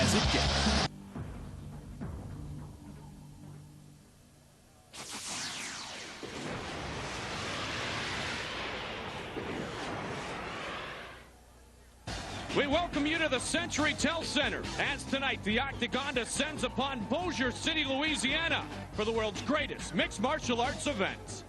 as it gets. We welcome you to the Century Tel Center as tonight the Octagon descends upon Bossier City, Louisiana for the world's greatest mixed martial arts event.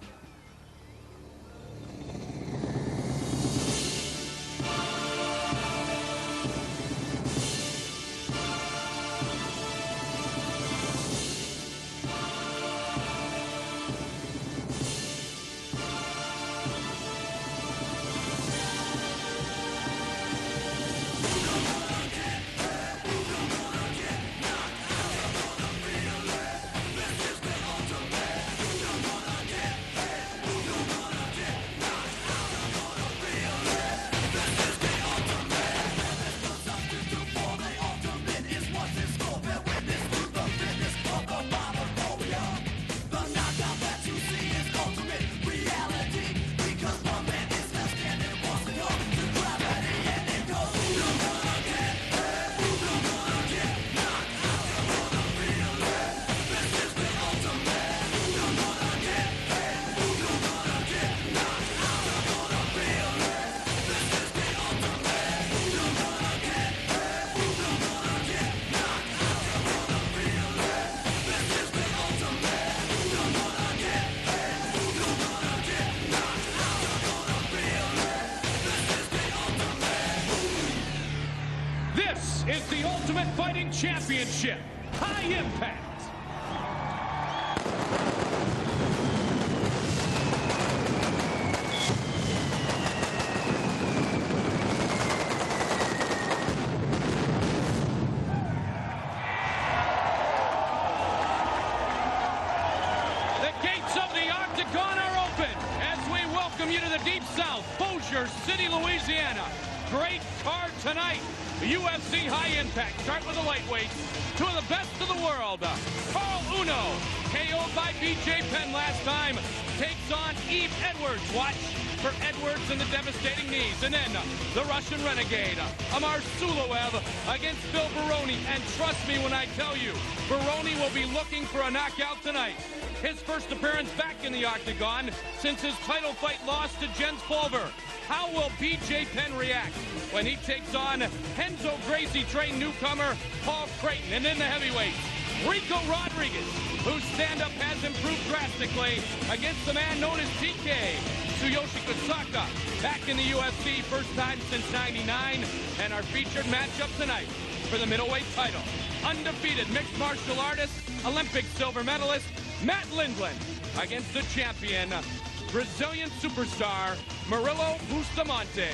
This is the Ultimate Fighting Championship, High Impact. The gates of the Octagon are open as we welcome you to the Deep South, Bossier City, Louisiana. Great card tonight. The UFC High Impact. Start with the lightweights. Two of the best of the world. Carl Uno, KO'd by BJ Penn last time, takes on Yves Edwards. Watch for Edwards and the devastating knees. And then the Russian renegade, Amar Sulaev against Phil Baroni. And trust me when I tell you, Baroni will be looking for a knockout tonight. His first appearance back in the Octagon since his title fight loss to Jens Pulver. How will BJ Penn react when he takes on Renzo Gracie-trained newcomer Paul Creighton? And in the heavyweights, Rico Rodriguez, whose stand-up has improved drastically against the man known as TK, Tsuyoshi Kosaka, back in the UFC, first time since '99, and our featured matchup tonight for the middleweight title. Undefeated mixed martial artist, Olympic silver medalist, Matt Lindland, against the champion, Brazilian superstar, Murilo Bustamante.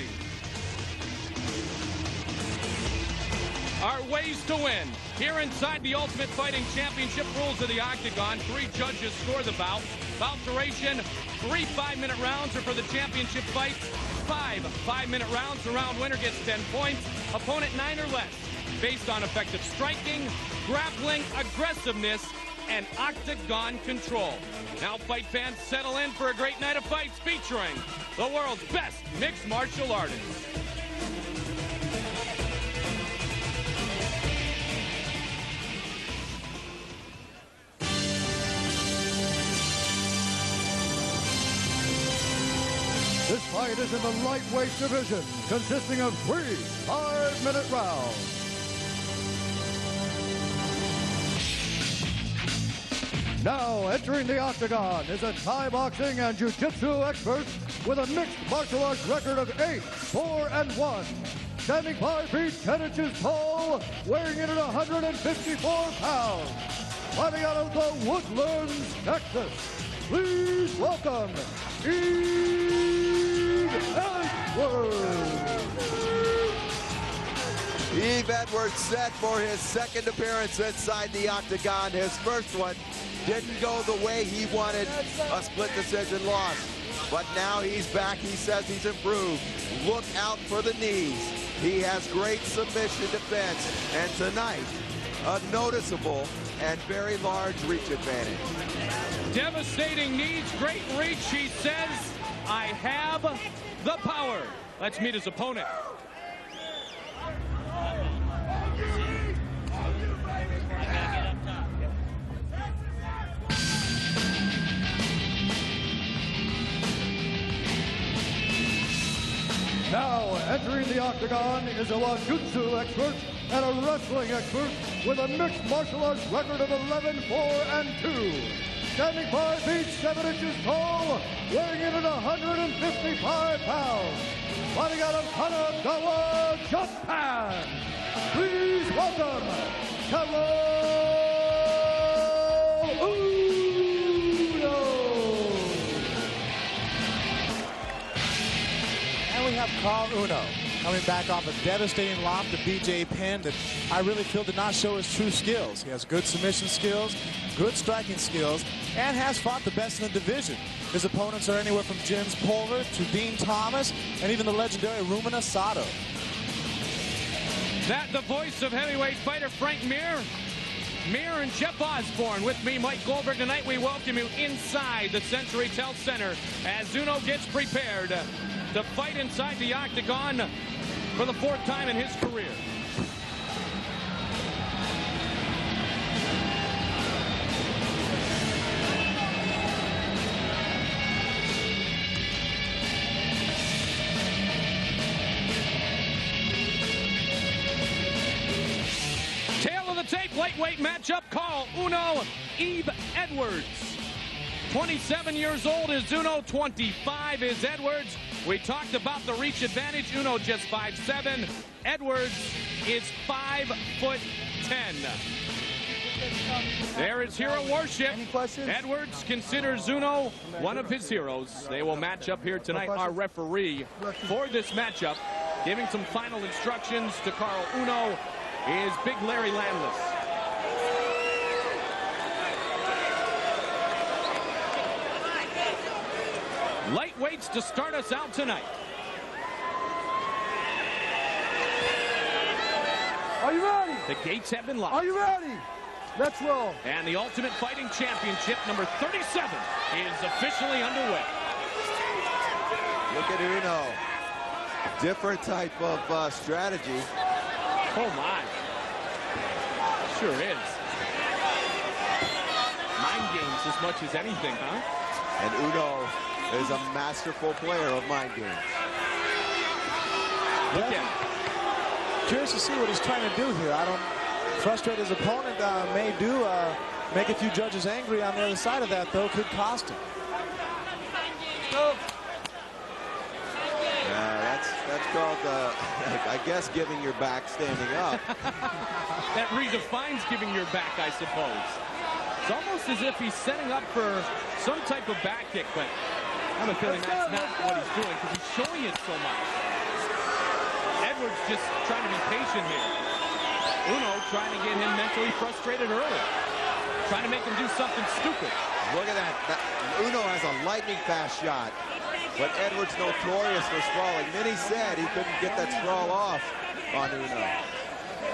Our ways to win. Here inside the Ultimate Fighting Championship, rules of the Octagon. 3 judges score the bout. Bout duration, 3 5-minute rounds are for the championship fights. 5 5-minute rounds. The round winner gets 10 points. Opponent 9 or less. Based on effective striking, grappling, aggressiveness, and Octagon control. Now fight fans, settle in for a great night of fights featuring the world's best mixed martial artists. This fight is in the lightweight division, consisting of 3 5-minute rounds. Now entering the Octagon is a Thai boxing and jiu-jitsu expert with a mixed martial arts record of 8-4-1. Standing 5 feet 10 inches tall, weighing in at 154 pounds. Fighting out of the Woodlands, Texas. Please welcome Yves Edwards. Yves Edwards set for his second appearance inside the Octagon. His first one didn't go the way he wanted, a split decision loss. But now he's back. He says he's improved. Look out for the knees. He has great submission defense. And tonight, a noticeable and very large reach advantage. Devastating knees, great reach. He says, I have the power. Let's meet his opponent. Entering the octagon is a Jiu-Jitsu expert and a wrestling expert with a mixed martial arts record of 11-4-2. Standing 5 feet 7 inches tall, weighing in at 155 pounds. Fighting out of Kanagawa, Japan. Please welcome Karo Uno. And we have Carl Uno coming back off a devastating loss to BJ Penn that I really feel did not show his true skills. He has good submission skills, good striking skills, and has fought the best in the division. His opponents are anywhere from Jens Pulver to Dean Thomas and even the legendary Rumina Sato. That the voice of heavyweight fighter Frank Mir. Mir and Jeff Osborne with me, Mike Goldberg. Tonight we welcome you inside the Century Health Center as Uno gets prepared to fight inside the octagon for the 4th time in his career. Tape lightweight matchup, Carl Uno, Eve Edwards. 27 years old is Uno, 25 is Edwards. We talked about the reach advantage. Uno just 5'7". Edwards is 5'10". There is hero worship. Any questions? Edwards considers Uno one of his heroes. They will match up here tonight. Our referee for this matchup, giving some final instructions to Carl Uno, is Big Larry Landless. Lightweights to start us out tonight. Are you ready? The gates have been locked. Are you ready? Let's roll. And the Ultimate Fighting Championship number 37 is officially underway. Look at Uno. Different type of strategy. Oh my. Sure is. Mind games as much as anything, huh? And Uno is a masterful player of mind games. Look at him. Curious to see what he's trying to do here. I don't frustrate his opponent. May do make a few judges angry on the other side of that, though. Could cost him. That's called, I guess, giving your back standing up. That redefines giving your back, I suppose. It's almost as if he's setting up for some type of back kick, but I have a feeling that's not what he's doing because he's showing it so much. Edwards just trying to be patient here. Uno trying to get him mentally frustrated early. Trying to make him do something stupid. Look at that. Uno has a lightning fast shot. But Edwards notorious for sprawling. Minnie said he couldn't get that sprawl off on Uno.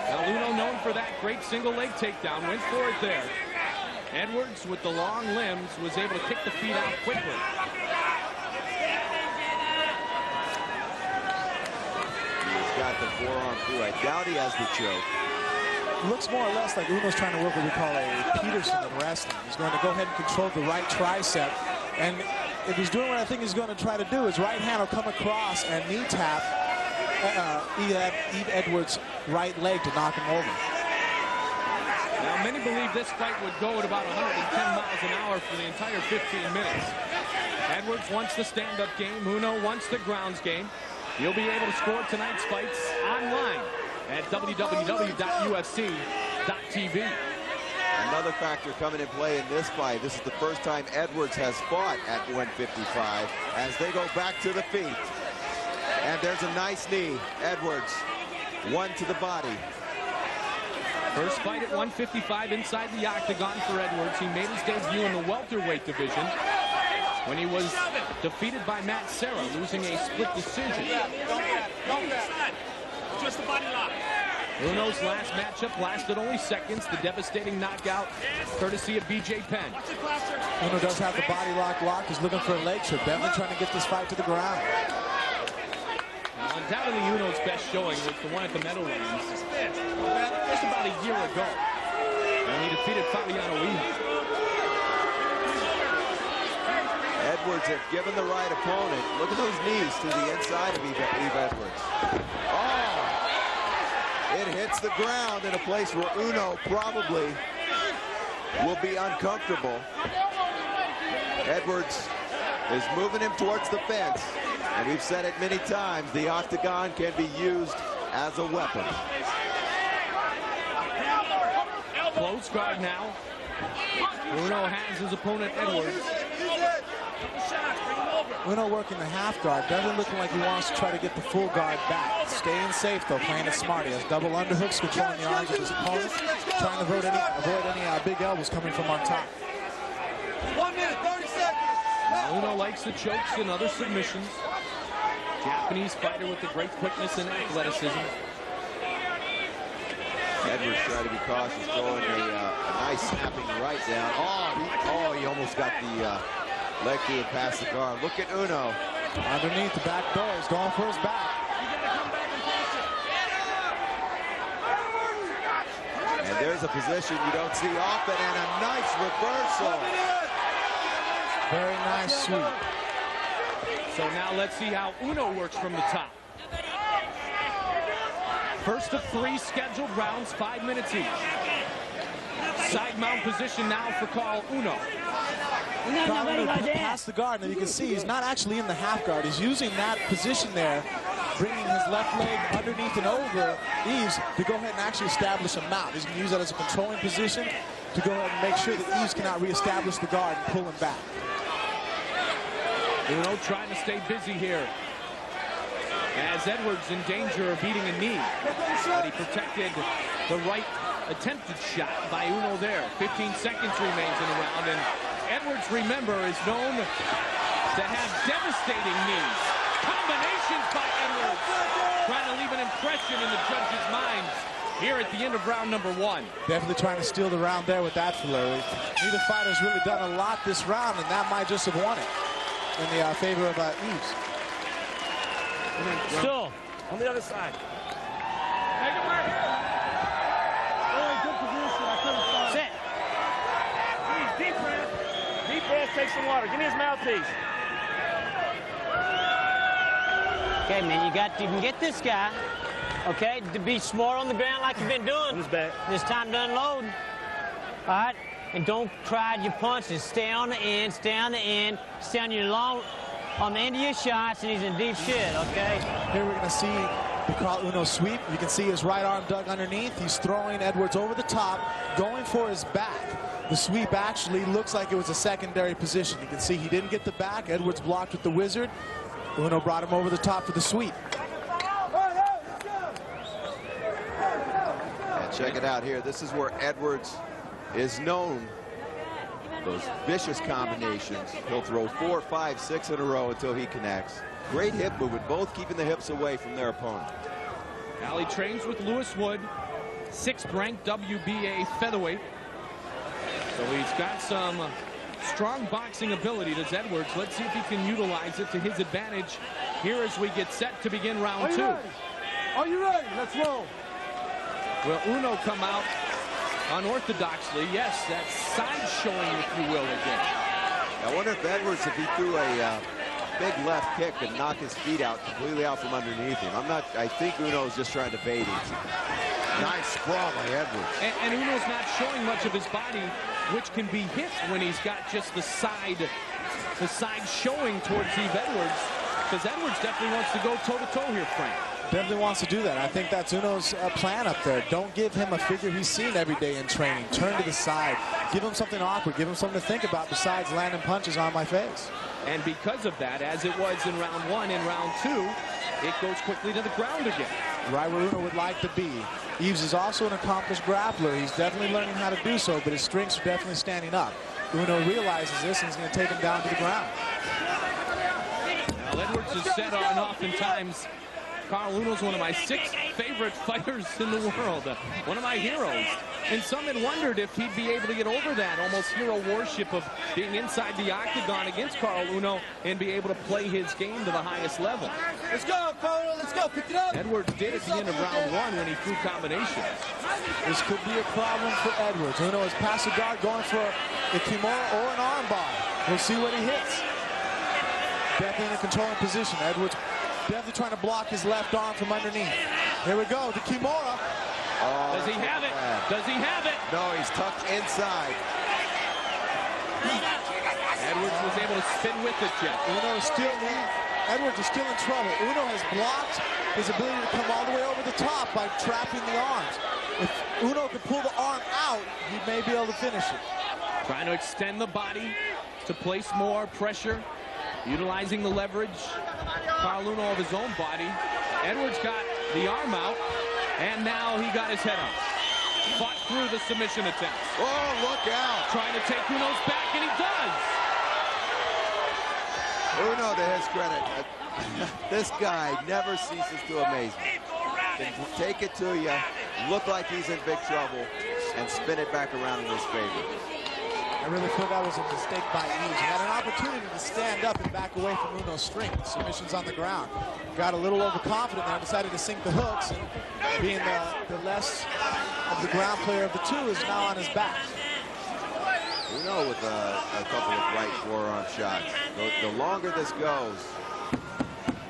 Now Uno known for that great single leg takedown. Went for it there. Edwards with the long limbs was able to kick the feet out quickly. He's got the forearm through. I doubt he has the choke. Looks more or less like Uno's trying to work what we call a Peterson in wrestling. He's going to go ahead and control the right tricep. And if he's doing what I think he's going to try to do, his right hand will come across and knee tap Eve Edwards' right leg to knock him over. Now, many believe this fight would go at about 110 miles an hour for the entire 15 minutes. Edwards wants the stand-up game. Uno wants the grounds game. You'll be able to score tonight's fights online at www.ufc.tv. Another factor coming in play in this fight. This is the first time Edwards has fought at 155 as they go back to the feet. And there's a nice knee. Edwards, one to the body. First fight at 155 inside the octagon for Edwards. He made his debut in the welterweight division when he was defeated by Matt Serra, losing a split decision. Just the body lock. Uno's last matchup lasted only seconds. The devastating knockout, courtesy of BJ Penn. Uno does have the body lock. He's looking for a leg trip. Definitely trying to get this fight to the ground. Now, undoubtedly, Uno's best showing was the one at the Meadowlands just about a year ago when he defeated Fabiano Iha. Edwards, if given the right opponent, look at those knees to the inside of Eve Edwards. Oh! It hits the ground in a place where Uno probably will be uncomfortable. Edwards is moving him towards the fence. And we've said it many times, the octagon can be used as a weapon. Close guard now. Uno has his opponent, Edwards. Uno working the half guard. Doesn't look like he wants to try to get the full guard back. Staying safe, though, playing it smart. He has double underhooks, controlling the arms of his opponent, trying to avoid any big elbows coming from on top. 1 minute, 30 seconds. Uno likes the chokes and other submissions. Japanese fighter with the great quickness and athleticism. Edwards trying to be cautious, throwing a nice snapping right down. Oh, he almost got the leg through and past the guard. Look at Uno. Underneath the back door, he's going for his back. And there's a position you don't see often, and a nice reversal. Very nice sweep. So now let's see how Uno works from the top. First of 3 scheduled rounds, 5 minutes each. Side mount position now for Carl Uno. Past the guard, and you can see he's not actually in the half guard. He's using that position there, bringing his left leg underneath and over Eves to go ahead and actually establish a mount. He's going to use that as a controlling position to go ahead and make sure that Eves cannot reestablish the guard and pull him back. Uno trying to stay busy here, as Edwards in danger of beating a knee, but he protected the right attempted shot by Uno there. 15 seconds remains in the round, and Edwards, remember, is known to have devastating knees. Combinations by Edwards, trying to leave an impression in the judges' minds here at the end of round number 1. Definitely trying to steal the round there with that flurry. Neither fighter's really done a lot this round, and that might just have won it in the favor of Eves. Still on the other side. Make it work. Good position. I couldn't find. Sit. Deep breath. Deep breath. Take some water. Give me his mouthpiece. Okay, man, you can get this guy, okay, to be smart on the ground like you've been doing. His back. This time to unload. All right? And don't try your punches. Stay on the end, stay on the end, stay on your on the end of your shots, and he's in deep shit, okay? Here we're going to see the Carl Uno sweep. You can see his right arm dug underneath. He's throwing Edwards over the top, going for his back. The sweep actually looks like it was a secondary position. You can see he didn't get the back. Edwards blocked with the wizard. Uno brought him over the top for the sweep. And check it out here. This is where Edwards is known. Those vicious combinations. He'll throw 4, 5, 6 in a row until he connects. Great hip movement, both keeping the hips away from their opponent. Now he trains with Lewis Wood, 6th ranked WBA featherweight. So he's got some strong boxing ability, does Edwards. Let's see if he can utilize it to his advantage here as we get set to begin round 2. Are you ready? Let's roll. Will Uno come out unorthodoxly? Yes, that side showing, if you will, again. I wonder if Edwards, if he threw a big left kick and knock his feet out completely out from underneath him. I think Uno's just trying to bait him. Nice sprawl by Edwards. And Uno's not showing much of his body, which can be hit when he's got just the side showing towards Eve Edwards, because Edwards definitely wants to go toe-to-toe here, Frank. Definitely wants to do that. I think that's Uno's plan up there. Don't give him a figure he's seen every day in training. Turn to the side. Give him something awkward. Give him something to think about besides landing punches on my face. And because of that, as it was in round 1, in round 2, it goes quickly to the ground again. Right where Uno would like to be. Eves is also an accomplished grappler. He's definitely learning how to do so, but his strengths are definitely standing up. Uno realizes this and he's going to take him down to the ground. Now Edwards is set on oftentimes. Carl Uno's one of my 6 favorite fighters in the world, one of my heroes. And some had wondered if he'd be able to get over that almost hero worship of being inside the octagon against Carl Uno and be able to play his game to the highest level. Let's go, Carl. Let's go. Pick it up. Edwards did at the end of round 1 when he threw combinations. This could be a problem for Edwards. Uno has passed the guard, going for a kimura or an armbar. We'll see what he hits. definitely in a controlling position. Edwards definitely trying to block his left arm from underneath. Here we go, the Kimura. Oh, does he have it? Does he have it? No, he's tucked inside. Edwards was able to spin with it, Jeff. Edwards is still in trouble. Uno has blocked his ability to come all the way over the top by trapping the arms. If Uno could pull the arm out, he may be able to finish it. Trying to extend the body to place more pressure, utilizing the leverage. Carl Uno of his own body. Edwards got the arm out, and now he got his head up. Fought through the submission attempt. Oh, look out. Trying to take Uno's back, and he does. Uno, to his credit, this guy never ceases to amaze me. Can take it to you, look like he's in big trouble, and spin it back around in his favor. I really feel that was a mistake by Eves. He had an opportunity to stand up and back away from Uno's strength. Submission's on the ground. Got a little overconfident there, decided to sink the hooks, and being the less of the ground player of the two is now on his back. Uno with a couple of right forearm shots. The longer this goes,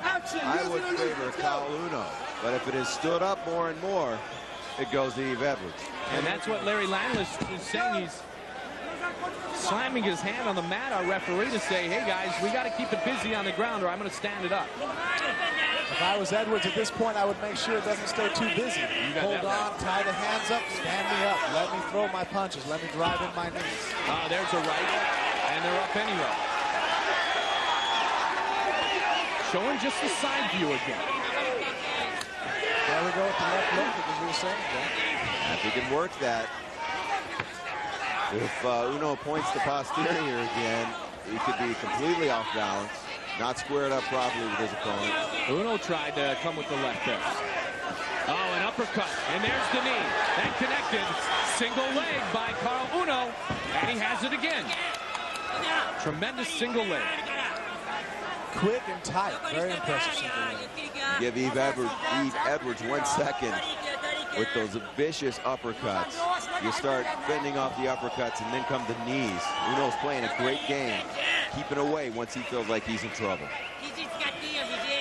I would favor Kyle Uno. But if it has stood up more and more, it goes to Yves Edwards. And that's what Larry Landless is saying. He's slamming his hand on the mat, our referee, to say, hey guys, we got to keep it busy on the ground or I'm going to stand it up. If I was Edwards at this point, I would make sure it doesn't stay too busy. Hold on, tie the hands up, stand me up, let me throw my punches, let me drive in my knees. There's a right, and they're up anyway. Showing just the side view again. There we go with the left look, as you were saying, Joe. If he can work that, if Uno points the posterior again, he could be completely off balance, not squared up properly with his opponent. Uno tried to come with the left there. Oh, an uppercut, and there's the knee. That connected, single leg by Carl Uno, and he has it again. Tremendous single leg. Quick and tight, very impressive single leg. Give Yves Edwards 1 second with those vicious uppercuts. You start fending off the uppercuts and then come the knees. Uno's playing a great game, keeping away once he feels like he's in trouble.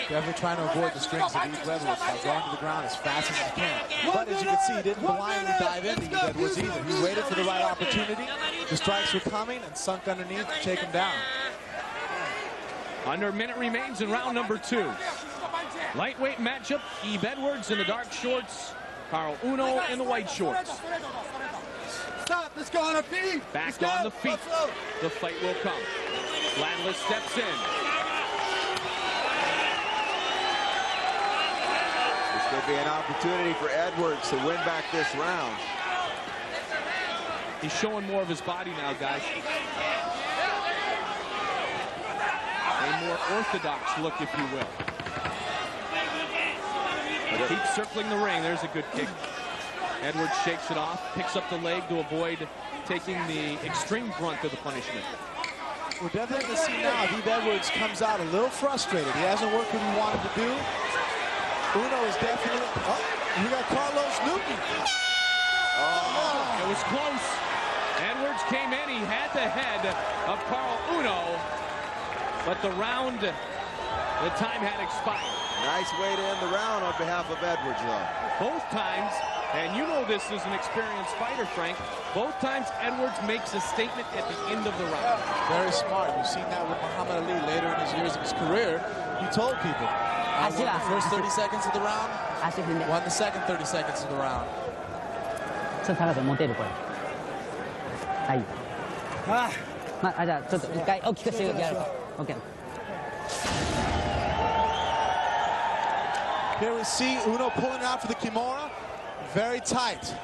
Definitely trying to avoid the strings of Yves Edwards by going to the ground as fast as he can. But as you can see, he didn't blindly dive into Yves Edwards either. He waited for the right opportunity. The strikes were coming and sunk underneath to take him down. Under a minute remains in round number 2. Lightweight matchup, Yves Edwards in the dark shorts, Carl Uno in the white shorts. Stop, let's go on our feet. Back on the feet. The fight will come. Landless steps in. This could be an opportunity for Edwards to win back this round. He's showing more of his body now, guys. A more orthodox look, if you will. But keeps circling the ring. There's a good kick. Edwards shakes it off, picks up the leg to avoid taking the extreme brunt of the punishment. We're definitely going to see now Yves Edwards comes out a little frustrated. He hasn't worked what he wanted to do. Uno is definitely... Oh, we got Carlos Newton. It was close. Edwards came in. He had the head of Carl Uno. But the round, the time had expired. Nice way to end the round on behalf of Edwards, though. Both times, and you know this is an experienced fighter, Frank, both times Edwards makes a statement at the end of the round. Very smart. We've seen that with Muhammad Ali later in his years of his career. He told people, I won the first 30 seconds of the round, won the second 30 seconds of the round. Here we see Uno pulling out for the Kimura. Very tight.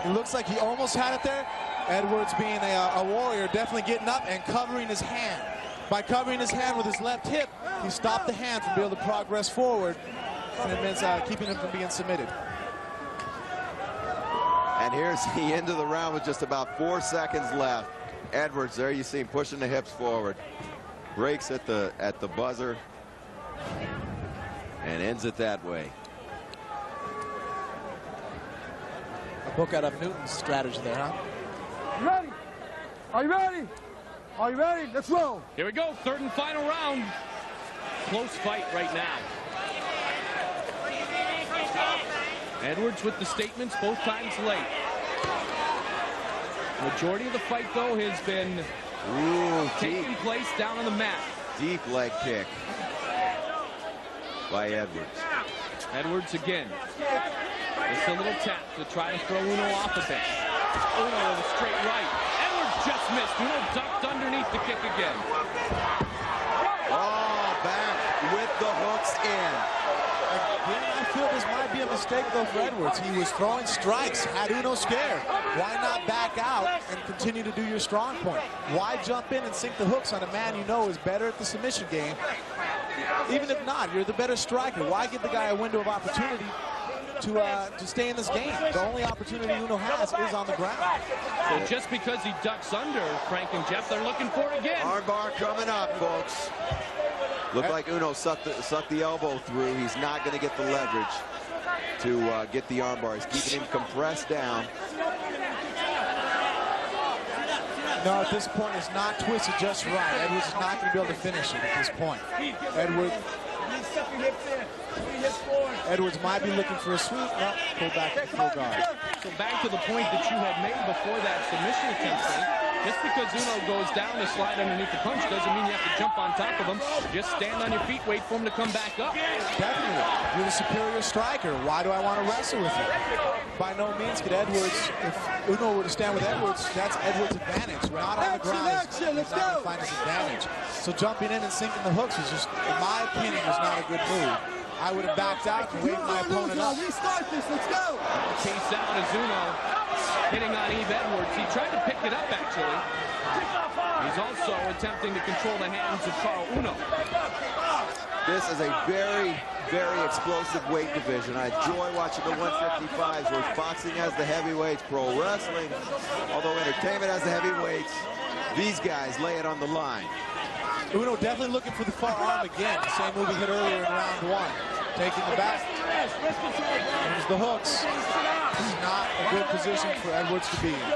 It looks like he almost had it there. Edwards, being a warrior, definitely getting up and covering his hand. By covering his hand with his left hip, he stopped the hand from being able to progress forward, and it means keeping him from being submitted. And here's the end of the round with just about 4 seconds left. Edwards, there you see him pushing the hips forward. Breaks at the buzzer and ends it that way. A book out of Newton's strategy there, huh? You ready? Are you ready? Are you ready? Let's roll. Here we go, third and final round. close fight right now. Edwards with the statements both times late. Majority of the fight, though, has been taking place down on the mat. Deep leg kick by Edwards. Edwards again. Just a little tap to try to throw Uno off a bit. Uno with a straight right. Edwards just missed. Uno ducked underneath the kick again. Oh, back with the hooks in. Again, I feel this might be a mistake, though, for Edwards. He was throwing strikes, had Uno scared. Why not back out and continue to do your strong point? Why jump in and sink the hooks on a man you know is better at the submission game? Even if not, you're the better striker. Why give the guy a window of opportunity to stay in this game? The only opportunity Uno has is on the ground. So just because he ducks under, Frank and Jeff, they're looking for it again. Armbar coming up, folks. Looked like Uno sucked the elbow through. He's not going to get the leverage to get the armbar. He's keeping him compressed down. No, at this point, it's not twisted just right. Edwards is not going to be able to finish it at this point. Edwards might be looking for a sweep. No, pull back to full guard. So back to the point that you had made before that submission attempt, Frank. Just because Uno goes down to slide underneath the punch doesn't mean you have to jump on top of him. Just stand on your feet, wait for him to come back up. Definitely. You're the superior striker. Why do I want to wrestle with you? By no means could Edwards, if Uno were to stand with Edwards, that's Edwards' advantage. Not on the ground. He's not going to find his advantage. So jumping in and sinking the hooks is just, in my opinion, is not a good move. I would have backed out and waved my opponent up. Restart this, let's go. Case out as Uno hitting on Eve Edwards. He tried to pick it up, actually. He's also attempting to control the hands of Carl Uno. This is a very, very explosive weight division. I enjoy watching the 155s where boxing has the heavyweights, pro wrestling, although entertainment has the heavyweights. These guys lay it on the line. Uno definitely looking for the far arm again. The same move he hit earlier in round one. Taking the back. There's the hooks. This is not a good position for Edwards to be in.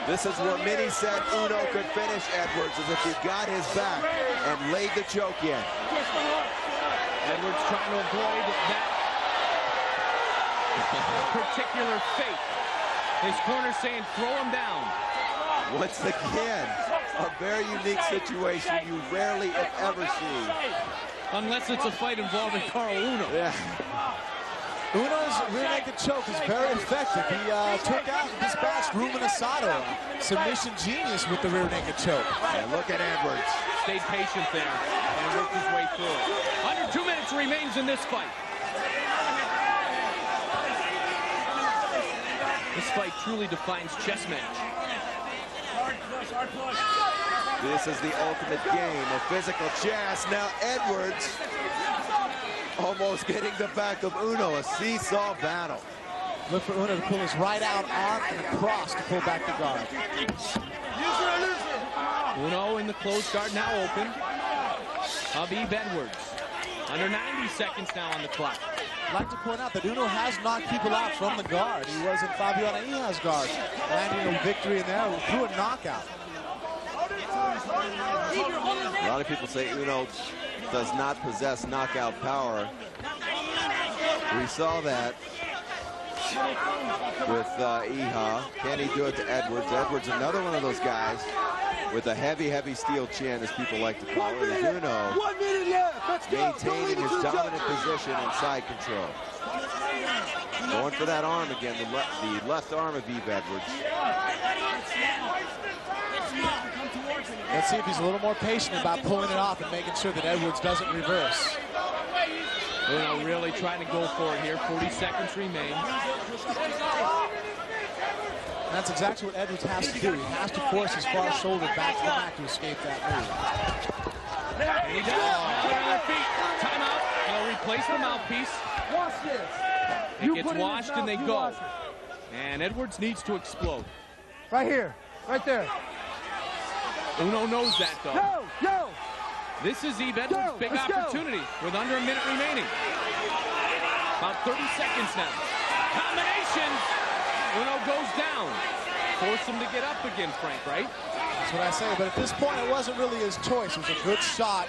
This is where many said Uno could finish Edwards, as if he got his back and laid the choke in. Edwards trying to avoid that particular fate. His corner saying, throw him down. Once again, a very unique situation you rarely, if ever, see. Unless it's a fight involving Carl Uno. Yeah. Uno's rear naked choke is very effective. He took out and dispatched Ruben Asado, submission genius with the rear naked choke. And look at Edwards. Stayed patient there and worked his way through it. Under 2 minutes remains in this fight. This fight truly defines chess match. This is the ultimate game of physical chess. Now Edwards almost getting the back of Uno, a seesaw battle. Look for Uno to pull his right out arm and across to pull back the guard. Uno in the closed guard now open. Habib Edwards. Under 90 seconds now on the clock. I'd like to point out that Uno has knocked people out from the guard. He was in Fabiano Iha's guard, landing a victory in there through a knockout. A lot of people say Uno does not possess knockout power. We saw that with Iha. Can he do it to Edwards? Edwards, another one of those guys with a heavy, heavy steel chin, as people like to call it. As Uno maintaining his dominant position and side control. Going for that arm again, the left arm of Eve Edwards. Let's see if he's a little more patient about pulling it off and making sure that Edwards doesn't reverse. Uno really trying to go for it here. 40 seconds remain. That's exactly what Edwards has to do. He has to force his far shoulder back to the mat to escape that move. And he does. Now on their feet. Timeout. They'll replace the mouthpiece. Watch this. It gets washed and they go. And Edwards needs to explode. Right here. Right there. Uno knows that, though. Yo! This is Eve Edwards' big opportunity with under a minute remaining. About 30 seconds now. Combination. Uno goes down. Force him to get up again, Frank, right? That's what I say. But at this point, it wasn't really his choice. It was a good shot.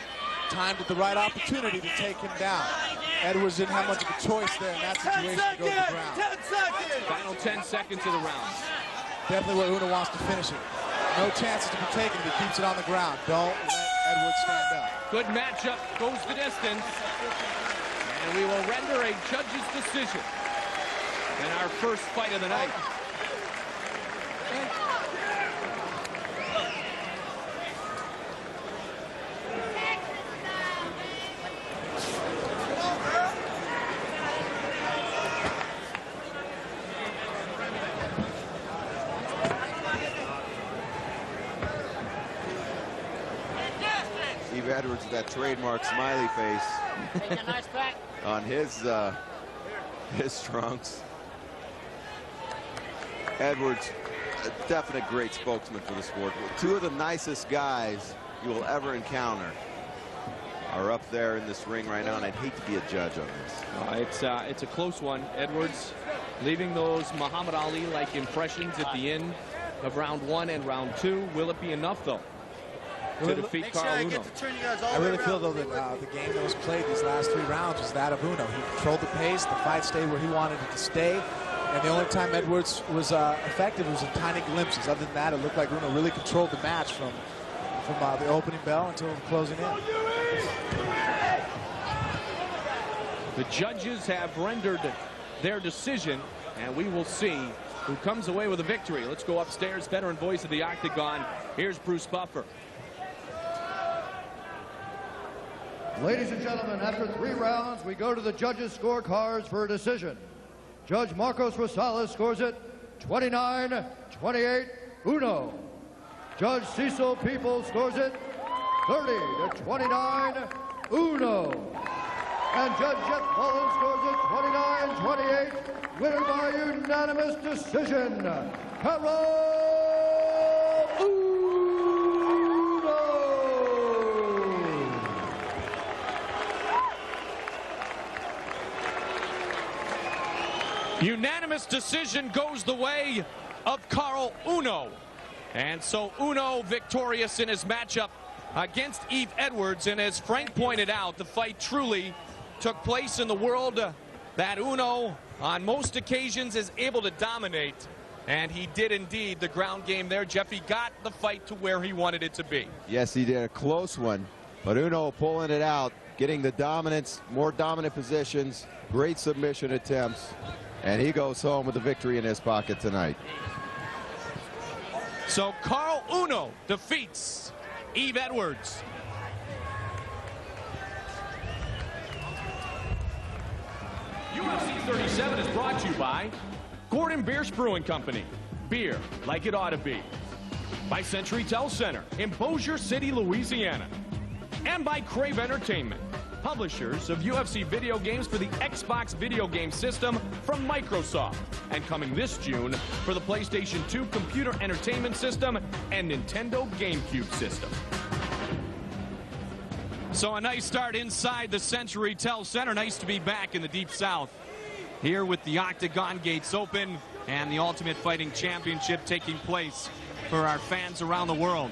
timed at the right opportunity to take him down. Edwards didn't have much of a choice there in that situation to go to the ground. 10 seconds! Final 10 seconds of the round. Definitely where Uno wants to finish it. No chances to be taken if he keeps it on the ground. Don't let Edwards stand up. Good matchup, goes the distance. And we will render a judge's decision in our first fight of the night. Edwards with that trademark smiley face on his trunks. Edwards, a definite great spokesman for the sport. Two of the nicest guys you will ever encounter are up there in this ring right now, and I'd hate to be a judge on this. It's a close one. Edwards leaving those Muhammad Ali-like impressions at the end of round 1 and round 2. Will it be enough, though, to defeat Carl Uno? I really feel, though, that the game that was played these last 3 rounds was that of Uno. He controlled the pace. The fight stayed where he wanted it to stay. And the only time Edwards was effective was in tiny glimpses. Other than that, it looked like Uno really controlled the match from the opening bell until closing in. The judges have rendered their decision, and we will see who comes away with a victory. Let's go upstairs. Veteran voice of the Octagon. Here's Bruce Buffer. Ladies and gentlemen, after 3 rounds, we go to the judges' scorecards for a decision. Judge Marcos Rosales scores it 29-28 Uno. Judge Cecil Peoples scores it 30-29 Uno. And Judge Jeff Mullins scores it 29-28, winner by unanimous decision, Carl Unanimous decision goes the way of Carl Uno. And so Uno victorious in his matchup against Yves Edwards. And as Frank pointed out, the fight truly took place in the world that Uno, on most occasions, is able to dominate. And he did indeed the ground game there. Jeffy got the fight to where he wanted it to be. Yes, he did. A close one. But Uno pulling it out, getting the dominance, more dominant positions, great submission attempts. And he goes home with the victory in his pocket tonight. So Carl Uno defeats Yves Edwards. UFC 37 is brought to you by Gordon Biersch Brewing Company. Beer like it ought to be. By Century Tel Center in Bossier City, Louisiana. And by Crave Entertainment, publishers of UFC video games for the Xbox video game system from Microsoft, and coming this June for the PlayStation 2 computer entertainment system and Nintendo GameCube system. So a nice start inside the Century Tel Center. Nice to be back in the Deep South here with the Octagon gates open and the Ultimate Fighting Championship taking place for our fans around the world.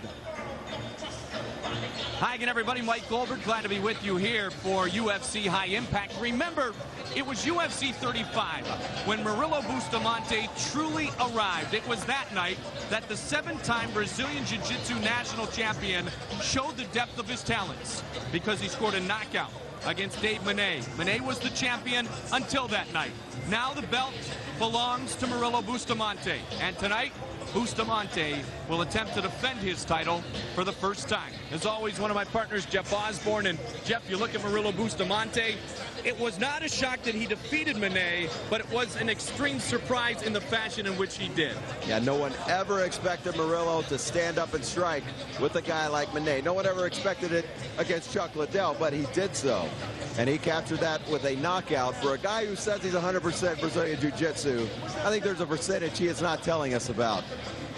Hi again, everybody. Mike Goldberg, glad to be with you here for UFC High Impact. Remember, it was UFC 35 when Murilo Bustamante truly arrived. It was that night that the 7-time Brazilian Jiu-Jitsu national champion showed the depth of his talents because he scored a knockout against Dave Mene. Mene was the champion until that night. Now the belt belongs to Murilo Bustamante, and tonight, Bustamante will attempt to defend his title for the first time. As always, one of my partners, Jeff Osborne. And Jeff, you look at Murilo Bustamante, it was not a shock that he defeated Mene, but it was an extreme surprise in the fashion in which he did. Yeah, no one ever expected Murilo to stand up and strike with a guy like Mene. No one ever expected it against Chuck Liddell, but he did so. And he captured that with a knockout. For a guy who says he's 100% Brazilian Jiu-Jitsu, I think there's a percentage he is not telling us about.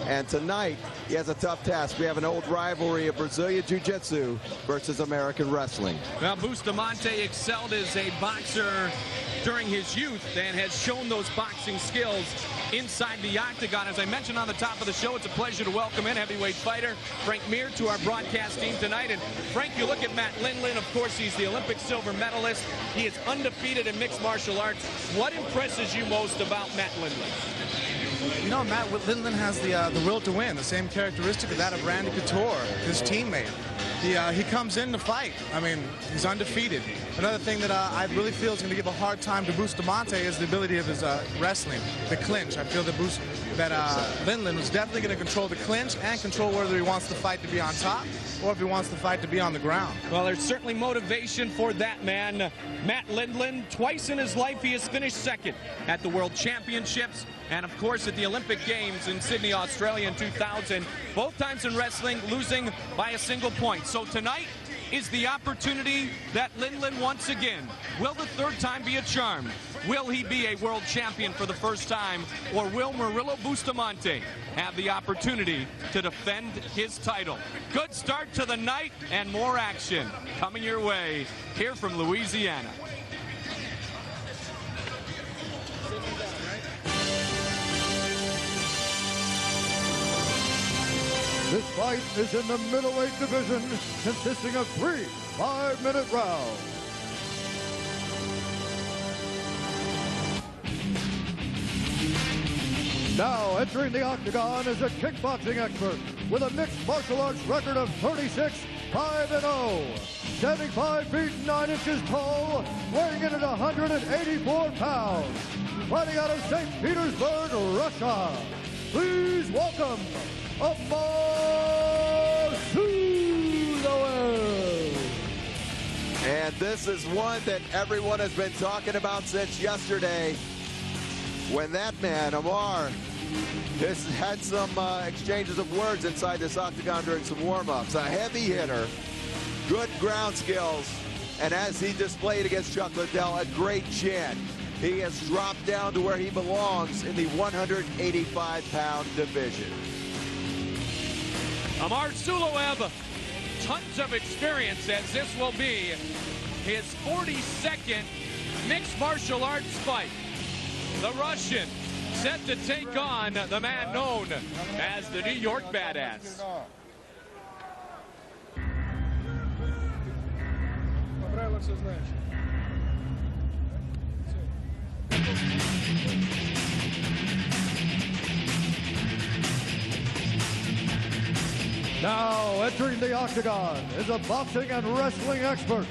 And tonight, he has a tough task. We have an old rivalry of Brazilian Jiu-Jitsu versus American wrestling. Well, Bustamante excelled as a boxer during his youth and has shown those boxing skills inside the octagon. As I mentioned on the top of the show, it's a pleasure to welcome in heavyweight fighter Frank Mir to our broadcast team tonight. And Frank, you look at Matt Lindland. Of course, he's the Olympic silver medalist. He is undefeated in mixed martial arts. What impresses you most about Matt Lindland? You know, Matt Lindland has the will to win, the same characteristic of that of Randy Couture, his teammate. He comes in to fight. I mean, he's undefeated. Another thing that I really feel is going to give a hard time to Bustamante is the ability of his wrestling, the clinch. I feel that Lindland was definitely going to control the clinch and control whether he wants the fight to be on top or if he wants the fight to be on the ground. Well, there's certainly motivation for that man. Matt Lindland, twice in his life he has finished second at the World Championships and, of course, at the Olympic Games in Sydney, Australia in 2000. Both times in wrestling, losing by a single point. So tonight is the opportunity that Lindland once again. Will the third time be a charm? Will he be a world champion for the first time? Or will Murilo Bustamante have the opportunity to defend his title? Good start to the night and more action coming your way here from Louisiana. This fight is in the middleweight division, consisting of 3 5-minute rounds. Now entering the octagon is a kickboxing expert with a mixed martial arts record of 36, 5-0. Standing 5 feet 9 inches tall, weighing in at 184 pounds. Fighting out of St. Petersburg, Russia. Please welcome Amar Sulawev. And this is one that everyone has been talking about since yesterday, when that man, Amar, has had some exchanges of words inside this octagon during some warm-ups. A heavy hitter, good ground skills, and as he displayed against Chuck Liddell, a great chin. He has dropped down to where he belongs in the 185-pound division. Amar Sulawev, tons of experience, as this will be his 42nd mixed martial arts fight. The Russian set to take on the man known as the New York Badass. Now entering the octagon is a boxing and wrestling expert.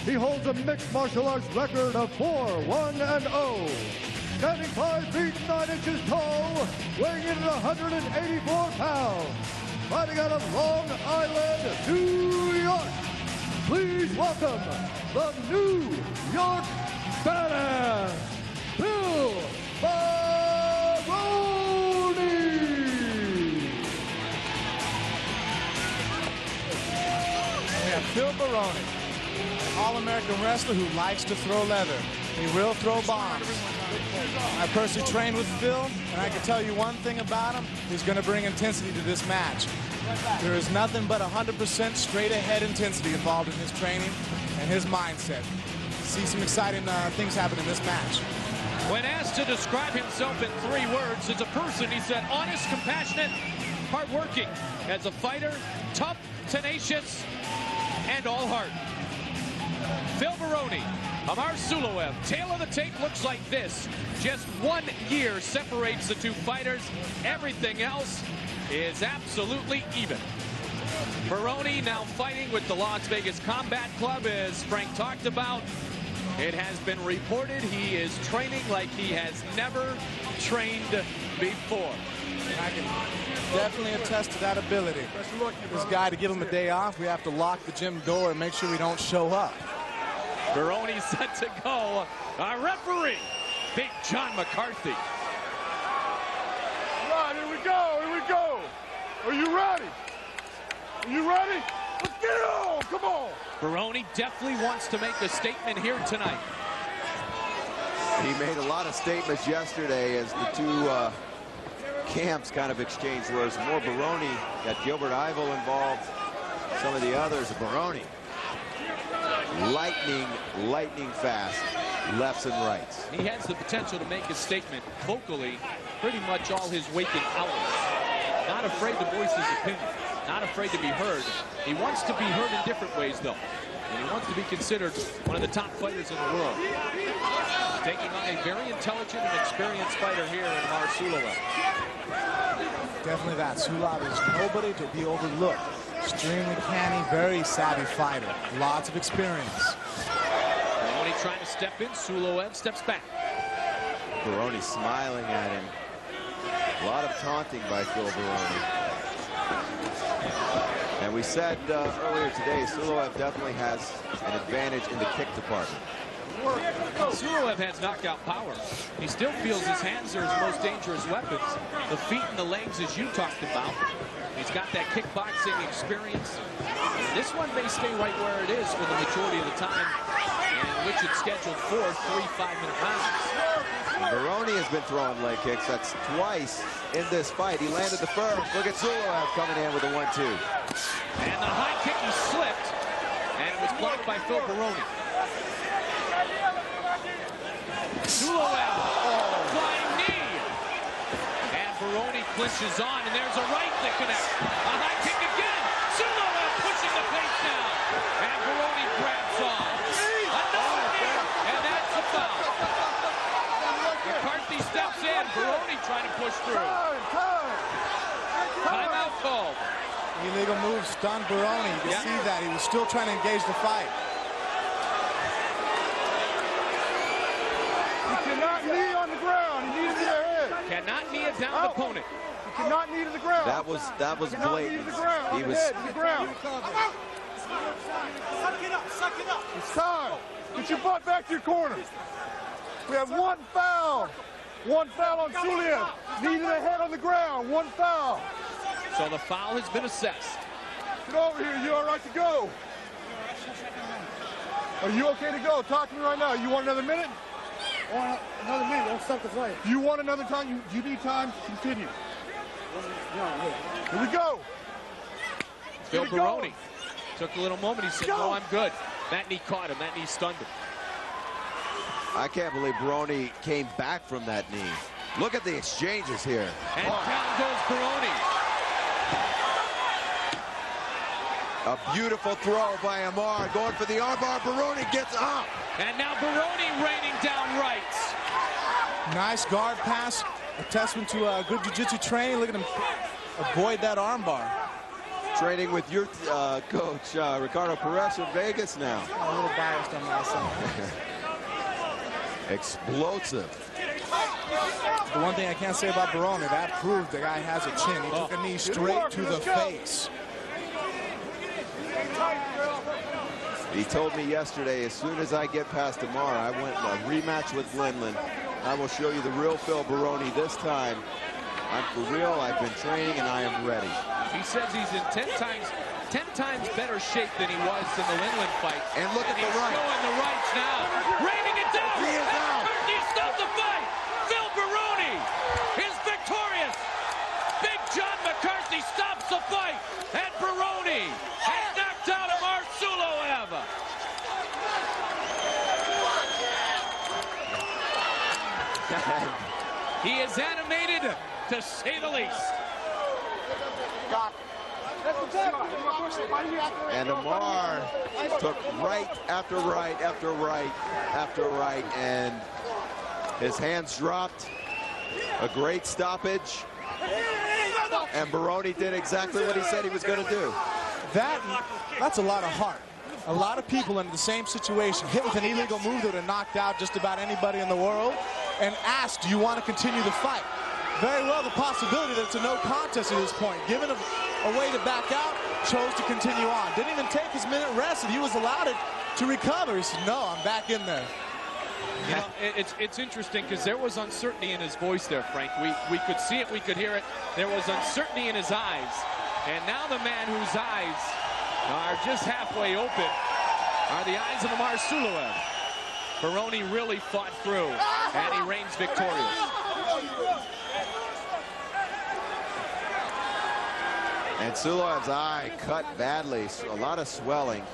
He holds a mixed martial arts record of 4-1-0. Standing 5 feet 9 inches tall, weighing in at 184 pounds. Fighting out of Long Island, New York. Please welcome the New York Badass, Bill Baroni. We have Phil Baroni, an All-American wrestler who likes to throw leather. He will throw bombs. I personally trained with Phil, and I can tell you one thing about him. He's going to bring intensity to this match. There is nothing but 100% straight-ahead intensity involved in his training and his mindset. See some exciting things happen in this match. When asked to describe himself in 3 words, as a person, he said honest, compassionate, hardworking. As a fighter, tough, tenacious, and all heart. Phil Baroni, Amar Sulawev. Tail of the tape looks like this. Just 1 year separates the 2 fighters. Everything else is absolutely even. Baroni now fighting with the Las Vegas Combat Club, as Frank talked about. It has been reported he is training like he has never trained before. And I can definitely attest to that ability. This guy, to give him a day off, we have to lock the gym door and make sure we don't show up. Baroni set to go. Our referee, Big John McCarthy. All right, here we go, here we go. Are you ready? Are you ready? Let's get it on, come on. Baroni definitely wants to make a statement here tonight. He made a lot of statements yesterday as the 2 camps kind of exchanged words. More Baroni, got Gilbert Ivel involved, some of the others. Baroni, lightning fast, lefts and rights. He has the potential to make a statement vocally pretty much all his waking hours. Not afraid to voice his opinion. Not afraid to be heard. He wants to be heard in different ways, though. And he wants to be considered one of the top fighters in the world. Taking on a very intelligent and experienced fighter here in Amar Suloev. Definitely that. Suloev is nobody to be overlooked. Extremely canny, very savvy fighter. Lots of experience. And when he's trying to step in, Suloev steps back. Baroni smiling at him. A lot of taunting by Phil Baroni. And we said earlier today, Suloev definitely has an advantage in the kick department. Suloev has knockout power. He still feels his hands are his most dangerous weapons. The feet and the legs, as you talked about. He's got that kickboxing experience. This one may stay right where it is for the majority of the time, in which it's scheduled for 3 5-minute rounds. Baroni has been throwing leg kicks. That's twice in this fight. He landed the first. Look at Suloev coming in with a 1-2. And the high kick, he slipped, and it was blocked by Phil Baroni. Suloev, flying knee. And Baroni clinches on, and there's a right that connects. A high kick again. Suloev pushing the pace down. And Baroni grabs on. Another knee, and that's a foul. McCarthy steps in. Baroni trying to push through. Timeout called. Illegal move stunned Baroni. You can see that. He was still trying to engage the fight. Cannot knee on the ground. He needed to their head. Cannot knee it down the opponent. He cannot knee to the ground. That was blatant. He was head to the ground. Suck it up. It's time. Get your butt back to your corner. We have one foul. One foul on Suloev. Knee to the head on the ground. One foul. So the foul has been assessed. Get over here. You all right to go? Are you okay to go? Talk to me right now. You want another minute? Another minute, don't stop the fight. You want another time? You need time to continue. Here we go. Phil Baroni took a little moment. He said, no, I'm good. That knee caught him. That knee stunned him. I can't believe Baroni came back from that knee. Look at the exchanges here. And down goes Baroni. A beautiful throw by Amar. Going for the armbar. Baroni gets up. And now Baroni raining down rights. Nice guard pass. A testament to good jiu-jitsu training. Look at him avoid that armbar. Training with your coach, Ricardo Perez from Vegas now. A little biased on my side. Explosive. The one thing I can't say about Baroni, that proved the guy has a chin. He took a knee straight to the face. He told me yesterday, as soon as I get past tomorrow, I want a rematch with Lindland. I will show you the real Phil Baroni this time. I'm for real, I've been training, and I am ready. He says he's in 10 times better shape than he was in the Lindland fight. And look at the right. He's showing the rights now. Raining it down. He is out. McCarthy stopped the fight. Phil Baroni is victorious. Big John McCarthy stops the fight. And Baroni has knocked out Amar Suloev. He is animated, to say the least. And Amar took right after right after right after right, and his hands dropped. A great stoppage. And Baroni did exactly what he said he was going to do. That's a lot of heart. A lot of people in the same situation, hit with an illegal move that would have knocked out just about anybody in the world, and asked, do you want to continue the fight? Very well the possibility that it's a no contest at this point. Given a way to back out, chose to continue on. Didn't even take his minute rest, and he was allowed it to recover. He said, no, I'm back in there. You know, it's interesting because there was uncertainty in his voice there, Frank. We could see it, we could hear it. There was uncertainty in his eyes. And now the man whose eyes are just halfway open are the eyes of Amar Suloev. Baroni really fought through, and he reigns victorious. And Suloev's eye cut badly, a lot of swelling.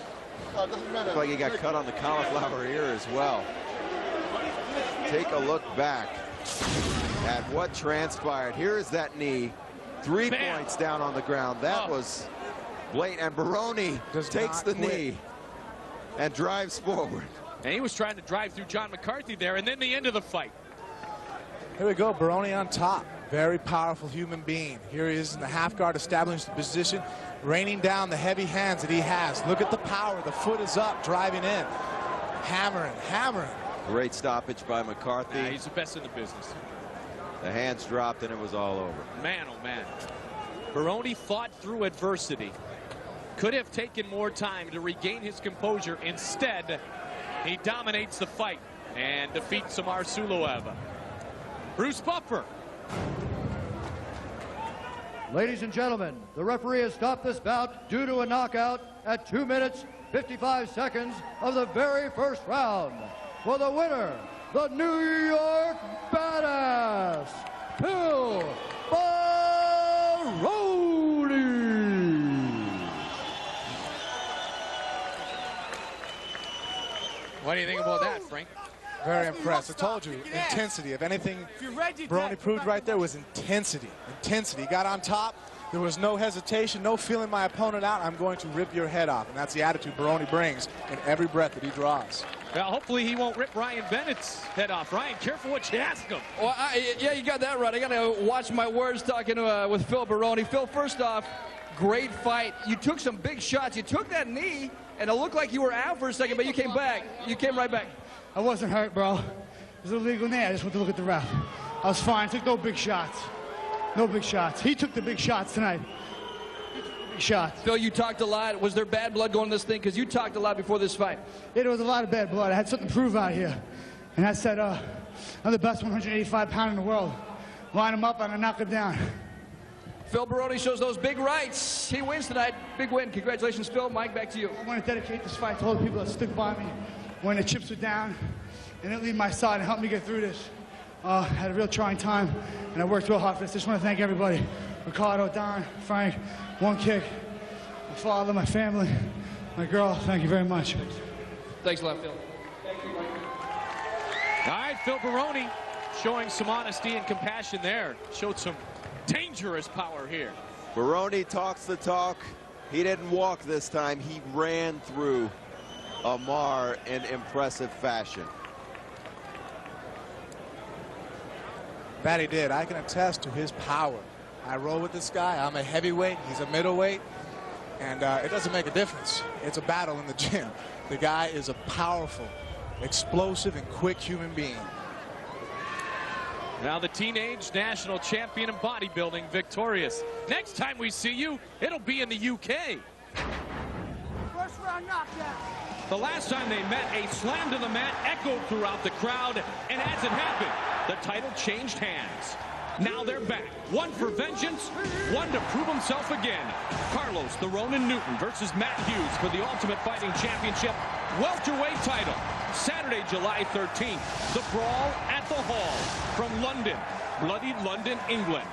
Looks like he got cut on the cauliflower ear as well. Take a look back. And what transpired? Here is that knee. 3 Bam. points down on the ground. That was blatant. And Baroni takes the knee and drives forward. And he was trying to drive through John McCarthy there, and then the end of the fight. Here we go, Baroni on top. Very powerful human being. Here he is in the half guard, establishing the position, raining down the heavy hands that he has. Look at the power. The foot is up, driving in. Hammering, hammering. Great stoppage by McCarthy. Yeah, he's the best in the business. The hands dropped and it was all over. Man, oh man. Baroni fought through adversity. Could have taken more time to regain his composure. Instead, he dominates the fight and defeats Samar Suluev. Bruce Buffer. Ladies and gentlemen, the referee has stopped this bout due to a knockout at 2 minutes, 55 seconds of the very first round. For the winner, the New York Badass, Phil Baroni. What do you think about that, Frank? Very impressed. I told you, intensity. If anything, Baroni proved right there was intensity. Intensity. He got on top. There was no hesitation, no feeling my opponent out. I'm going to rip your head off. And that's the attitude Baroni brings in every breath that he draws. Well, hopefully he won't rip Ryan Bennett's head off. Ryan, careful what you ask him. Well, yeah, you got that right. I got to watch my words talking with Phil Baroni. Phil, first off, great fight. You took some big shots. You took that knee, and it looked like you were out for a second, but you came back. You came right back. I wasn't hurt, bro. It was illegal knee. I just went to look at the ref. I was fine. Took no big shots. No big shots. He took the big shots tonight. Big shots. Phil, you talked a lot. Was there bad blood going in this thing? Because you talked a lot before this fight. Yeah, there was a lot of bad blood. I had something to prove out here. And I said, I'm the best 185-pounder in the world. Line him up and I knock him down. Phil Baroni shows those big rights. He wins tonight. Big win. Congratulations, Phil. Mike, back to you. I want to dedicate this fight to all the people that stick by me when the chips were down and didn't leave my side and helped me get through this. Had a real trying time, and I worked real hard for this. Just want to thank everybody. Ricardo, Don, Frank, One Kick, my father, my family, my girl. Thank you very much. Thanks a lot, Phil. All right, Phil Baroni showing some honesty and compassion there. Showed some dangerous power here. Baroni talks the talk. He didn't walk this time. He ran through Amar in impressive fashion. That he did. I can attest to his power. I roll with this guy. I'm a heavyweight. He's a middleweight. And it doesn't make a difference. It's a battle in the gym. The guy is a powerful, explosive, and quick human being. Now the teenage national champion in bodybuilding victorious. Next time we see you, it'll be in the UK. First round knockdown. The last time they met, a slam to the mat echoed throughout the crowd, and as it happened, the title changed hands. Now they're back. One for vengeance, one to prove himself again. Carlos the Ronin Newton versus Matt Hughes for the Ultimate Fighting Championship welterweight title. Saturday, July 13th, the Brawl at the Hall from London, bloody London, England.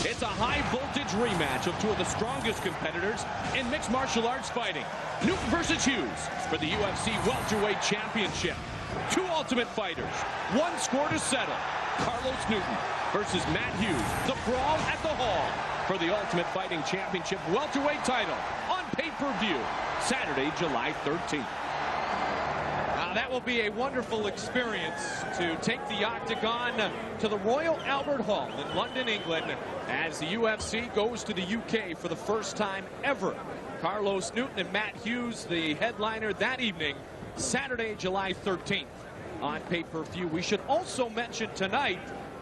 It's a high-voltage rematch of two of the strongest competitors in mixed martial arts fighting. Newton versus Hughes for the UFC Welterweight Championship. Two Ultimate Fighters, one score to settle. Carlos Newton versus Matt Hughes, the Brawl at the Hall for the Ultimate Fighting Championship Welterweight title on pay-per-view, Saturday, July 13th. That will be a wonderful experience to take the Octagon to the Royal Albert Hall in London, England, as the UFC goes to the UK for the first time ever. Carlos Newton and Matt Hughes, the headliner that evening, Saturday, July 13th on pay-per-view. We should also mention tonight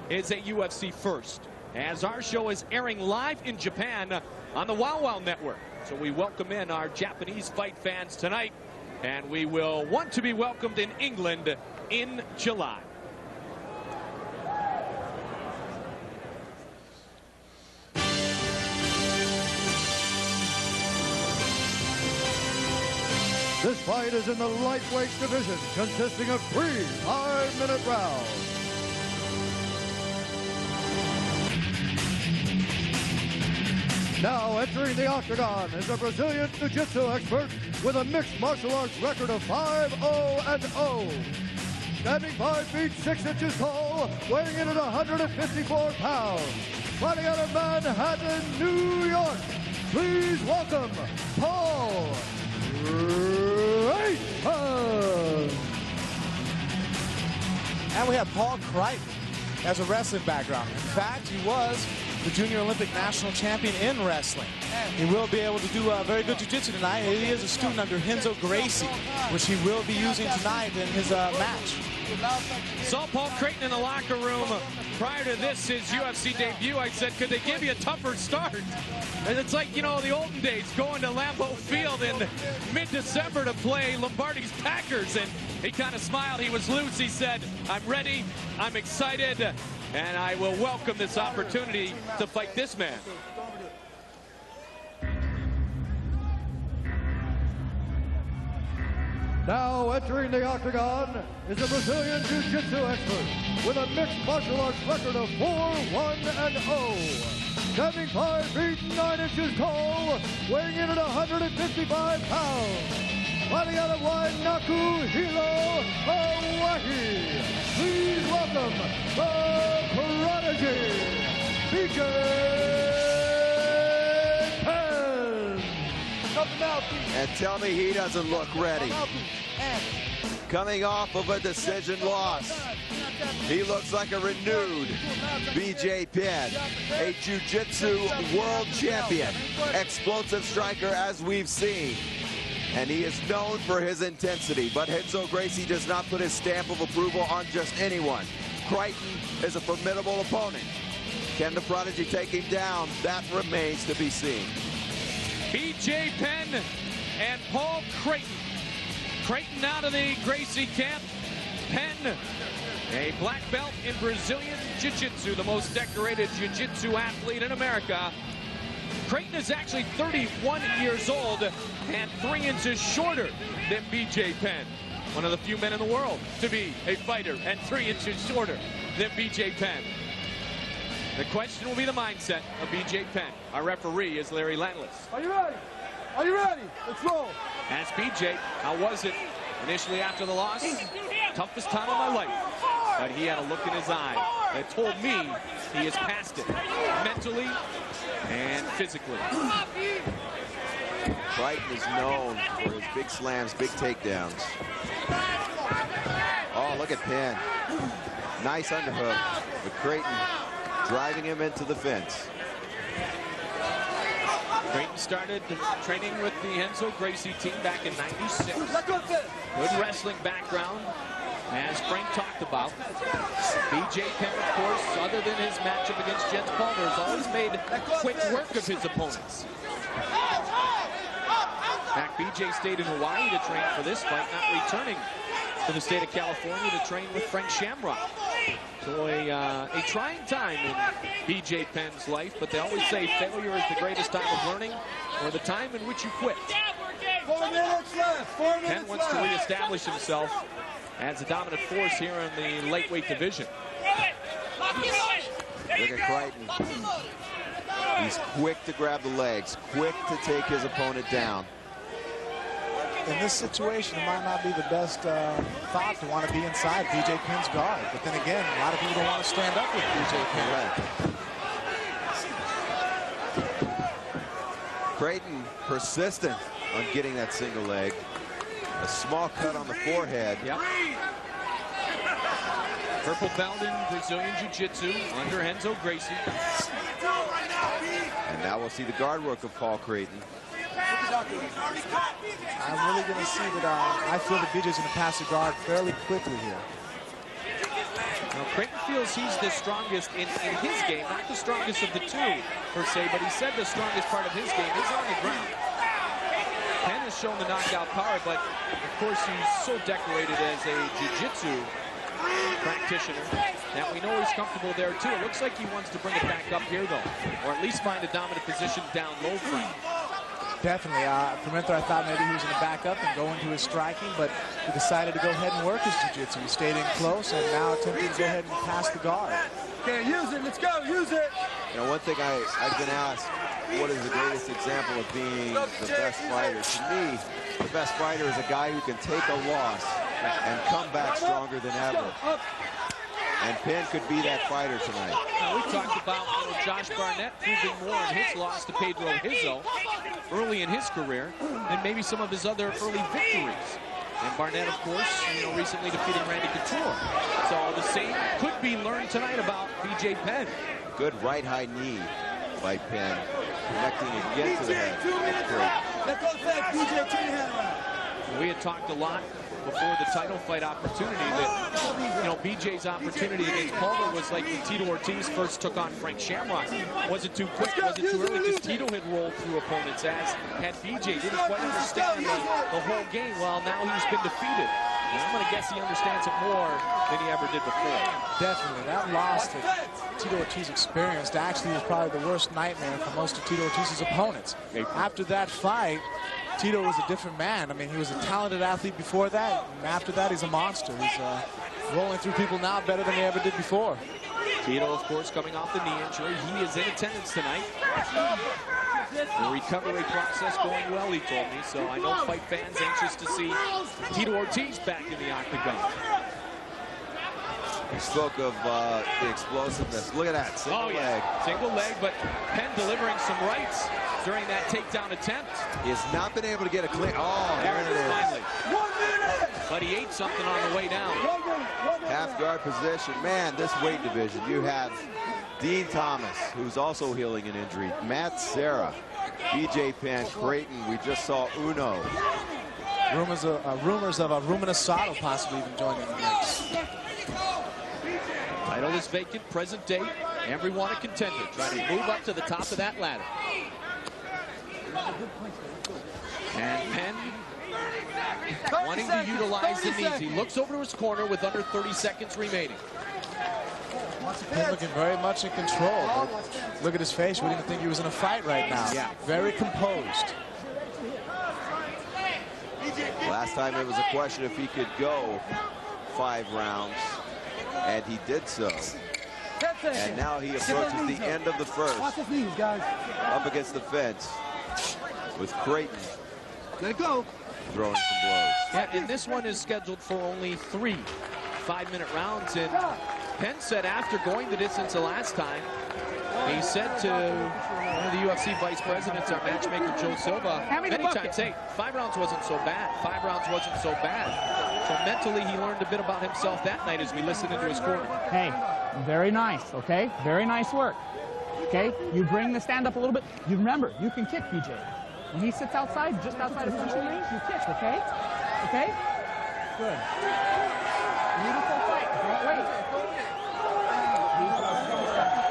is a UFC first, as our show is airing live in Japan on the Wow Wow Network. So we welcome in our Japanese fight fans tonight, and we will want to be welcomed in England in July. This fight is in the lightweight division, consisting of 3 5-minute rounds. Now entering the octagon is a Brazilian jiu-jitsu expert with a mixed martial arts record of 5-0-0. standing 5 feet 6 inches tall, weighing in at 154 pounds. Fighting out of Manhattan, New York, please welcome Paul Creighton. And we have Paul Creighton as a wrestling background. In fact, he was the Junior Olympic National Champion in wrestling. He will be able to do very good jiu-jitsu tonight. He is a student under Renzo Gracie, which he will be using tonight in his match. Saw Paul Creighton in the locker room prior to this, his UFC debut. I said, could they give you a tougher start? And it's like, you know, the olden days, going to Lambeau Field in mid-December to play Lombardi's Packers. And he kind of smiled. He was loose. He said, I'm ready, I'm excited, and I will welcome this opportunity to fight this man. Now entering the octagon is a Brazilian Jiu-Jitsu expert with a mixed martial arts record of 4-1-0. Standing 5 feet 9 inches tall, weighing in at 155 pounds. Fighting out of Wainaku, Hilo, Hawaii. Please welcome the Prodigy, BJ Penn. And tell me he doesn't look ready. Coming off of a decision loss, he looks like a renewed BJ Penn, a jiu-jitsu world champion, explosive striker as we've seen. And he is known for his intensity, but Renzo Gracie does not put his stamp of approval on just anyone. Creighton is a formidable opponent. Can the Prodigy take him down? That remains to be seen. BJ Penn and Paul Creighton. Creighton out of the Gracie camp. Penn, a black belt in Brazilian Jiu-Jitsu, the most decorated Jiu-Jitsu athlete in America. Creighton is actually 31 years old and 3 inches shorter than BJ Penn. One of the few men in the world to be a fighter and 3 inches shorter than BJ Penn. The question will be the mindset of BJ Penn. Our referee is Larry Landless. Are you ready? Are you ready? Let's roll. Ask BJ, how was it initially after the loss? Toughest time of my life. But he had a look in his eye that told me he has passed it mentally and physically. Creighton is known for his big slams, big takedowns. Oh, look at Penn. Nice underhook, but Creighton driving him into the fence. Creighton started training with the Renzo Gracie team back in '96. Good wrestling background, as Frank talked about. BJ Penn, of course, other than his matchup against Jens Palmer, has always made quick work of his opponents. In fact, BJ stayed in Hawaii to train for this fight, not returning to the state of California to train with Frank Shamrock. So a trying time in BJ Penn's life, but they always say failure is the greatest time of learning, or the time in which you quit. 4 minutes left. 4 minutes Penn wants to reestablish himself as a dominant force here in the lightweight division. Look at Creighton. He's quick to grab the legs, quick to take his opponent down. In this situation, it might not be the best thought to want to be inside BJ Penn's guard. But then again, a lot of people don't want to stand up with BJ Penn. Creighton persistent on getting that single leg. A small cut on the forehead. Yep. Purple belt in Brazilian Jiu-Jitsu under Renzo Gracie. And now we'll see the guard work of Paul Creighton. I'm really going to see that I feel that BJ's going to pass the guard fairly quickly here. Now, Creighton feels he's the strongest in his game, not the strongest of the two, per se, but he said the strongest part of his game is on the ground. Penn has shown the knockout power, but of course he's so decorated as a jiu-jitsu practitioner that we know he's comfortable there too. It looks like he wants to bring it back up here though, or at least find a dominant position down low for him. Definitely. From I thought maybe he was going to back up and go into his striking, but he decided to go ahead and work his jiu-jitsu. He stayed in close and now attempting to go ahead and pass the guard. Okay, use it. Let's go. Use it. You know, one thing I've been asked, what is the greatest example of being the best fighter? To me, the best fighter is a guy who can take a loss and come back stronger than ever. And Penn could be that fighter tonight. Now, we talked about Josh Barnett proving more in his loss to Pedro Hizo early in his career than maybe some of his other early victories. And Barnett, of course, recently defeating Randy Couture. So the same could be learned tonight about BJ Penn. Good right high knee by Penn, connecting again to the head. That's great. We had talked a lot before the title fight opportunity that, BJ's opportunity against Palmer was like when Tito Ortiz first took on Frank Shamrock. Wasn't too quick, wasn't too early, because Tito had rolled through opponents, as had BJ. Didn't quite understand the whole game. Well, now he's been defeated. And I'm going to guess he understands it more than he ever did before. Definitely. That loss that Tito Ortiz experienced actually was probably the worst nightmare for most of Tito Ortiz's opponents. After that fight, Tito was a different man. I mean, he was a talented athlete before that, and after that, he's a monster. He's rolling through people now better than he ever did before. Tito, of course, coming off the knee injury. He is in attendance tonight. The recovery process going well, he told me, so I know fight fans anxious to see Tito Ortiz back in the octagon. He spoke of the explosiveness. Look at that, single leg. Single leg, but Penn delivering some rights during that takedown attempt. He has not been able to get a clean. Oh, there it is, finally. 1 minute! But he ate something on the way down. Half guard position. Man, this weight division, you have Dean Thomas, who's also healing an injury. Matt Serra, BJ Penn, Creighton. We just saw Uno. Rumors of a Ruben Asado possibly even joining the mix. Title is vacant, present day. Everyone a contender, trying to move up to the top of that ladder. And Penn wanting to utilize the knees. He looks over to his corner with under 30 seconds remaining. Penn looking very much in control. But look at his face. We didn't think he was in a fight right now. Yeah. Very composed. Last time it was a question if he could go 5 rounds, and he did so. And now he approaches the end of the first. Up against the fence with Creighton. Let it go. Throwing some blows. Yeah, and this one is scheduled for only 3 5-minute rounds. And Penn said after going the distance the last time, he said to one of the UFC vice presidents, our matchmaker Joe Silva, many times, hey, 5 rounds wasn't so bad. 5 rounds wasn't so bad. So mentally, he learned a bit about himself that night as we listened into his corner. Hey, very nice, okay? Very nice work. Okay, you bring the stand up a little bit. You remember, you can kick BJ. When he sits outside, just outside of punching range, you kick, okay? Okay? Good. Beautiful fight. Don't wait.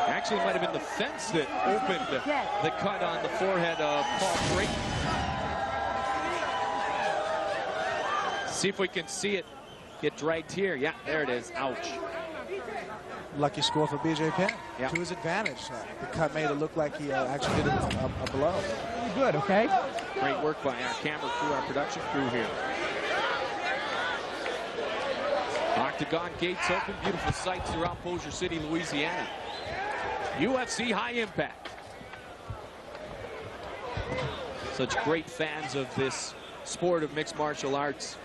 Actually, it might have been the fence that opened the cut on the forehead of Paul Creighton. See if we can see it get dragged here. Yeah, there it is. Ouch. Lucky score for BJ Penn. Yeah. To his advantage. The cut made it look like he actually did a blow. Good, okay? Great work by our camera crew, our production crew here. Octagon gates open. Beautiful sights throughout Bossier City, Louisiana. UFC High Impact. Such great fans of this sport of mixed martial arts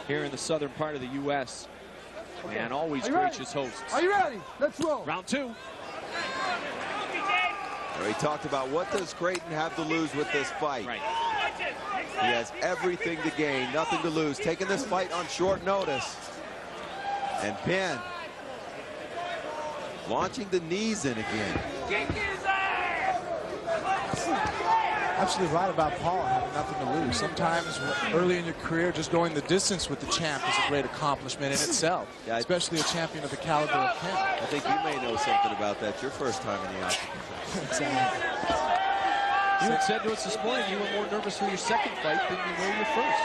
here in the southern part of the U.S. And always gracious hosts. Are you ready? Let's roll. Round 2. He talked about what does Creighton have to lose with this fight. Right. He has everything to gain, nothing to lose. Taking this fight on short notice. And Penn launching the knees in again. Absolutely right about Paul having nothing to lose. Sometimes early in your career, just going the distance with the champ is a great accomplishment in itself, Yeah, especially a champion of the caliber of Penn. I think you may know something about that. Your first time in the octagon. Exactly. You had said to us this morning you were more nervous for your second fight than you were your first.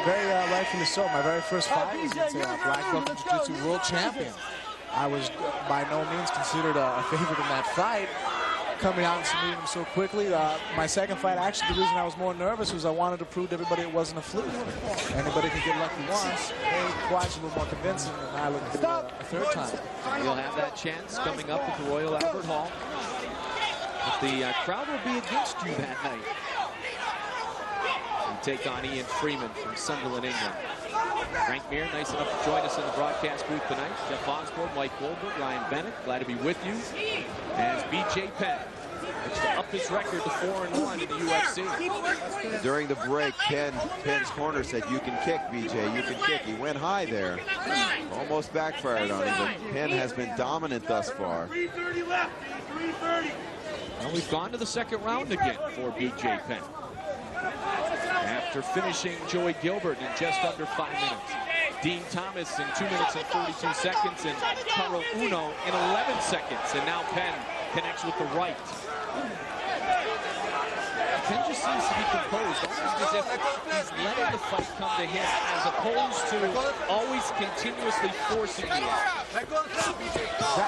Very rightfully so. My very first fight was against a black belt jiu-jitsu world champion. I was by no means considered a favorite in that fight. Coming out and submitting him so quickly. My second fight, actually, the reason I was more nervous was I wanted to prove to everybody it wasn't a fluke. Anybody can get lucky once. Hey, Quad's a little more convincing than I looked at a third time. You'll have that chance coming up at the Royal Albert Hall. But the crowd will be against you that night. And take on Ian Freeman from Sunderland, England. Frank Mir, nice enough to join us in the broadcast booth tonight. Jeff Osborne, Mike Goldberg, Ryan Bennett, glad to be with you. As B.J. Penn looks to up his record to 4-1 in the UFC. During the break, Penn's corner said, "You can kick, BJ, you can kick." He went high there. Almost backfired on him, but Penn has been dominant thus far. 3:30 left. 3:30. Well, we've gone to the second round again for B.J. Penn. After finishing Joey Gilbert in just under 5 minutes. Dean Thomas in 2 minutes and 42 seconds, and Taro Uno in 11 seconds. And now Penn connects with the right. Penn just seems to be composed, almost as if he's letting the fight come to him, as opposed to always continuously forcing the act.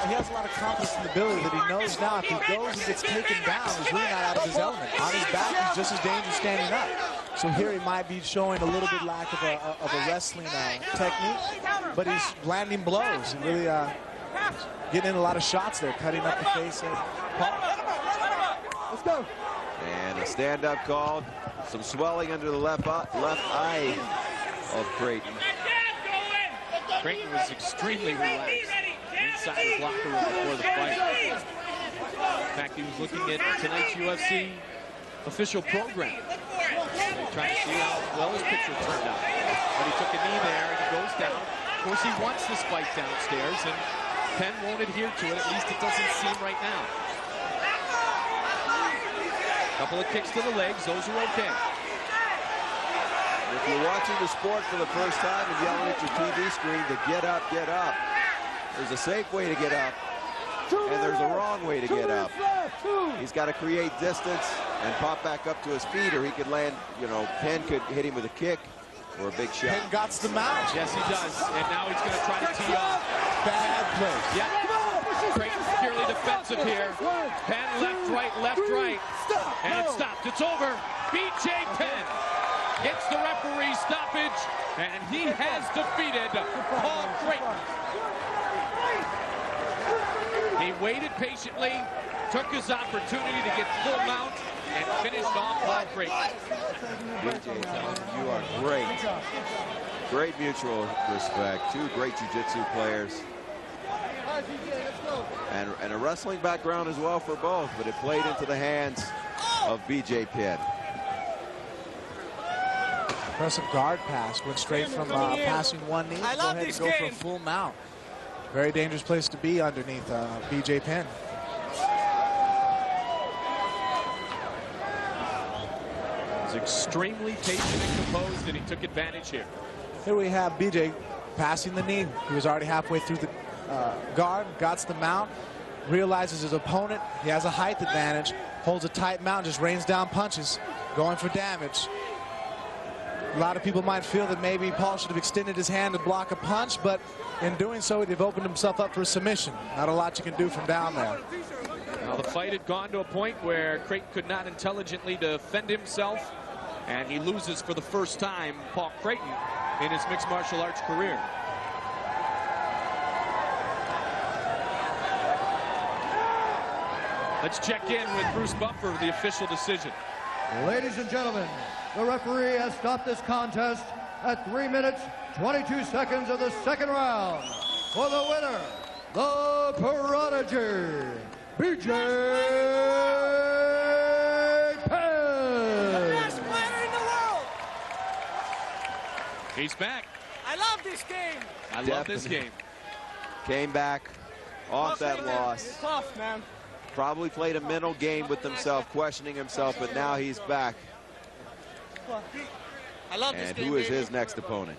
He has a lot of confidence in the ability that he knows now if he goes and gets taken down, he's really not out of his element. On his back, he's just as dangerous standing up. So here he might be showing a little bit lack of a wrestling technique, but he's landing blows and really getting in a lot of shots there, cutting up the face of Paul. Let's go. And a stand-up called. Some swelling under the left eye of Creighton. Creighton was extremely relaxed inside his locker room before the fight. In fact, he was looking at tonight's UFC official program, trying to see how well his picture turned out. But he took a knee there and he goes down. Of course, he wants this fight downstairs, and Penn won't adhere to it. At least it doesn't seem right now. Couple of kicks to the legs, those are okay. If you're watching the sport for the first time and yelling at your TV screen to get up, there's a safe way to get up, and there's a wrong way to get up. He's got to create distance and pop back up to his feet, or he could land, you know, Penn could hit him with a kick or a big shot. Penn got the mount. Yes, he does. And now he's going to try to tee off. Bad play. Yeah. Creighton's purely defensive here. Penn left, right. And it stopped. It's over. B.J. Penn gets the referee stoppage, and he has defeated Paul Creighton. He waited patiently, took his opportunity to get full mount, and finished off Paul Creighton. B.J. telling him, you are great. Great mutual respect. Two great jiu-jitsu players. And a wrestling background as well for both, but it played into the hands of B.J. Penn. Impressive guard pass. Went straight from passing one knee. Go ahead and go for a full mount. Very dangerous place to be underneath B.J. Penn. He's extremely patient and composed, and he took advantage here. Here we have B.J. passing the knee. He was already halfway through the guard, got the mount, realizes his opponent, he has a height advantage, holds a tight mount, just rains down punches, going for damage. A lot of people might feel that maybe Paul should have extended his hand to block a punch, but in doing so, he'd opened himself up for a submission. Not a lot you can do from down there. Now, the fight had gone to a point where Creighton could not intelligently defend himself, and he loses for the first time, Paul Creighton, in his mixed martial arts career. Let's check in with Bruce Buffer for the official decision. Ladies and gentlemen, the referee has stopped this contest at 3 minutes, 22 seconds of the second round. For the winner, the Prodigy, B.J. Penn. The best player in the world. He's back. I love this game. I love this game. Came back off that loss. It's tough, man. Probably played a mental game with himself, questioning himself, but now he's back. I love this and game, who is baby. his next opponent?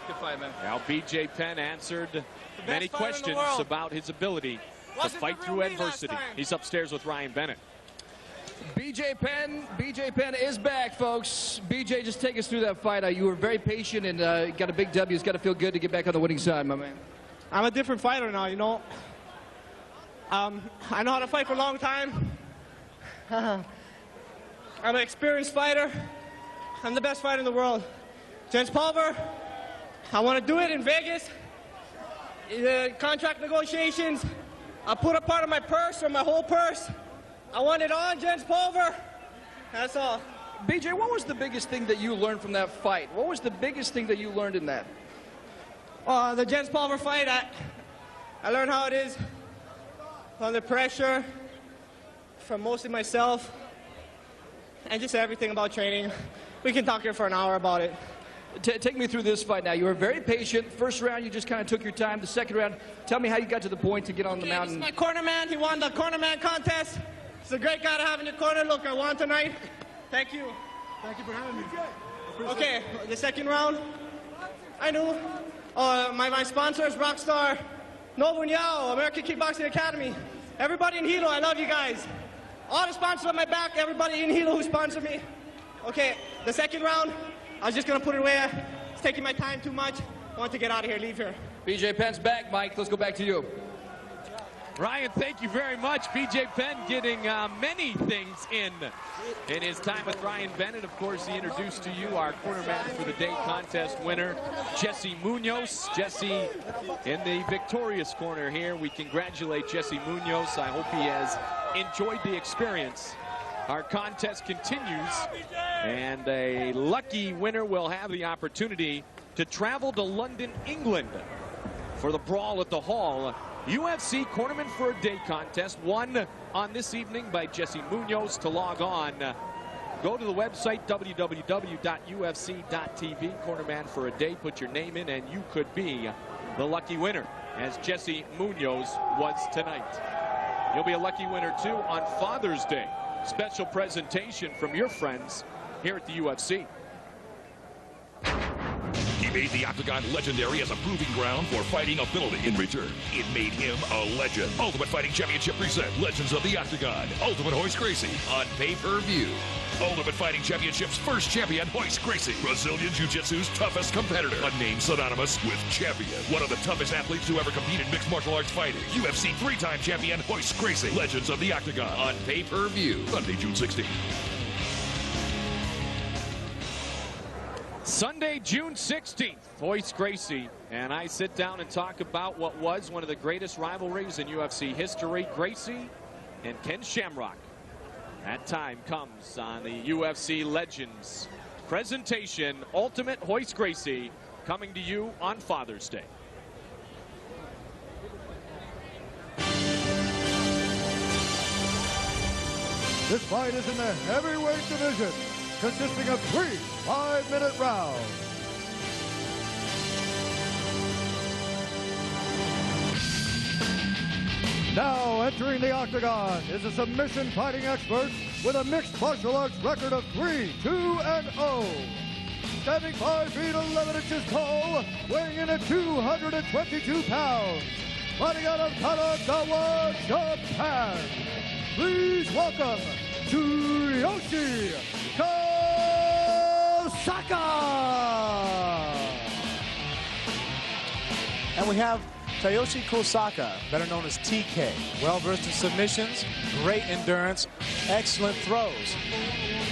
Good fight, man. Now B.J. Penn answered many questions about his ability to fight through adversity. He's upstairs with Ryan Bennett. B.J. Penn is back, folks. B.J., just take us through that fight. You were very patient and got a big W. It's got to feel good to get back on the winning side, my man. I'm a different fighter now, you know. I know how to fight for a long time. I'm an experienced fighter. I'm the best fighter in the world. Jens Pulver, I want to do it in Vegas. Contract negotiations. I put a part of my purse or my whole purse. I want it on Jens Pulver. That's all. BJ, what was the biggest thing that you learned from that fight? What was the biggest thing that you learned in that? The Jens Palmer fight, I learned how it is under pressure from mostly myself and just everything about training. We can talk here for an hour about it. Take me through this fight now. You were very patient. First round, you just kind of took your time. The second round, tell me how you got to the point to get on the mountain. This is my corner man. He won the corner man contest. He's a great guy to have in your corner. Look, I won tonight. Thank you. Thank you for having me. Okay, the second round, I knew. My sponsors, Rockstar, Novo Yao, American Kickboxing Academy. Everybody in Hilo, I love you guys. All the sponsors on my back, everybody in Hilo who sponsored me. Okay, the second round, I was just going to put it away. It's taking my time too much. I want to get out of here, leave here. BJ Penn's back, Mike. Let's go back to you. Ryan, thank you very much. BJ Penn getting many things in his time with Ryan Bennett. Of course, he introduced to you our cornerman for the day contest winner, Jesse Munoz. Jesse in the victorious corner here. We congratulate Jesse Munoz. I hope he has enjoyed the experience. Our contest continues, and a lucky winner will have the opportunity to travel to London, England for the Brawl at the Hall. UFC Cornerman for a Day contest won on this evening by Jesse Munoz. To log on, go to the website www.ufc.tv. Cornerman for a Day, put your name in, and you could be the lucky winner, as Jesse Munoz was tonight. You'll be a lucky winner too on Father's Day. Special presentation from your friends here at the UFC. He made the Octagon legendary as a proving ground for fighting ability. In return, it made him a legend. Ultimate Fighting Championship present Legends of the Octagon. Ultimate Royce Gracie on pay-per-view. Ultimate Fighting Championship's first champion, Royce Gracie. Brazilian Jiu-Jitsu's toughest competitor. A name synonymous with champion. One of the toughest athletes to ever compete in mixed martial arts fighting. UFC three-time champion, Royce Gracie. Legends of the Octagon on pay-per-view. Sunday, June 16th. Sunday, June 16th, Royce Gracie and I sit down and talk about what was one of the greatest rivalries in UFC history, Gracie and Ken Shamrock. That time comes on the UFC Legends presentation, Ultimate Royce Gracie, coming to you on Father's Day. This fight is in the heavyweight division, consisting of 3 5-minute rounds. Now entering the octagon is a submission fighting expert with a mixed martial arts record of 3-2-0. Standing 5 feet 11 inches tall, weighing in at 222 pounds. Fighting out of Kanagawa, Japan. Please welcome Tsuyoshi Kosaka. And we have Tsuyoshi Kosaka, better known as TK. Well-versed in submissions, great endurance, excellent throws.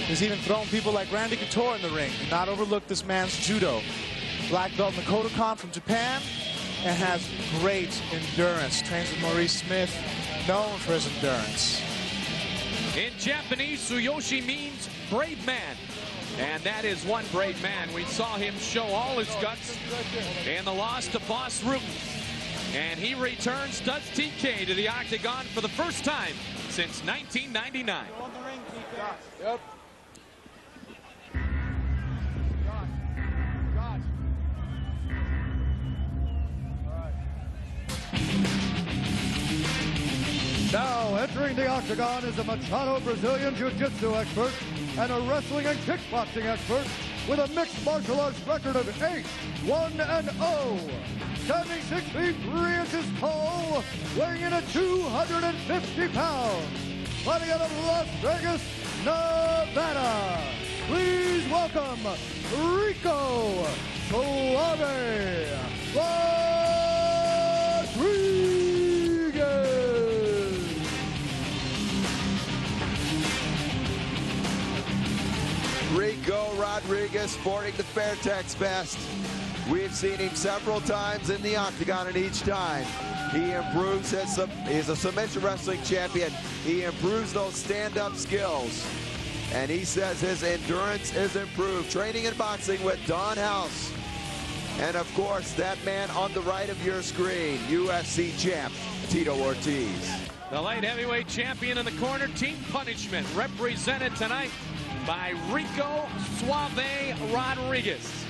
He's even thrown people like Randy Couture in the ring. Do not overlook this man's judo. Black belt in the Kodokan from Japan, and has great endurance. Trains with Maurice Smith, known for his endurance. In Japanese, Tsuyoshi means brave man. And that is one brave man. We saw him show all his guts in the loss to Boss Rutten. And he returns, does TK to the octagon for the first time since 1999. Yep. Now entering the octagon is a Machado Brazilian Jiu-Jitsu expert and a wrestling and kickboxing expert with a mixed martial arts record of 8-1-0. Standing 6 feet 3 inches tall, weighing in at 250 pounds. Fighting out of Las Vegas, Nevada. Please welcome Rico Suave Rodriguez. Rico Rodriguez sporting the Fairtex vest. We've seen him several times in the octagon, and each time he improves he's a submission wrestling champion. He improves those stand-up skills. And he says his endurance is improved. Training and boxing with Don House. And of course, that man on the right of your screen, UFC champ, Tito Ortiz. The light heavyweight champion in the corner, Team Punishment, represented tonight by Rico Suave Rodriguez.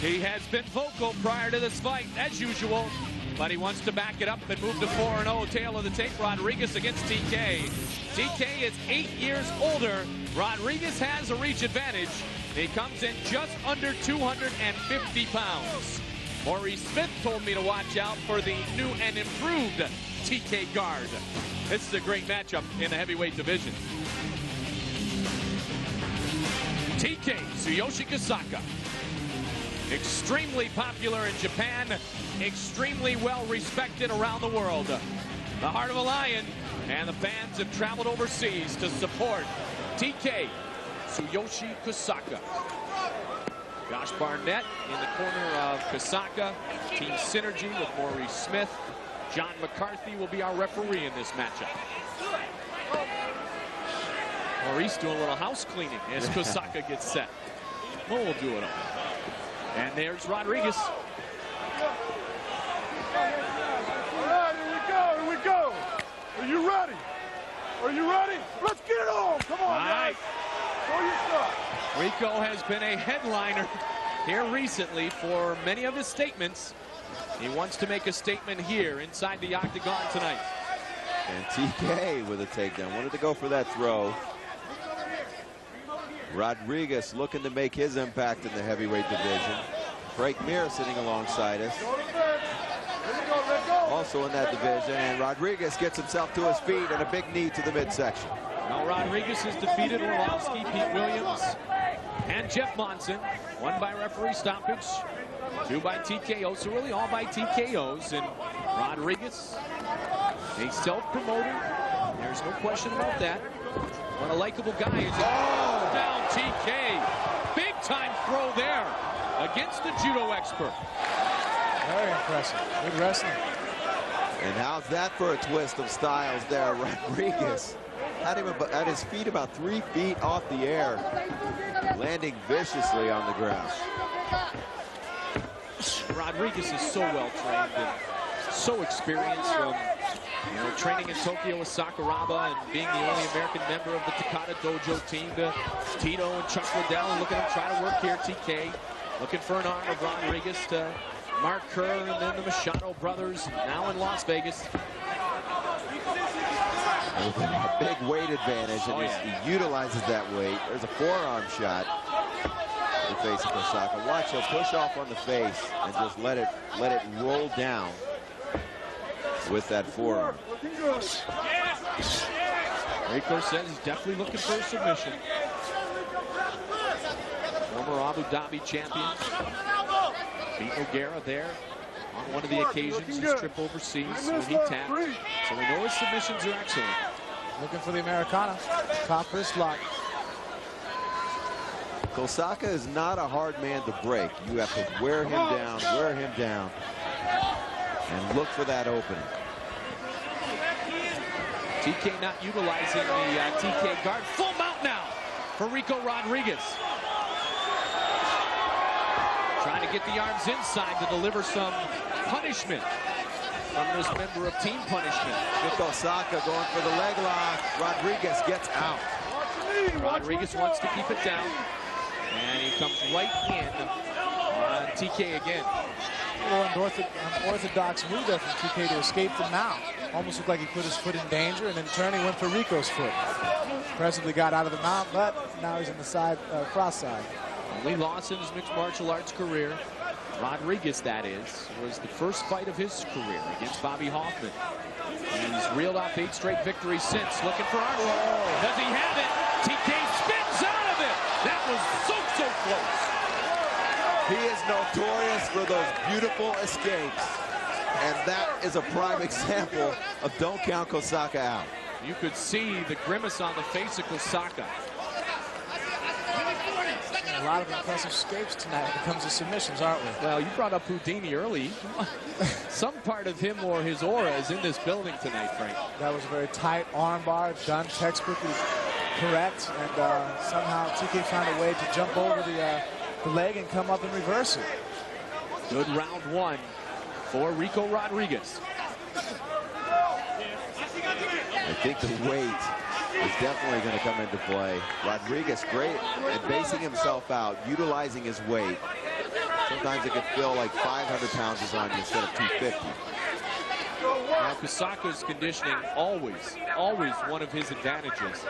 He has been vocal prior to this fight, as usual, but he wants to back it up and move to 4-0. Tail of the tape, Rodriguez against TK. TK is 8 years older. Rodriguez has a reach advantage. He comes in just under 250 pounds. Maurice Smith told me to watch out for the new and improved TK guard. This is a great matchup in the heavyweight division. TK Tsuyoshi Kosaka. Extremely popular in Japan, extremely well respected around the world. The heart of a lion, and the fans have traveled overseas to support TK Tsuyoshi Kosaka. Josh Barnett in the corner of Kosaka. Team synergy with Maurice Smith. John McCarthy will be our referee in this matchup. Maurice doing a little house cleaning as Kosaka gets set. Mo will do it all. And there's Rodriguez. All right, here we go. Are you ready? Are you ready? Let's get it on. Come on, guys. Show your stuff. Rico has been a headliner here recently for many of his statements. He wants to make a statement here inside the octagon tonight. And TK with a takedown. Wanted to go for that throw. Rodriguez looking to make his impact in the heavyweight division. Frank Mir sitting alongside us. Also in that division. And Rodriguez gets himself to his feet and a big knee to the midsection. Now Rodriguez has defeated Orlovsky, Pete Williams, and Jeff Monson. One by referee stoppage, two by TKO. So really all by TKOs. And Rodriguez, a self-promoter. There's no question about that. What a likable guy. Oh, down TK. Big time throw there against the judo expert. Very impressive. Good wrestling. And how's that for a twist of styles there? Rodriguez had him at his feet about 3 feet off the air, landing viciously on the ground. Rodriguez is so well trained and so experienced from training in Tokyo with Sakuraba and being the only American member of the Takata Dojo team to Tito and Chuck Liddell. And look at him try to work here. TK looking for an arm of Rodriguez to Mark Kerr and then the Machado brothers now in Las Vegas. A big weight advantage, and he utilizes that weight. There's a forearm shot in the face of Kosaka. Watch, he'll push off on the face and just let it roll down with that forearm. Rico says he's definitely looking for a submission. Former Abu Dhabi champion. Beat Nogueira there on one of the occasions his trip overseas when he tapped. So we know his submissions are excellent. Looking for the Americana. Top wrist lock. Kosaka is not a hard man to break. You have to wear him down, and look for that opening. TK not utilizing the TK guard. Full mount now for Rico Rodriguez. Trying to get the arms inside to deliver some punishment from this member of Team Punishment. Kosaka going for the leg lock. Rodriguez gets out. Rodriguez wants to keep it down. And he comes right in on TK again. A little unorthodox move there from TK to escape the mount. Almost looked like he put his foot in danger, and then turning went for Rico's foot. Impressively got out of the mount, but now he's in the side, cross side. Only loss in his mixed martial arts career. Rodriguez, that is, was the first fight of his career against Bobby Hoffman. He's reeled off 8 straight victories since. Looking for arm. Does he have it? TK spins out of it. That was so close. He is notorious for those beautiful escapes. And that is a prime example of don't count Kosaka out. You could see the grimace on the face of Kosaka. A lot of impressive escapes tonight when it comes to submissions, aren't we? Well, you brought up Houdini early. Some part of him or his aura is in this building tonight, Frank. That was a very tight arm bar, done textbookly correct, and somehow TK found a way to jump over the leg and come up and reverse it. Good round one for Rico Rodriguez. I think the weight is definitely going to come into play. Rodriguez great at basing himself out, utilizing his weight. Sometimes it could feel like 500 pounds is on you instead of 250. Now, Kosaka's conditioning always one of his advantages.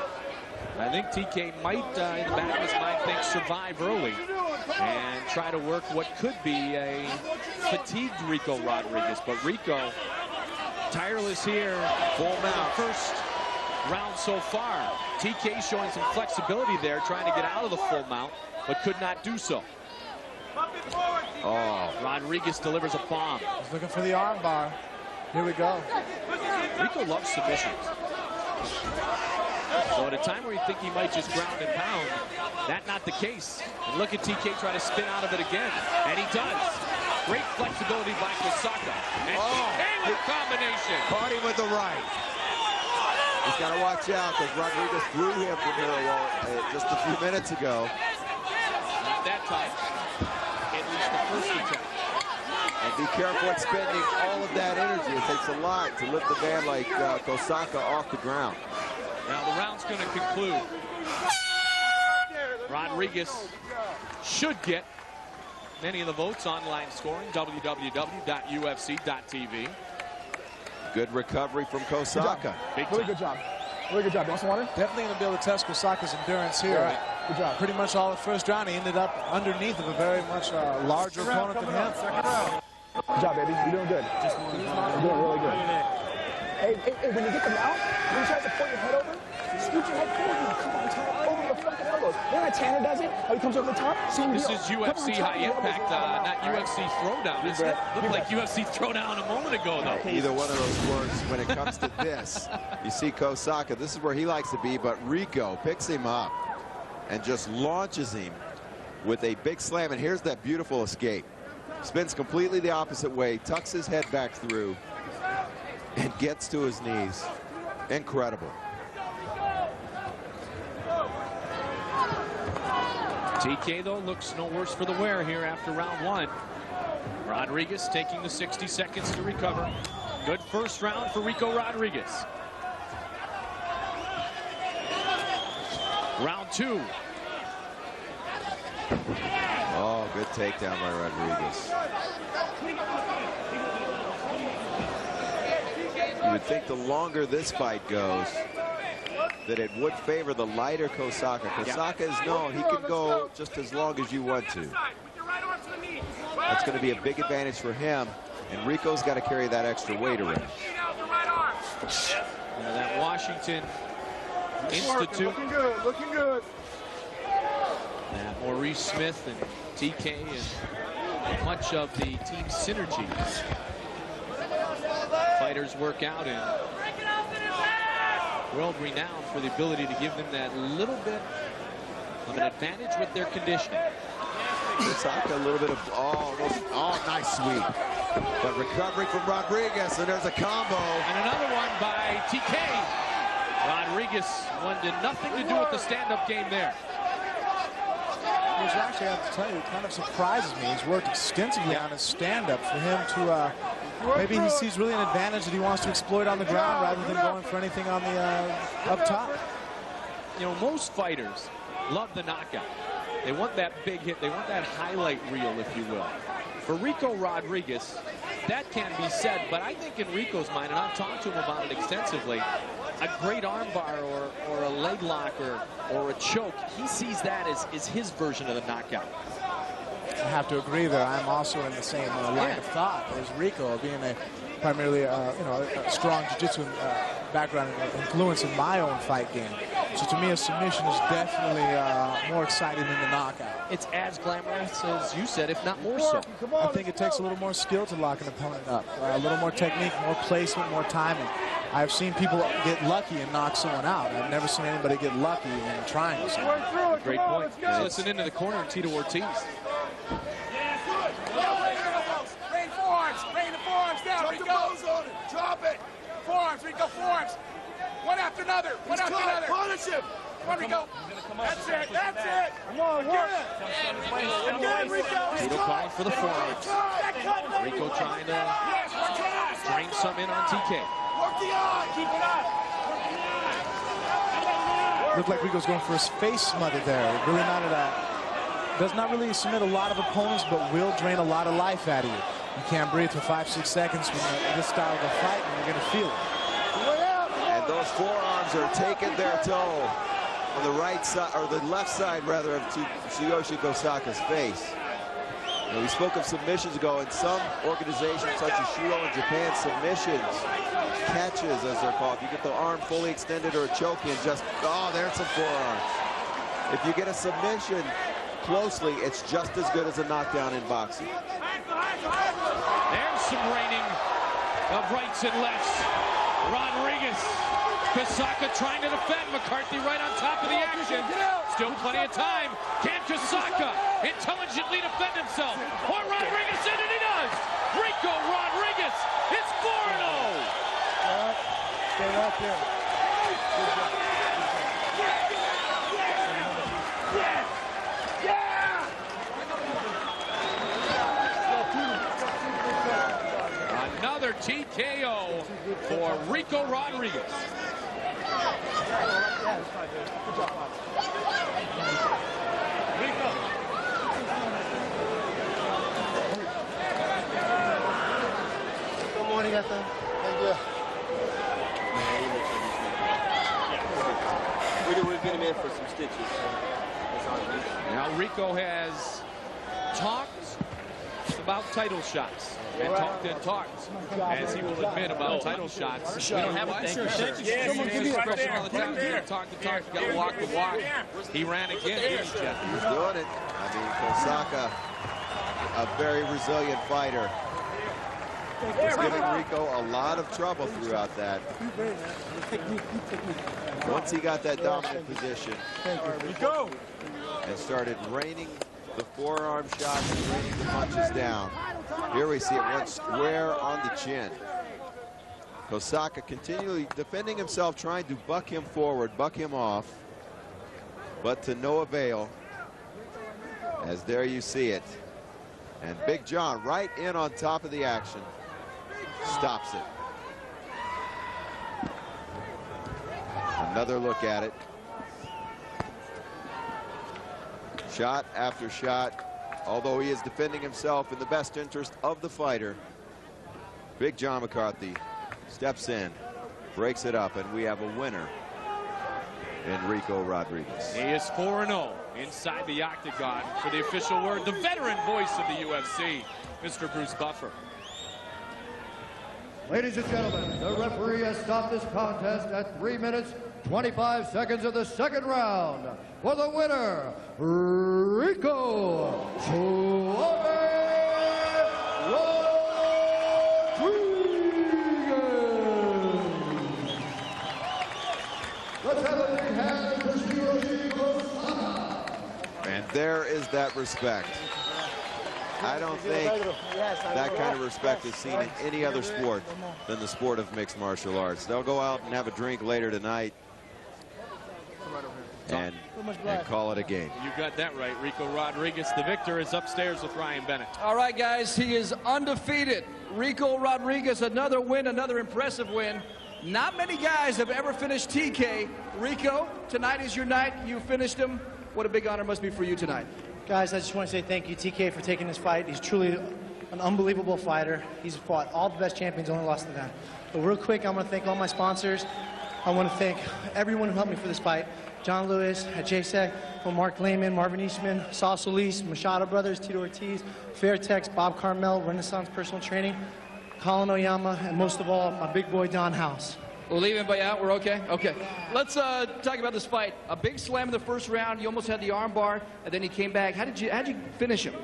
I think TK might, in the back of his mind, think survive early and try to work what could be a fatigued Rico Rodriguez. But Rico, tireless here, full mount. First round so far. TK showing some flexibility there, trying to get out of the full mount, but could not do so. Oh, Rodriguez delivers a bomb. He's looking for the arm bar. Here we go. Rico loves submissions. So at a time where you think he might just ground and pound, that's not the case. And look at TK try to spin out of it again. And he does. Great flexibility by Kosaka. And TK with a combination. Caught him with the right. He's got to watch out because Rodriguez threw him from here just a few minutes ago. Not that time. At least the first attempt. And be careful at spending all of that energy. It takes a lot to lift a man like Kosaka off the ground. Now the round's going to conclude. Rodriguez should get many of the votes. Online scoring, www.ufc.tv. Good recovery from Kosaka. Really good job. Really good job. You want some water? Definitely going to be able to test Kosaka's endurance here. Right. Good job. Pretty much all the first round, he ended up underneath of a very much larger opponent than him. Good job, baby. You're doing good. You're doing really good. Hey, when you get the mount, when you try to point your head over, scoot your head forward. Come on, top, over the fucking elbows. You know how Tanner does it? How he comes over the top? Same This deal. is UFC High Impact, not UFC Throwdown, isn't it? Looked like UFC Throwdown a moment ago, though. Either one of those works when it comes to this. You see Kosaka, this is where he likes to be, but Rico picks him up and just launches him with a big slam. And here's that beautiful escape. Spins completely the opposite way, tucks his head back through, and gets to his knees. Incredible. TK, though, looks no worse for the wear here after round one. Rodriguez taking the 60 seconds to recover. Good first round for Rico Rodriguez. Round two. Oh, good takedown by Rodriguez. You would think the longer this fight goes, that it would favor the lighter Kosaka. Kosaka is known, he can go just as long as you want to. That's going to be a big advantage for him, and Rico's got to carry that extra weight around. Now that Washington Institute. Looking good, looking good. And Maurice Smith and TK and much of the team synergies. Fighters work out in. World renowned for the ability to give them that little bit of an advantage with their conditioning. Kosaka, a little bit of, nice sweep. But recovery from Rodriguez, and there's a combo. And another one by TK. Rodriguez wanted nothing to do with the stand-up game there. Which actually, I have to tell you, kind of surprises me. He's worked extensively on his stand-up for him to, maybe he sees really an advantage that he wants to exploit on the ground rather than going for anything on the up top. You know, most fighters love the knockout. They want that big hit. They want that highlight reel, if you will. For Rico Rodriguez, that can be said, but I think in Rico's mind, and I've talked to him about it extensively, a great armbar or a leg lock or a choke, he sees that as his version of the knockout. I have to agree there. I'm also in the same line of thought as Rico, being primarily a strong jiu-jitsu background and influence in my own fight game. So to me, a submission is definitely more exciting than the knockout. It's as glamorous as you said, if not more so. I think it takes a little more skill to lock an opponent up. A little more technique, more placement, more timing. I've seen people get lucky and knock someone out. I've never seen anybody get lucky in trying to. Great point. Listen into the corner of Tito Ortiz. Rain forearms. Rain the forearms down. Drop the nose on it. Drop it. Forearms, Rico, forearms. One after another. One after another. Punish him. Come on, Rico. That's it. That's it. Come on, work. Again, Rico. Tito calling for the forearms. Rico trying to drain some in on TK. Work the eye. Keep it up. Looked like Rico's going for his face smother there. Really not at that. Does not really submit a lot of opponents, but will drain a lot of life out of you. You can't breathe for 5-6 seconds when this style of a fight, and you're going to feel it. And those forearms are taking their toll on the right side, or the left side rather, of Tsuyoshi Kosaka's face. You know, we spoke of submissions ago. In some organizations such as Shuro in Japan, submissions, catches as they're called, you get the arm fully extended or a choke in, just, oh, there's some forearms. If you get a submission closely, it's just as good as a knockdown in boxing. There's some raining of rights and lefts. Rodriguez, Kosaka trying to defend. McCarthy right on top of the action. Still plenty of time. Can Kosaka intelligently defend himself? Or Rodriguez in, and he does! Rico Rodriguez is 4-0! Stay right there. Another TKO for Rico Rodriguez. Good morning, Ethan. Thank you. We're getting in for some stitches. Now Rico has talked about title shots. And talked, as he will admit, about title shots. We don't have a thank you, sir. Someone give me a question all the time. You talk, you got to walk the walk. He ran again, didn't he, Jeff? He's doing it. I mean, Kosaka, a very resilient fighter. Was giving Rico a lot of trouble throughout that. Once he got that dominant position and started raining the forearm shots and raining the punches down. Here we see it one square on the chin. Kosaka continually defending himself, trying to buck him forward, buck him off, but to no avail, as there you see it. And Big John right in on top of the action, stops it. Another look at it. Shot after shot, although he is defending himself in the best interest of the fighter. Big John McCarthy steps in, breaks it up, and we have a winner in Rico Rodriguez. He is 4-0 inside the octagon. For the official word, the veteran voice of the UFC, Mr. Bruce Buffer. Ladies and gentlemen, the referee has stopped this contest at 3 minutes, 25 seconds of the second round. For the winner, Rico Rodriguez. Let's have a big hand for Tsuyoshi Kosaka. And there is that respect. I don't think that kind of respect is seen in any other sport than the sport of mixed martial arts. They'll go out and have a drink later tonight and call it a game. You got that right. Rico Rodriguez, the victor, is upstairs with Ryan Bennett. All right, guys, he is undefeated. Rico Rodriguez, another win, another impressive win. Not many guys have ever finished TK. Rico, tonight is your night. You finished him. What a big honor must be for you tonight. Guys, I just want to say thank you, TK, for taking this fight. He's truly an unbelievable fighter. He's fought all the best champions, only lost to them. But real quick, I want to thank all my sponsors. I want to thank everyone who helped me for this fight. John Lewis at JSEC, from Mark Lehman, Marvin Eastman, Saul Solis, Machado Brothers, Tito Ortiz, Fairtex, Bob Carmel, Renaissance Personal Training, Colin Oyama, and most of all, my big boy, Don House. We'll leave anybody out. We're okay? Okay. Let's talk about this fight. A big slam in the first round. You almost had the arm bar, and then he came back. How'd you finish him?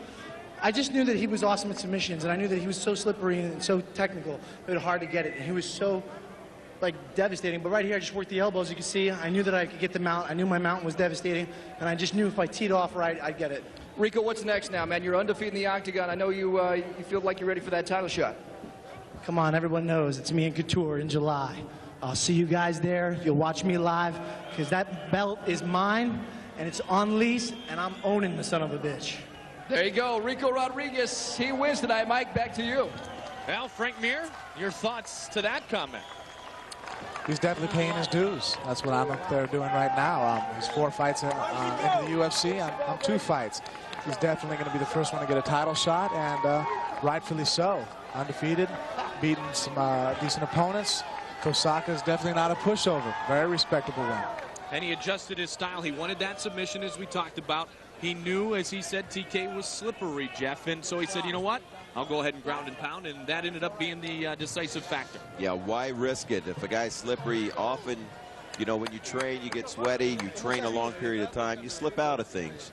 I just knew that he was awesome at submissions, and I knew that he was so slippery and so technical. It was hard to get it. And he was so, like, devastating. But right here, I just worked the elbows. You can see, I knew that I could get the mount. I knew my mount was devastating, and I just knew if I teed off right, I'd get it. Rico, what's next now, man? You're undefeated in the octagon. I know you feel like you're ready for that title shot. Come on, everyone knows it's me and Couture in July. I'll see you guys there. You'll watch me live, because that belt is mine, and it's on lease, and I'm owning the son of a bitch. There you go, Rico Rodriguez. He wins tonight. Mike, back to you. Well, Frank Mir, your thoughts to that comment? He's definitely paying his dues. That's what I'm up there doing right now. He's 4 fights into the UFC. I'm 2 fights. He's definitely going to be the first one to get a title shot, and rightfully so. Undefeated, beaten some decent opponents. Kosaka is definitely not a pushover. Very respectable win. And he adjusted his style. He wanted that submission, as we talked about. He knew, as he said, TK was slippery, Jeff. And so he said, you know what? I'll go ahead and ground and pound. And that ended up being the decisive factor. Yeah, why risk it? If a guy's slippery, often, you know, when you train, you get sweaty. You train a long period of time. You slip out of things.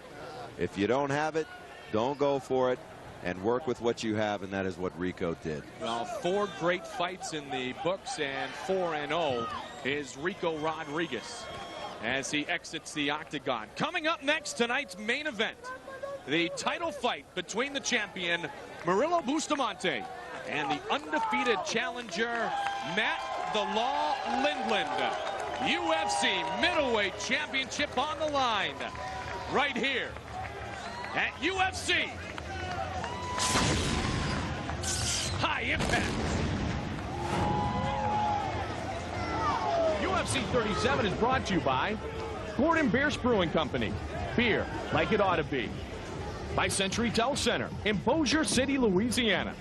If you don't have it, don't go for it. And work with what you have, and that is what Rico did. Well, 4 great fights in the books, and 4-0 is Rico Rodriguez as he exits the octagon. Coming up next, tonight's main event, the title fight between the champion Murilo Bustamante and the undefeated challenger Matt "The Law" Lindland. UFC middleweight championship on the line right here at UFC High Impact. UFC 37 is brought to you by Gordon Bierce Brewing Company. Beer like it ought to be. By Century Tel Center in Bossier City, Louisiana.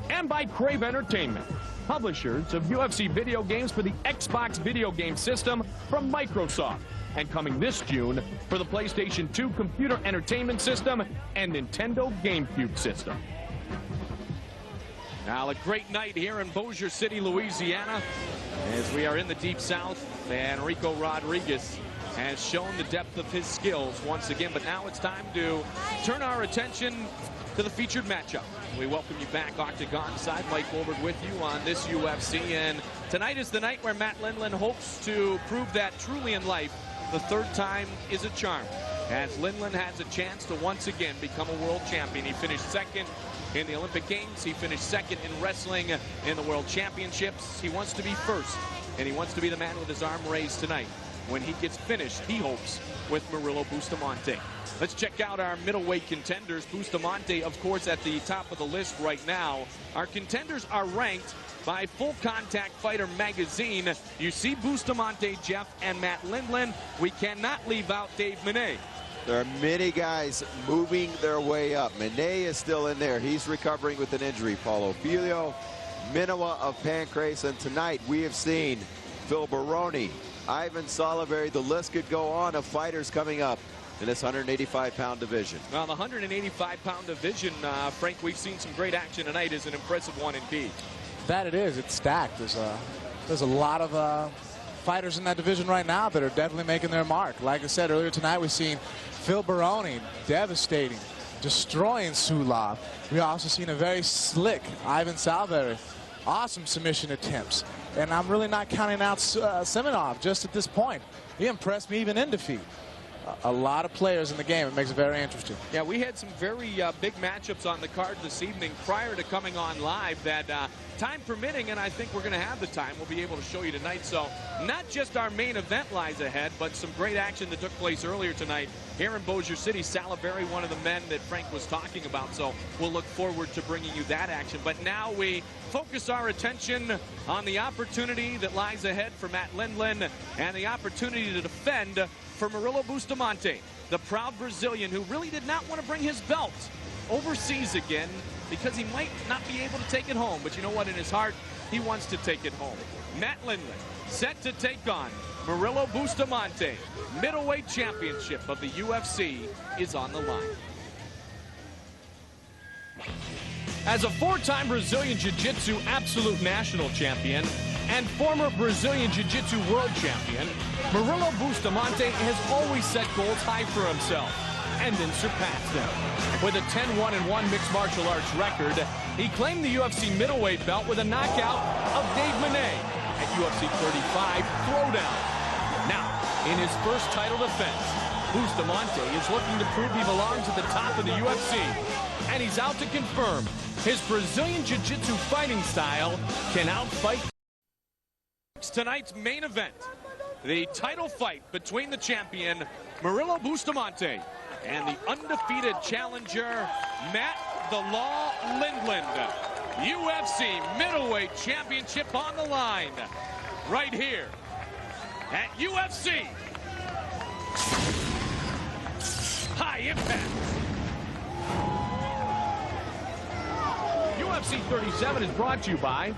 And by Crave Entertainment, publishers of UFC video games for the Xbox video game system from Microsoft. And coming this June for the PlayStation 2 computer entertainment system and Nintendo GameCube system. Now, a great night here in Bossier City, Louisiana, as we are in the Deep South, and Rico Rodriguez has shown the depth of his skills once again. But now it's time to turn our attention to the featured matchup. We welcome you back octagon side. Mike Goldberg with you on this UFC. And tonight is the night where Matt Lindland hopes to prove that truly in life, the 3rd time is a charm, as Lindland has a chance to once again become a world champion. He finished 2nd in the Olympic Games. He finished 2nd in wrestling in the World Championships. He wants to be 1st, and he wants to be the man with his arm raised tonight. When he gets finished, he hopes, with Murilo Bustamante. Let's check out our middleweight contenders. Bustamante, of course, at the top of the list right now. Our contenders are ranked by Full Contact Fighter magazine. You see Bustamante, Jeff, and Matt Lindland. We cannot leave out Dave Mene. There are many guys moving their way up. Mene is still in there. He's recovering with an injury. Paulo Filho, Minowa of Pancrase, and tonight we have seen Phil Baroni, Ivan Salaverry. The list could go on of fighters coming up in this 185-pound division. Well, the 185-pound division, Frank, we've seen some great action tonight. Is an impressive one indeed. That it is. It's stacked. There's a lot of fighters in that division right now that are definitely making their mark. Like I said earlier tonight, we've seen Phil Baroni devastating, destroying Sulov. We also seen a very slick Ivan Salaverry. Awesome submission attempts. And I'm really not counting out Simonov just at this point. He impressed me even in defeat. A lot of players in the game. It makes it very interesting. Yeah, we had some very big matchups on the card this evening prior to coming on live that time permitting, and I think we're going to have the time. We'll be able to show you tonight. So not just our main event lies ahead, but some great action that took place earlier tonight here in Bossier City. Salaverry, one of the men that Frank was talking about. So we'll look forward to bringing you that action. But now we focus our attention on the opportunity that lies ahead for Matt Lindland and the opportunity to defend for Murilo Bustamante, the proud Brazilian who really did not want to bring his belt overseas again because he might not be able to take it home. But you know what? In his heart, he wants to take it home. Matt Lindland set to take on Murilo Bustamante. Middleweight championship of the UFC is on the line. As a 4-time Brazilian Jiu-Jitsu absolute national champion and former Brazilian Jiu-Jitsu world champion, Murilo Bustamante has always set goals high for himself and then surpassed them. With a 10-1-1 mixed martial arts record, he claimed the UFC middleweight belt with a knockout of Dave Mene at UFC 35 Throwdown. Now, in his first title defense, Bustamante is looking to prove he belongs at the top of the UFC, and he's out to confirm his Brazilian Jiu-Jitsu fighting style can outfight it's tonight's main event. The title fight between the champion, Murilo Bustamante, and the undefeated challenger, Matt "The Law" Lindland. UFC middleweight championship on the line right here at UFC High Impact. UFC 37 is brought to you by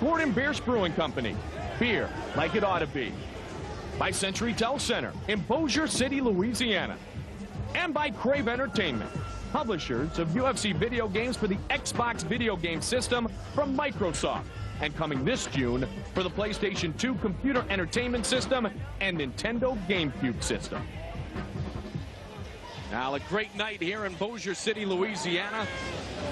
Gordon Bierce Brewing Company. Beer like it ought to be. By Century Tel Center in Bossier City, Louisiana. And by Crave Entertainment, publishers of UFC video games for the Xbox video game system from Microsoft. And coming this June for the PlayStation 2 computer entertainment system and Nintendo GameCube system. Now, a great night here in Bossier City, Louisiana,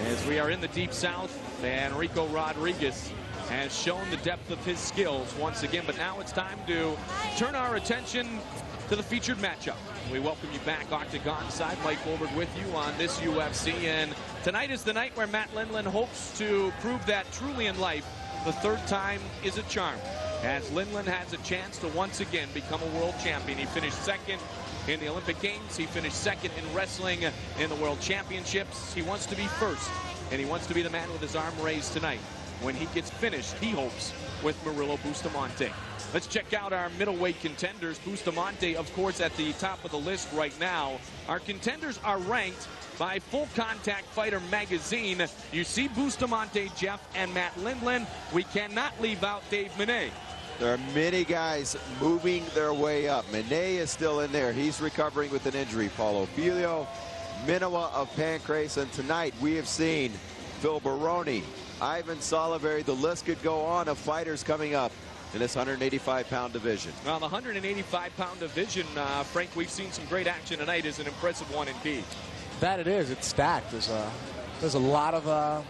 as we are in the Deep South, and Rico Rodriguez has shown the depth of his skills once again. But now it's time to turn our attention to the featured matchup. We welcome you back Octagon side. Mike Goldberg with you on this UFC. And tonight is the night where Matt Lindland hopes to prove that truly in life, the third time is a charm. As Lindland has a chance to once again become a world champion. He finished second in the Olympic Games. He finished second in wrestling in the World Championships. He wants to be first, and he wants to be the man with his arm raised tonight. When he gets finished, he hopes, with Murilo Bustamante. Let's check out our middleweight contenders. Bustamante, of course, at the top of the list right now. Our contenders are ranked by Full Contact Fighter magazine. You see Bustamante, Jeff, and Matt Lindland. We cannot leave out Dave Mene. There are many guys moving their way up. Mene is still in there. He's recovering with an injury. Paulo Filho, Minowa of Pancrase, and tonight we have seen Phil Baroni, Ivan Salaverry. The list could go on of fighters coming up in this 185-pound division. Well, the 185-pound division, Frank, we've seen some great action tonight. Is an impressive one indeed. That it is. It's stacked. There's a lot of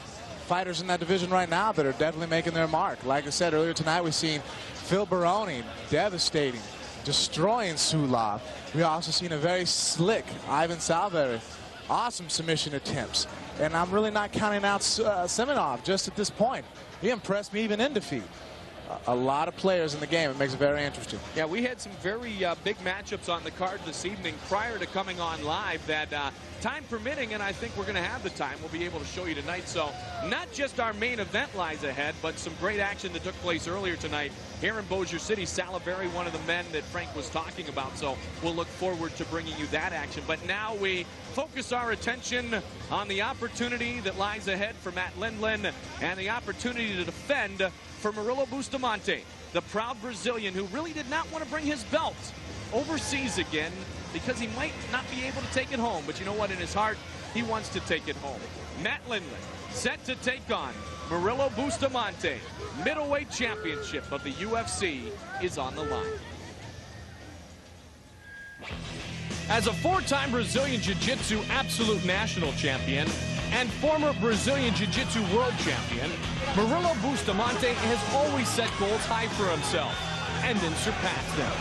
fighters in that division right now that are definitely making their mark. Like I said earlier tonight, we've seen Phil Baroni devastating, destroying Sulov. We also seen a very slick Ivan Salaverry. Awesome submission attempts. And I'm really not counting out Semenov just at this point. He impressed me even in defeat. A lot of players in the game. It makes it very interesting. Yeah, we had some very big matchups on the card this evening prior to coming on live that time permitting, and I think we're going to have the time. We'll be able to show you tonight. So not just our main event lies ahead, but some great action that took place earlier tonight here in Bossier City. Salaverry, one of the men that Frank was talking about. So we'll look forward to bringing you that action. But now we focus our attention on the opportunity that lies ahead for Matt Lindland and the opportunity to defend for Murilo Bustamante, the proud Brazilian who really did not want to bring his belt overseas again because he might not be able to take it home. But you know what? In his heart, he wants to take it home. Matt Lindland set to take on Murilo Bustamante. Middleweight championship of the UFC is on the line. As a four-time Brazilian Jiu-Jitsu absolute national champion and former Brazilian Jiu-Jitsu world champion, Murilo Bustamante has always set goals high for himself and then surpassed them.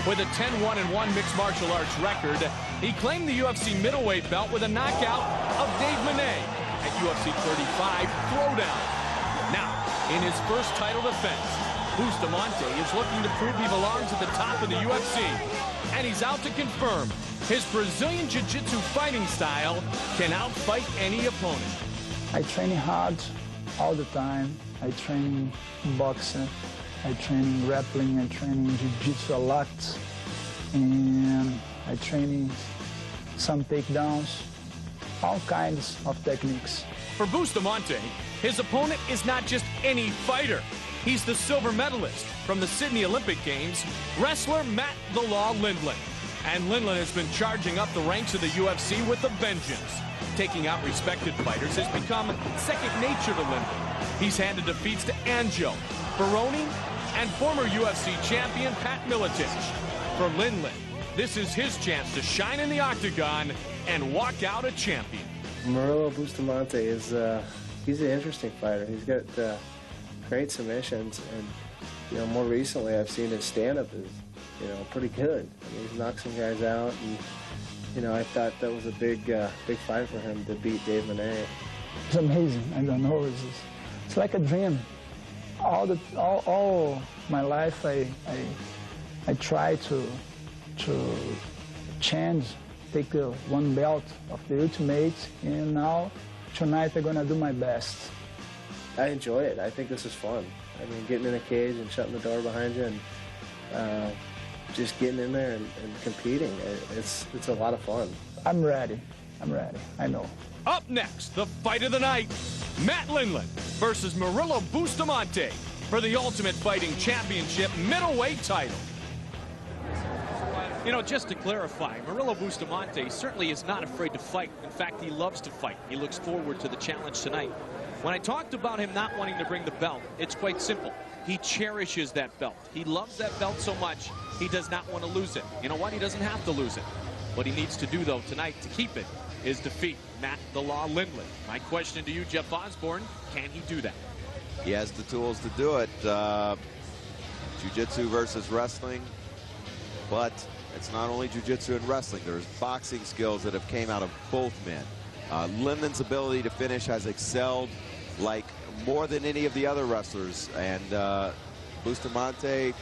With a 10-1-1 mixed martial arts record, he claimed the UFC middleweight belt with a knockout of Dave Mene at UFC 35 Throwdown. Now, in his first title defense, Bustamante is looking to prove he belongs at the top of the UFC, and he's out to confirm his Brazilian Jiu-Jitsu fighting style can outfight any opponent. I train hard all the time. I train boxing, I train grappling, I train Jiu-Jitsu a lot, and I train some takedowns, all kinds of techniques. For Bustamante, his opponent is not just any fighter. He's the silver medalist from the Sydney Olympic Games, wrestler Matt "The Law" Lindland. And Lindland has been charging up the ranks of the UFC with a vengeance. Taking out respected fighters has become second nature to Lindland. He's handed defeats to Anjo, Baroni, and former UFC champion Pat Miletich. For Lindland, this is his chance to shine in the octagon and walk out a champion. Murilo Bustamante is he's an interesting fighter. He's got great submissions, and more recently I've seen his stand-up is pretty good. I mean, he's knocked some guys out, and I thought that was a big fight for him to beat Dave Mene. It's amazing. I don't know. It's like a dream. All my life, I try to change, take the one belt of the Ultimate, and now tonight I'm gonna do my best. I enjoy it. I think this is fun. I mean, getting in a cage and shutting the door behind you and just getting in there and competing, it's a lot of fun. I'm ready. I know. Up next, the fight of the night, Matt Lindland versus Murillo Bustamante for the Ultimate Fighting Championship middleweight title. You know, just to clarify, Murillo Bustamante certainly is not afraid to fight. In fact, he loves to fight. He looks forward to the challenge tonight. When I talked about him not wanting to bring the belt, it's quite simple. He cherishes that belt. He loves that belt so much, he does not want to lose it. You know what? He doesn't have to lose it. What he needs to do, though, tonight to keep it is defeat Matt "The Law" Lindland. My question to you, Jeff Osborne, can he do that? He has the tools to do it. Jiu-jitsu versus wrestling, but it's not only jiu-jitsu and wrestling. There's boxing skills that have came out of both men. Lindland's ability to finish has excelled like more than any of the other wrestlers, and Bustamante,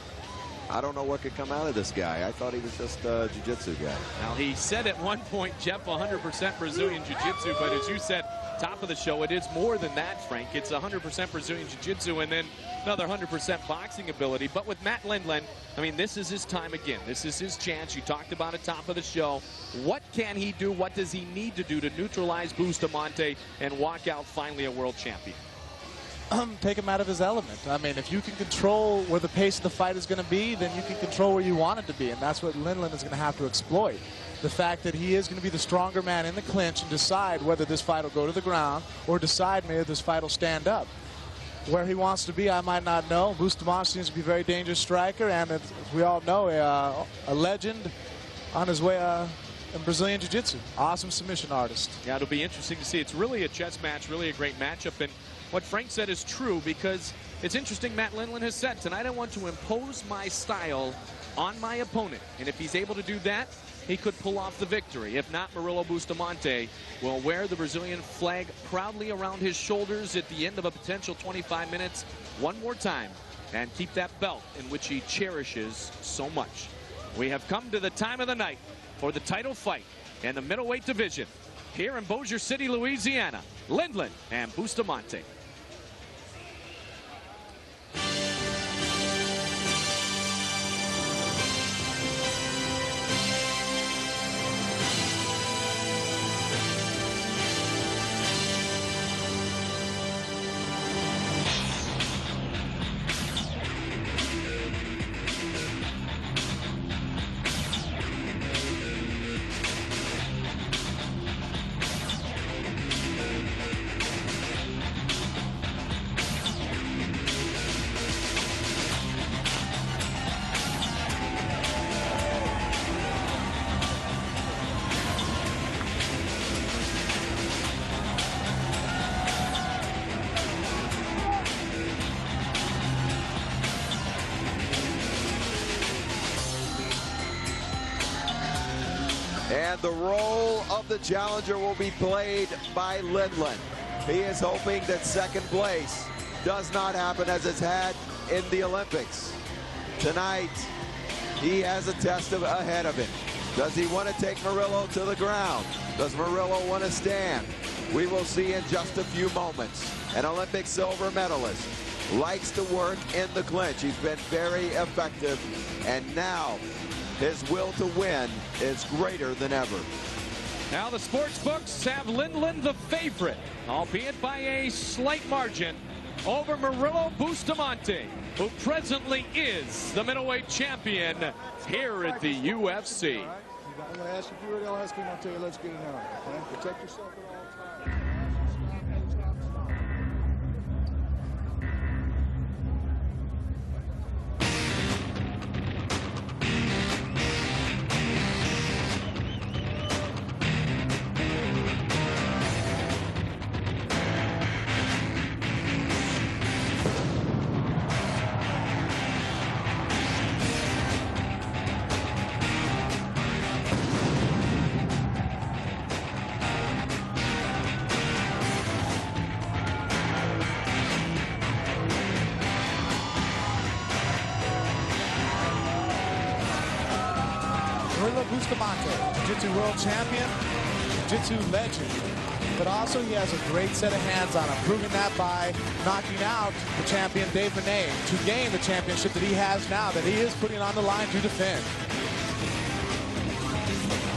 I don't know what could come out of this guy. I thought he was just a jiu-jitsu guy. Now, he said at one point, Jeff, 100% Brazilian jiu-jitsu, but as you said, top of the show, it is more than that, Frank. It's 100% Brazilian jiu-jitsu and then another 100% boxing ability. But with Matt Lindland, I mean, this is his time again. This is his chance. You talked about it top of the show. What can he do? What does he need to do to neutralize Bustamante and walk out finally a world champion? Take him out of his element. I mean, if you can control where the pace of the fight is going to be, then you can control where you want it to be, and that's what Lindland is going to have to exploit. The fact that he is going to be the stronger man in the clinch and decide whether this fight will go to the ground or decide maybe this fight will stand up. Where he wants to be, I might not know. Bustamante seems to be a very dangerous striker, and as we all know, a legend on his way in Brazilian Jiu-Jitsu. Awesome submission artist. Yeah, it'll be interesting to see. It's really a chess match, really a great matchup, and what Frank said is true, because it's interesting. Matt Lindland has said, tonight I want to impose my style on my opponent, and if he's able to do that, he could pull off the victory. If not, Murillo Bustamante will wear the Brazilian flag proudly around his shoulders at the end of a potential 25 minutes one more time and keep that belt in which he cherishes so much. We have come to the time of the night for the title fight in the middleweight division here in Bossier City, Louisiana. Lindland and Bustamante. And the role of the challenger will be played by Lindland. He is hoping that second place does not happen as it's had in the Olympics. Tonight, he has a test ahead of him. Does he want to take Murillo to the ground? Does Murillo want to stand? We will see in just a few moments. An Olympic silver medalist likes to work in the clinch. He's been very effective, and now his will to win is greater than ever. Now the sports books have Lindland the favorite, albeit by a slight margin, over Murillo Bustamante, who presently is the middleweight champion here at the UFC. I'm going to ask if you're ready. I'll ask him. I'll tell you, let's get it on. Okay? Protect yourself at all times. Murillo Bustamante, Jiu-Jitsu world champion, Jiu-Jitsu legend. But also he has a great set of hands on him, proving that by knocking out the champion Dave Mannay to gain the championship that he has now, that he is putting on the line to defend.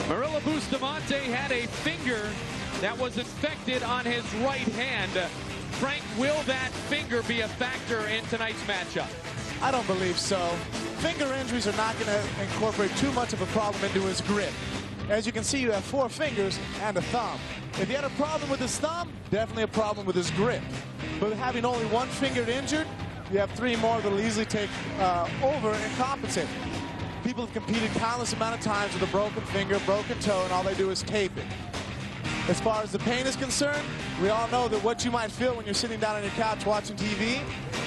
Murillo Bustamante had a finger that was infected on his right hand. Frank, will that finger be a factor in tonight's matchup? I don't believe so. Finger injuries are not going to incorporate too much of a problem into his grip. As you can see, you have 4 fingers and a thumb. If he had a problem with his thumb, definitely a problem with his grip. But having only 1 finger injured, you have 3 more that will easily take over and compensate. People have competed countless amount of times with a broken finger, broken toe, and all they do is tape it. As far as the pain is concerned, we all know that what you might feel when you're sitting down on your couch watching TV,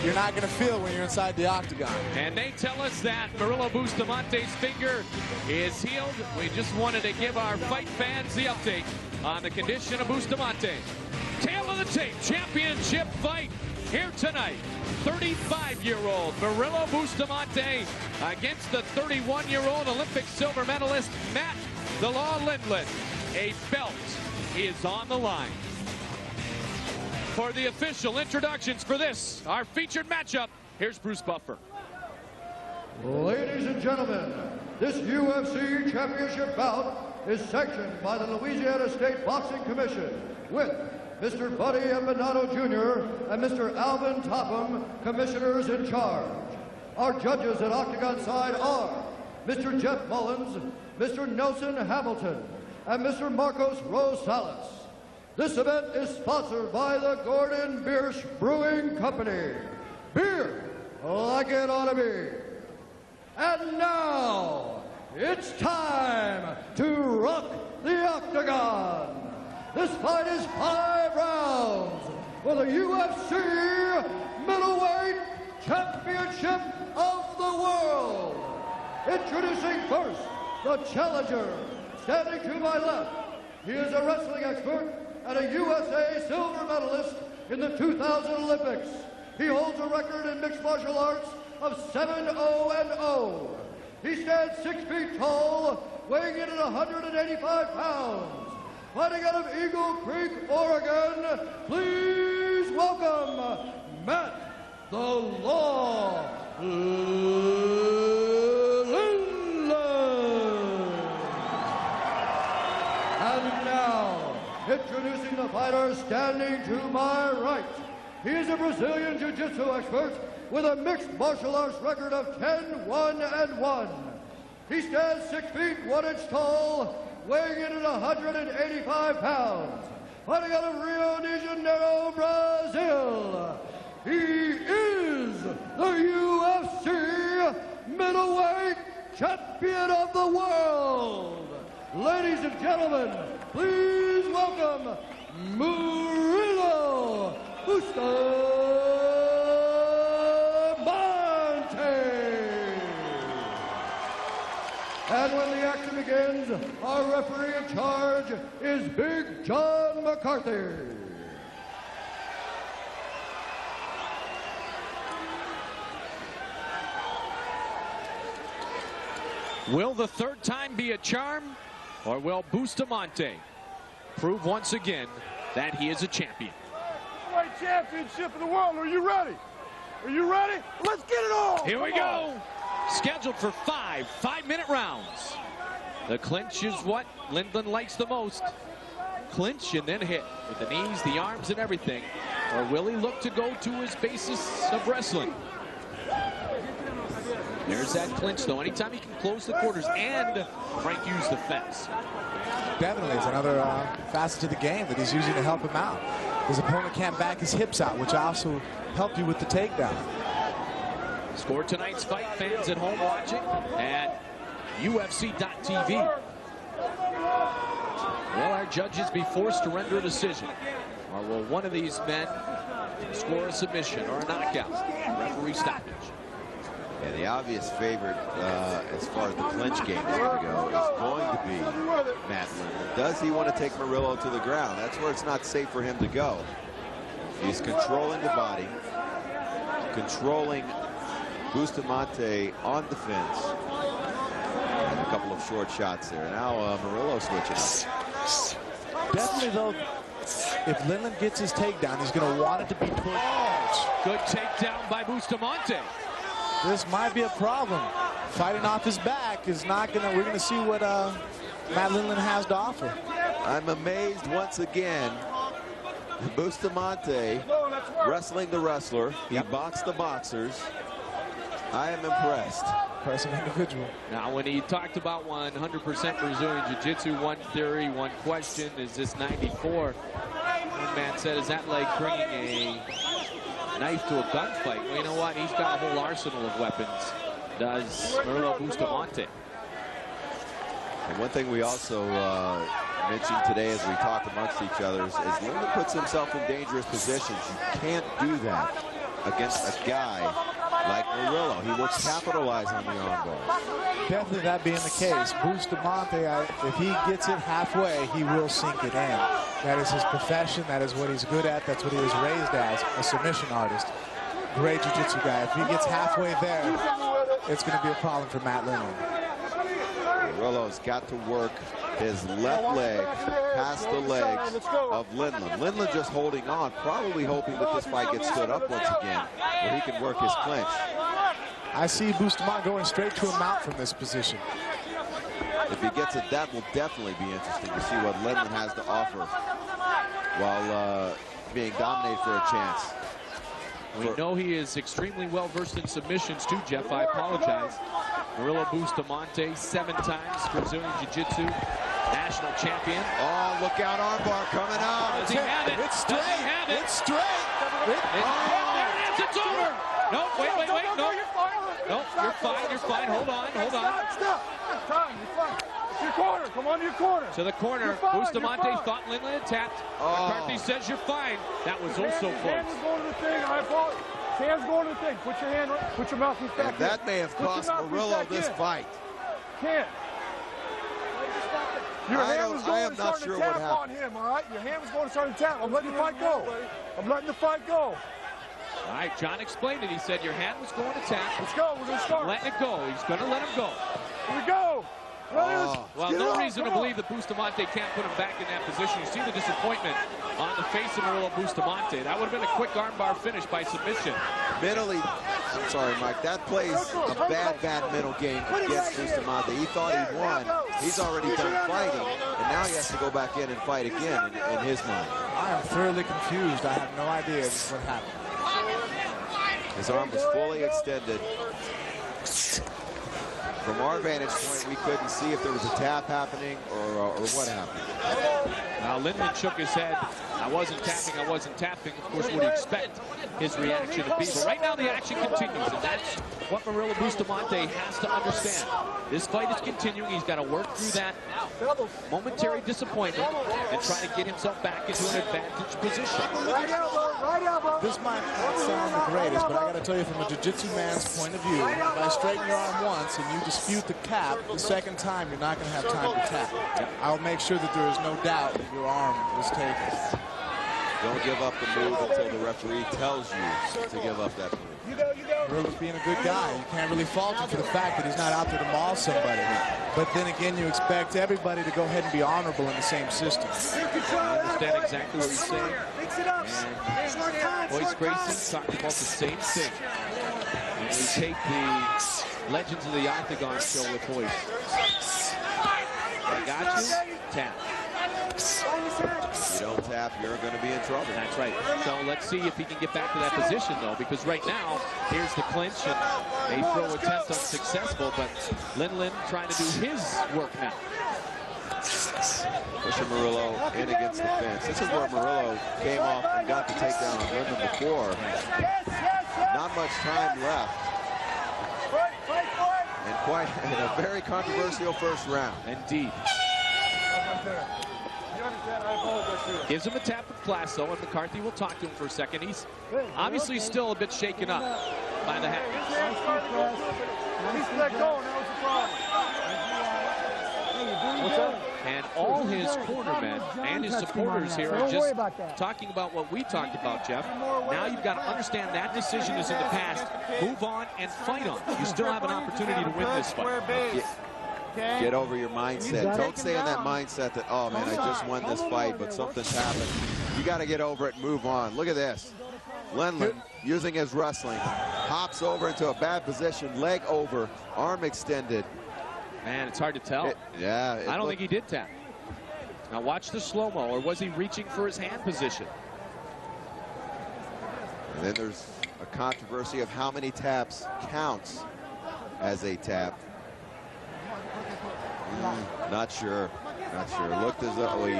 you're not going to feel when you're inside the octagon. And they tell us that Murillo Bustamante's finger is healed. We just wanted to give our fight fans the update on the condition of Bustamante. Tail of the tape, championship fight here tonight. 35-year-old Murillo Bustamante against the 31-year-old Olympic silver medalist Matt "The Law" Lindland. A belt is on the line. For the official introductions for this, our featured matchup, here's Bruce Buffer. Ladies and gentlemen, this UFC championship bout is sanctioned by the Louisiana State Boxing Commission with Mr. Buddy Empanado Jr. and Mr. Alvin Topham, commissioners in charge. Our judges at Octagon side are Mr. Jeff Mullins, Mr. Nelson Hamilton, and Mr. Marcos Rosales. This event is sponsored by the Gordon Biersch Brewing Company. Beer like it ought to be. And now, it's time to rock the octagon. This fight is 5 rounds for the UFC Middleweight Championship of the World. Introducing first, the challenger. Standing to my left, he is a wrestling expert and a USA silver medalist in the 2000 Olympics. He holds a record in mixed martial arts of 7-0-0. He stands 6 feet tall, weighing in at 185 pounds. Fighting out of Eagle Creek, Oregon, please welcome Matt "The Law" And now, introducing the fighter standing to my right. He is a Brazilian Jiu-Jitsu expert with a mixed martial arts record of 10-1-1. He stands 6 feet 1 inch tall, weighing in at 185 pounds. Fighting out of Rio de Janeiro, Brazil. He is the UFC Middleweight Champion of the World. Ladies and gentlemen, please welcome Murillo Bustamante. And when the action begins, our referee in charge is Big John McCarthy. Will the third time be a charm, or will Bustamante prove once again that he is a champion? Middleweight championship of the world. Are you ready? Are you ready? Let's get it on. Here we go. Scheduled for 5 5-minute rounds. The clinch is what Lindland likes the most. Clinch and then hit with the knees, the arms, and everything. Or will he look to go to his basis of wrestling? There's that clinch, though. Anytime he can close the quarters and Frank used the fence. Definitely, it's another facet to the game that he's using to help him out. His opponent can't back his hips out, which also helped you with the takedown. Score tonight's fight, fans at home watching at UFC.tv. Will our judges be forced to render a decision? Or will one of these men score a submission or a knockout? Referee stoppage. Yeah, the obvious favorite as far as the clinch game is going to go is going to be Matt Lindland. Does he want to take Murillo to the ground? That's where it's not safe for him to go. He's controlling the body, controlling Bustamante on the fence. And a couple of short shots there. Now Murillo switches. Definitely, though, if Lindland gets his takedown, he's going to want it to be toward the edge. Good takedown by Bustamante. This might be a problem. Fighting off his back is not going to, we're going to see what Matt Lindland has to offer. I'm amazed once again. Bustamante wrestling the wrestler. He boxed the boxers. I am impressed. Impressive individual. Now, when he talked about 100% Brazilian Jiu-Jitsu, one theory, one question, is this 94? One man said, is that like bringing a knife to a gunfight? Well, you know what? He's got a whole arsenal of weapons. Does Murillo Bustamante. And one thing we also mentioned today as we talk amongst each other is Lindland puts himself in dangerous positions. You can't do that against a guy like Murillo. He will capitalize on the armbar. Definitely that being the case. Bustamante, if he gets it halfway, he will sink it in. That is his profession. That is what he's good at. That's what he was raised as, a submission artist. Great jiu-jitsu guy. If he gets halfway there, it's going to be a problem for Matt Lindland. Murillo's got to work his left leg past the legs of Lindland. Lindland just holding on, probably hoping that this fight gets stood up once again, where he can work his clinch. I see Bustamante going straight to a mount from this position. If he gets it, that will definitely be interesting to see what Lindland has to offer while being dominated for a chance. We know he is extremely well versed in submissions too, Jeff. I apologize. Murillo Bustamante, 7 times Brazilian Jiu-Jitsu national champion. Oh, look out, armbar coming out. Does he have it? It's straight. Does he have it? It's straight. There it is. It's over. No, wait. No, you're fine. You're fine. Hold on. Stop. Time. You're fine. It's your corner. Come on to your corner. To the corner. Bustamante thought Lindland had tapped. McCarthy says you're fine. That was also close. Hand was going to the thing. I apologize. Hands going to the thing. Put your mouthpiece back in. That may have cost Murillo this fight. Can't. Your hand was going to start to tap on him, all right? Your hand was going to start to tap. I'm letting the fight go. I'm letting the fight go. All right, John explained it. He said your hand was going to tap. Let's go. We're going to start. Letting it go. He's going to let him go. Here we go. Well, no reason to believe that Bustamante can't put him back in that position. You see the disappointment on the face of Murillo Bustamante. That would have been a quick armbar finish by submission. Mentally, I'm sorry, Mike, that plays a bad mental game against Bustamante. He thought he won. He's already done fighting, and now he has to go back in and fight again in his mind. I am thoroughly confused. I have no idea what happened. His arm was fully extended. From our vantage point, we couldn't see if there was a tap happening or what happened. Now, Lindland shook his head. I wasn't tapping. Of course, what do you expect his reaction to be? But right now, the action continues, and that's what Murillo Bustamante has to understand. This fight is continuing. He's got to work through that momentary disappointment and try to get himself back into an advantage position. This might not sound the greatest, but I got to tell you, from a jiu-jitsu man's point of view, if I straighten your arm once and you dispute the tap, the second time you're not going to have time to tap. I'll make sure that there is no doubt that your arm was taken. Don't give up the move until the referee tells you to give up that move. Murillo's being a good guy. You can't really fault him for the fact that he's not out there to maul somebody. But then again, you expect everybody to go ahead and be honorable in the same system. I understand exactly what he's saying. And Royce Gracie talked about the same thing. And we take the Legends of the Octagon show with Royce. I got you. Tap. If you don't tap, you're going to be in trouble. That's right. So let's see if he can get back to that position, though, because right now, here's the clinch, and a throw attempt unsuccessful, but Lindland trying to do his work now. Pushing Murillo in against the fence. This is where Murillo came off and got the takedown on Lindland before. Not much time left. And quite in a very controversial first round. Indeed. Gives him a tap of class, though, and McCarthy will talk to him for a second. He's obviously still a bit shaken up by the hat. And all his cornermen and his supporters here are just talking about what we talked about, Jeff. Now you've got to understand that decision is in the past. Move on and fight on. You still have an opportunity to win this fight. Okay. Get over your mindset. Don't stay in that mindset that, oh man, I just won this fight, but something's happened. You got to get over it and move on. Look at this. Lindland, using his wrestling, hops over into a bad position, leg over, arm extended. Man, it's hard to tell. I don't think he did tap. Now watch the slow-mo, or was he reaching for his hand position? And then there's a controversy of how many taps counts as a tap. Not sure. Not sure. Looked as though he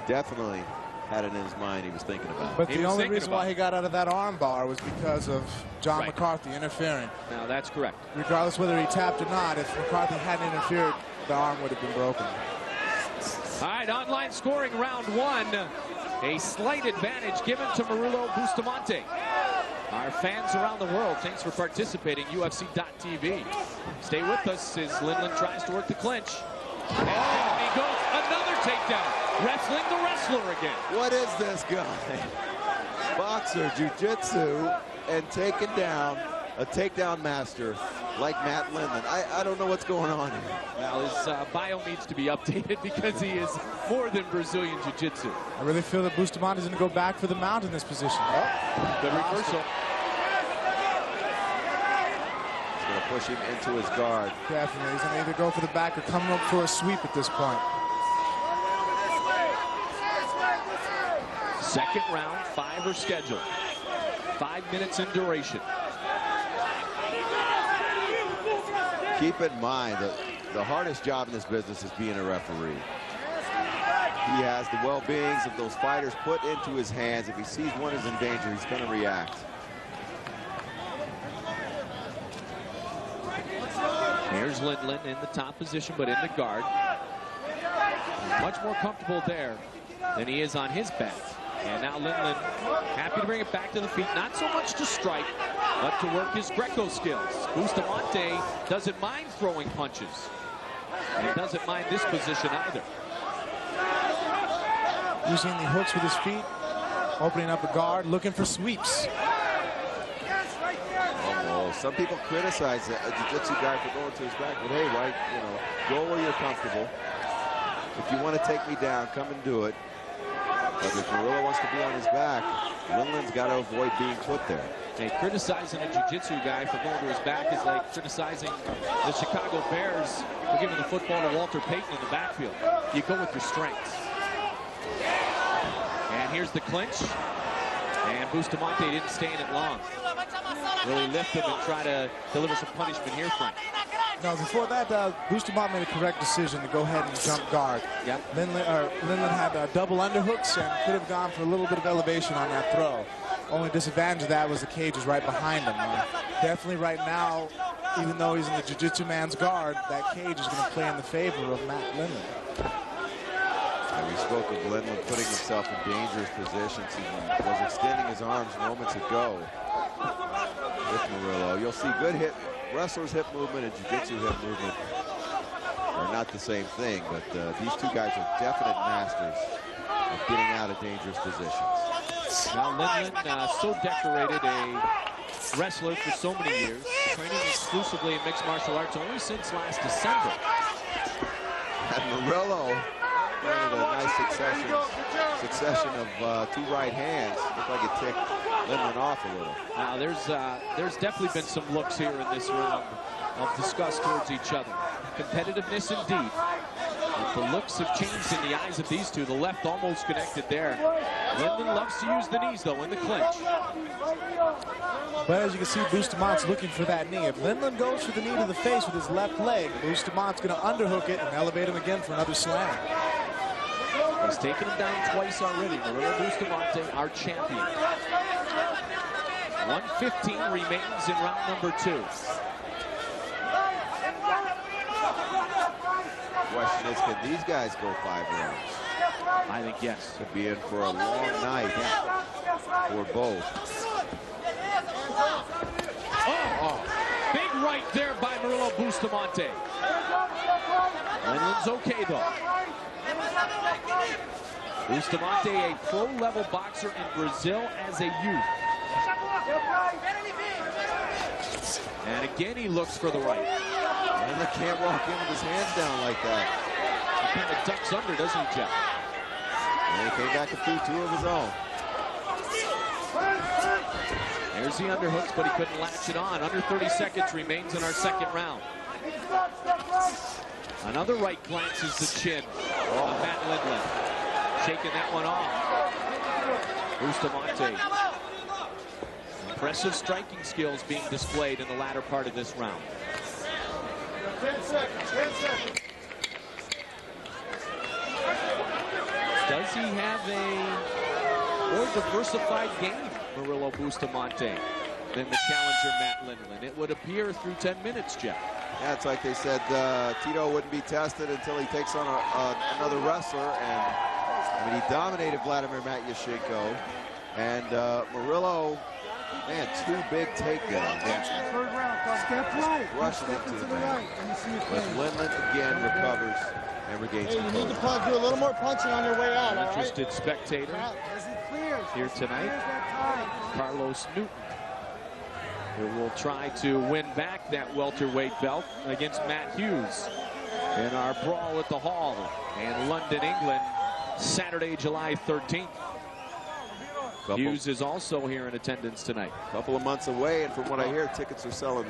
definitely had it in his mind he was thinking about. But the only reason why he got out of that arm bar was because of John McCarthy interfering. Now that's correct. Regardless whether he tapped or not, if McCarthy hadn't interfered, the arm would have been broken. All right, online scoring round one. A slight advantage given to Murillo Bustamante. Our fans around the world, thanks for participating. UFC.tv. Stay with us as Lindland tries to work the clinch. And down he goes. Another takedown. Wrestling the wrestler again. What is this guy? Boxer, jiu-jitsu, and taking down a takedown master like Matt Lindland. I don't know what's going on here. Well, his bio needs to be updated because he is more than Brazilian jiu-jitsu. I really feel that Bustamante is going to go back for the mount in this position. Oh, good reversal. He's going to push him into his guard. Definitely. He's going to either go for the back or come up for a sweep at this point. Second round, 5 are scheduled. 5 minutes in duration. Keep in mind that the hardest job in this business is being a referee. He has the well-beings of those fighters put into his hands. If he sees one is in danger, he's going to react. Here's Lindland in the top position, but in the guard. Much more comfortable there than he is on his back. And now Lindland happy to bring it back to the feet. Not so much to strike, but to work his Greco skills. Bustamante doesn't mind throwing punches. And doesn't mind this position either. Using the hooks with his feet, opening up a guard, looking for sweeps. Oh, some people criticize a jiu-jitsu guy for going to his back, but hey, why, go where you're comfortable. If you want to take me down, come and do it. But if Murillo wants to be on his back, Lindland's got to avoid being put there. Hey, criticizing a jiu-jitsu guy for going to his back is like criticizing the Chicago Bears for giving the football to Walter Payton in the backfield. You go with your strengths. And here's the clinch. And Bustamante didn't stay in it long. Really lift him and try to deliver some punishment here, Frank. No, before that, Bustamante made a correct decision to go ahead and jump guard. Yep. Lindland had double underhooks and could have gone for a little bit of elevation on that throw. Only disadvantage of that was the cage is right behind him. Definitely right now, even though he's in the jiu-jitsu man's guard, that cage is going to play in the favor of Matt Lindland. And we spoke of Lindland putting himself in dangerous positions. He was extending his arms moments ago with Murillo. You'll see good wrestlers' hip movement and jiu-jitsu hip movement are not the same thing, but these two guys are definite masters of getting out of dangerous positions. Now Lindland, so decorated a wrestler for so many years, training exclusively in mixed martial arts only since last December. And Murillo, a nice succession of 2 right hands. Looked like it ticked Lindland off a little. Now there's definitely been some looks here in this round of disgust towards each other. Competitiveness indeed. But the looks have changed in the eyes of these two. The left almost connected there. Lindland loves to use the knees though in the clinch. But as you can see, Bustamante's looking for that knee. If Lindland goes for the knee to the face with his left leg, Bustamante's going to underhook it and elevate him again for another slam. He's taken him down twice already. Murillo Bustamante, our champion. 1:15 remains in round number 2. Question is, can these guys go 5 rounds? I think yes. Could be in for a long night for both. Oh, big right there by Murillo Bustamante. Lindland's okay though. Bustamante, a pro-level boxer in Brazil as a youth. And again, he looks for the right. And they can't walk in with his hands down like that. He kind of ducks under, doesn't he, Jeff? And he came back and threw 2 of his own. There's the underhooks, but he couldn't latch it on. Under 30 seconds remains in our second round. Another right glances the chin on Matt Lindland. Shaking that one off. Bustamante. Impressive striking skills being displayed in the latter part of this round. 10 seconds, 10 seconds. Does he have a more diversified game, Murillo Bustamante, than the challenger Matt Lindland? It would appear through 10 minutes, Jeff. Yeah, it's like they said, Tito wouldn't be tested until he takes on another wrestler. And I mean, he dominated Vladimir Matyashenko. And Murillo, man, 2 big takedowns. Third round, step right. Rushing into the man. But Lindland again recovers and regains Hey, you control. need to do a little more punching on your way out, all Interested right? spectator here tonight, Carlos Newton, who will try to win back that welterweight belt against Matt Hughes in our brawl at the Hall in London, England, Saturday, July 13th. Hughes is also here in attendance tonight. A couple of months away, and from what I hear, tickets are selling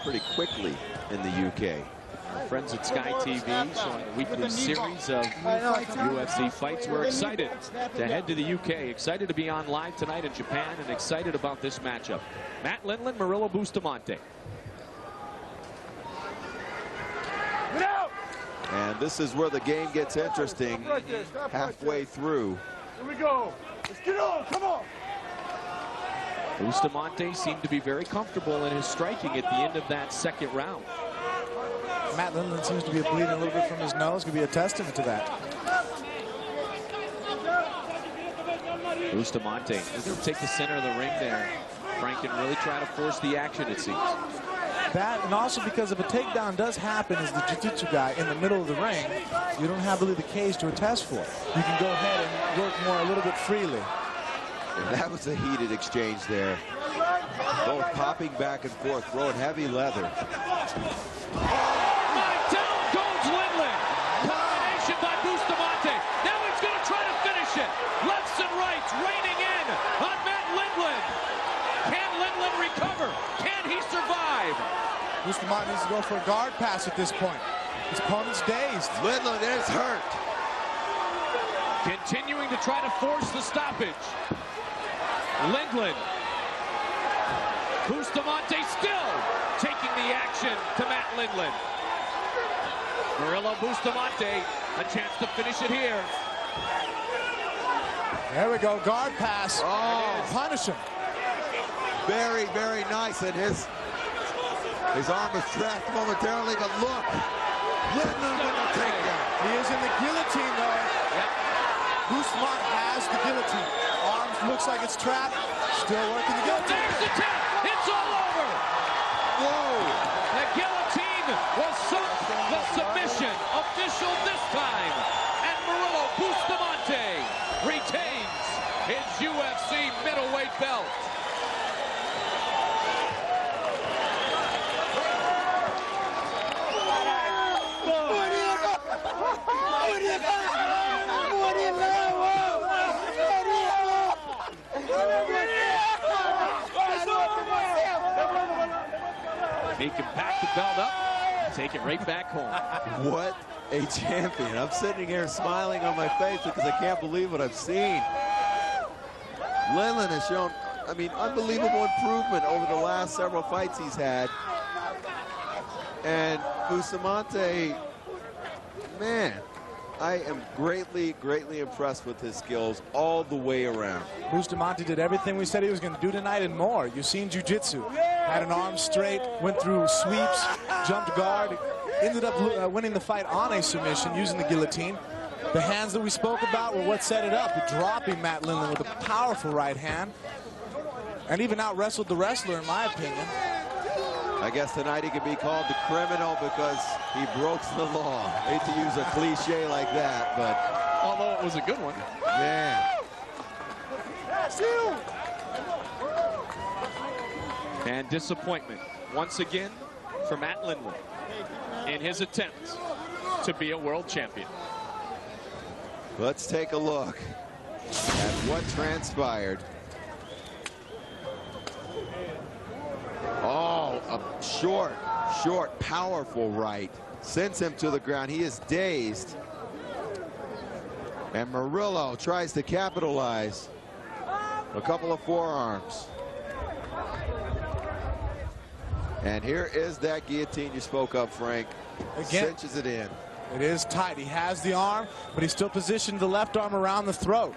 pretty quickly in the UK. Our friends at Sky TV showing a weekly series of UFC fights. We're excited to head to the UK, excited to be on live tonight in Japan, and excited about this matchup. Matt Lindland, Murillo Bustamante. And this is where the game gets interesting halfway through. Here we go. Let's get on. Come on. Bustamante seemed to be very comfortable in his striking at the end of that second round. Matt Lindland seems to be bleeding a little bit from his nose. Could be a testament to that. Bustamante is going to take the center of the ring there, Frank, and really try to force the action, it seems. That, and also because if a takedown does happen as the jiu-jitsu guy in the middle of the ring, you don't have really the cage to attest for. You can go ahead and work more a little bit freely. And that was a heated exchange there. Both popping back and forth, throwing heavy leather. Down goes Lindland. Combination by Bustamante. Now he's going to try to finish it. Lefts and rights raining in on Matt Lindland. Can Lindland recover? Can he survive? Bustamante needs to go for a guard pass at this point. His opponent's dazed. Lindland is hurt. Continuing to try to force the stoppage. Lindland. Bustamante still taking the action to Matt Lindland. Murillo Bustamante, a chance to finish it here. There we go, guard pass. Oh. Punish him. Very, very nice. And his arm was trapped momentarily, but look. Lindland with the takedown. He is in the guillotine, though. Yep. Bustamante has the guillotine. Arms looks like it's trapped. Still working the guillotine. There's the tap. It's all over. Whoa. The guillotine will sunk the submission. Official this time. And Murillo Bustamante retains his UFC middleweight belt. He can pack the belt up, take it right back home. What a champion. I'm sitting here smiling on my face because I can't believe what I've seen. Lindland has shown, I mean, unbelievable improvement over the last several fights he's had. And Bustamante, man, I am greatly, greatly impressed with his skills all the way around. Bustamante did everything we said he was going to do tonight and more. You've seen jiu-jitsu. Had an arm straight, went through sweeps, jumped guard, ended up winning the fight on a submission using the guillotine. The hands that we spoke about were what set it up, dropping Matt Lindland with a powerful right hand. And even out-wrestled the wrestler, in my opinion. I guess tonight he could be called the criminal because he broke the law. Hate to use a cliche like that, but... Although it was a good one. Man. And disappointment, once again, for Matt Lindland. in his attempt to be a world champion. Let's take a look at what transpired. Oh, a short, powerful right. Sends him to the ground. He is dazed. And Murillo tries to capitalize. A couple of forearms. And here is that guillotine you spoke of, Frank. Again, cinches it in. It is tight. He has the arm, but he's still positioned the left arm around the throat.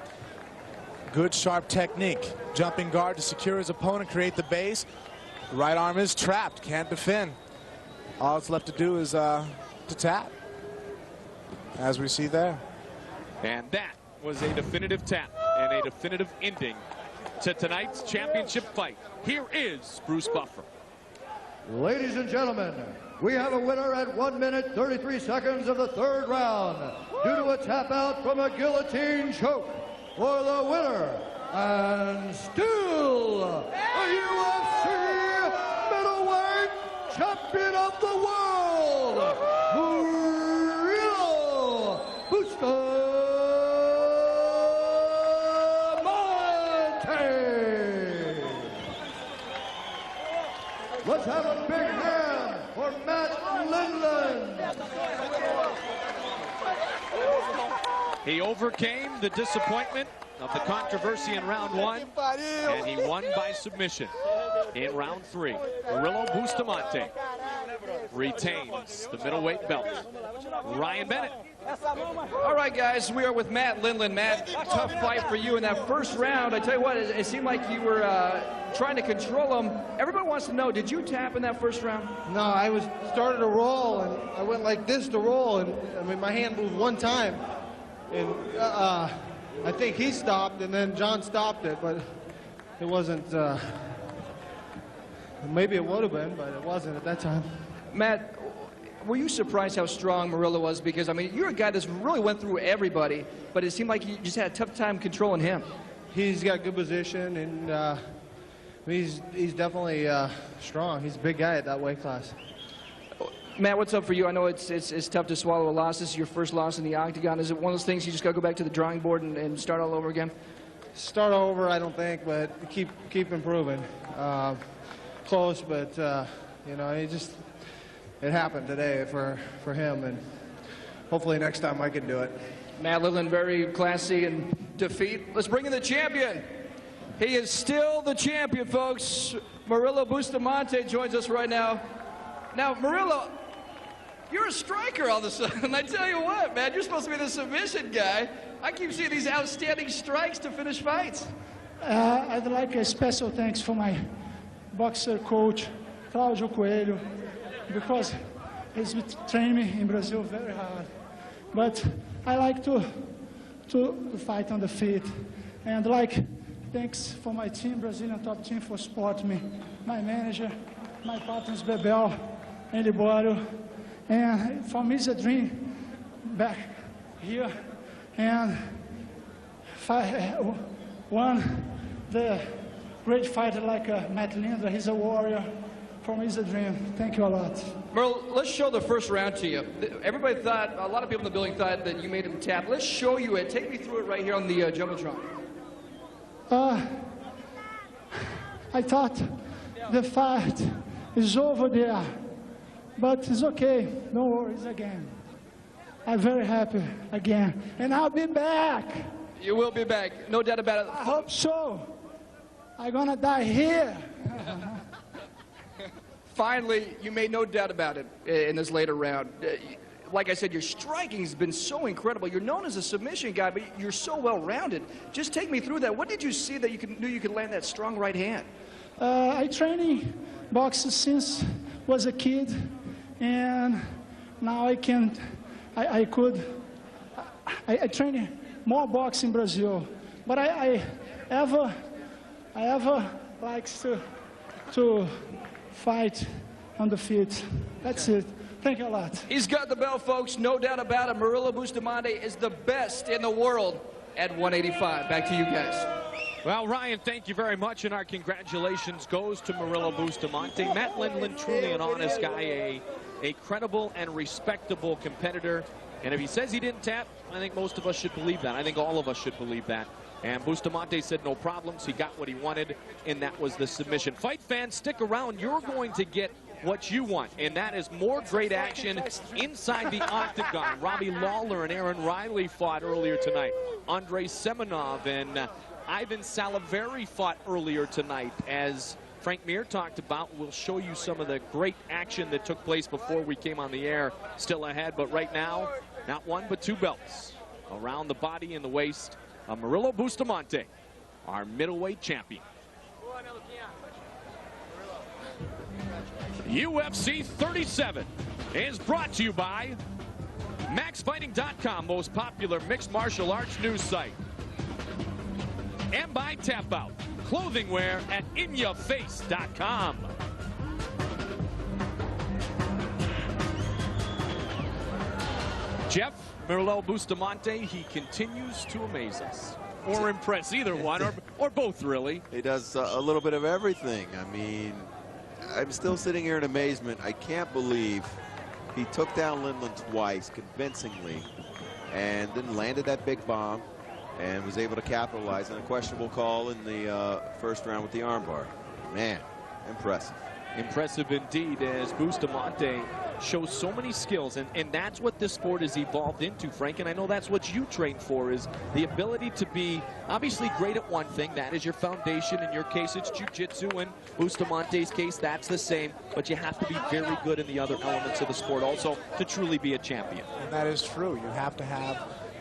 Good, sharp technique. Jumping guard to secure his opponent, create the base. The right arm is trapped, can't defend. All it's left to do is to tap, as we see there. And that was a definitive tap and a definitive ending to tonight's championship fight. Here is Bruce Buffer. Ladies and gentlemen, we have a winner at 1 minute 33 seconds of the third round due to a tap out from a guillotine choke. For the winner, and still a UFC middleweight champion of the world, Murillo Bustamante. Let's have a big hand for Matt Lindland. He overcame the disappointment of the controversy in round 1, and he won by submission in round 3. Murillo Bustamante retains the middleweight belt. Ryan Bennett. All right, guys, we are with Matt Lindland. Matt, tough fight for you in that first round. I tell you what, it seemed like you were trying to control him. Everybody wants to know, did you tap in that first round? No, I started to roll, and I went like this to roll, and I mean, my hand moved one time. And I think he stopped, and then John stopped it, but it wasn't, maybe it would have been, but it wasn't at that time. Matt, were you surprised how strong Murillo was? Because, I mean, you're a guy that's really went through everybody, but it seemed like you just had a tough time controlling him. He's got good position, and he's definitely strong. He's a big guy at that weight class. Matt, what's up for you? I know it's tough to swallow a loss. This is your first loss in the octagon. Is it one of those things you just got to go back to the drawing board and start all over again? Start over, I don't think, but keep improving. Close, but you know, it happened today for him, and hopefully next time I can do it. Matt Lindland, very classy in defeat. Let's bring in the champion. He is still the champion, folks. Murillo Bustamante joins us right now. Now, Murillo, you're a striker all of a sudden. I tell you what, man, you're supposed to be the submission guy. I keep seeing these outstanding strikes to finish fights. I'd like a special thanks for my boxer coach, Claudio Coelho, because he's trained me in Brazil very hard. But I like to fight on the feet. And thanks for my team, Brazilian top team, for supporting me. My manager, my partners, Bebel, and Liborio. And for me, it's a dream back here. And the great fighter like Matt Lindland, he's a warrior. For me, it's a dream. Thank you a lot. Merle, let's show the first round to you. Everybody thought, a lot of people in the building thought that you made him tap. Let's show you it. Take me through it right here on the Jumbotron. I thought the fight is over there, but it's okay. No worries again. I'm very happy again, and I'll be back. You will be back, no doubt about it. I hope so. I'm gonna die here. Finally, you made no doubt about it in this later round. Like I said, your striking's been so incredible. You're known as a submission guy, but you're so well-rounded. Just take me through that. What did you see that you knew you could land that strong right hand? I training boxing since was a kid, and now I can. I train more boxing in Brazil, but I ever likes to fight on the feet. That's it. Thank you a lot. He's got the belt, folks. No doubt about it. Murillo Bustamante is the best in the world at 185. Back to you guys. Well, Ryan, thank you very much, and our congratulations goes to Murillo Bustamante. Matt Lindland, truly an honest guy, a credible and respectable competitor. And if he says he didn't tap, I think most of us should believe that. I think all of us should believe that. And Bustamante said no problems. He got what he wanted, and that was the submission. Fight fans, stick around. You're going to get what you want, and that is more great action inside the octagon. Robbie Lawler and Aaron Riley fought earlier tonight. Andrei Semenov and Ivan Saliveri fought earlier tonight. As Frank Mir talked about, we'll show you some of the great action that took place before we came on the air. Still ahead, but right now, not one but two belts around the body and the waist of Murilo Bustamante, our middleweight champion. UFC 37 is brought to you by MaxFighting.com, most popular mixed martial arts news site. And by Tap Out, clothing wear at InYourFace.com. Jeff, Murilo Bustamante, he continues to amaze us. Or impress, either one, or both, really. He does a little bit of everything. I mean, I'm still sitting here in amazement. I can't believe he took down Lindland twice convincingly and then landed that big bomb and was able to capitalize on a questionable call in the first round with the armbar. Man, impressive. Impressive indeed, as Bustamante shows so many skills, and that's what this sport has evolved into, Frank, and I know that's what you train for, is the ability to be obviously great at one thing. That is your foundation. In your case, it's jiu-jitsu. In Bustamante's case, that's the same, but you have to be very good in the other elements of the sport also to truly be a champion. And that is true. You have to have,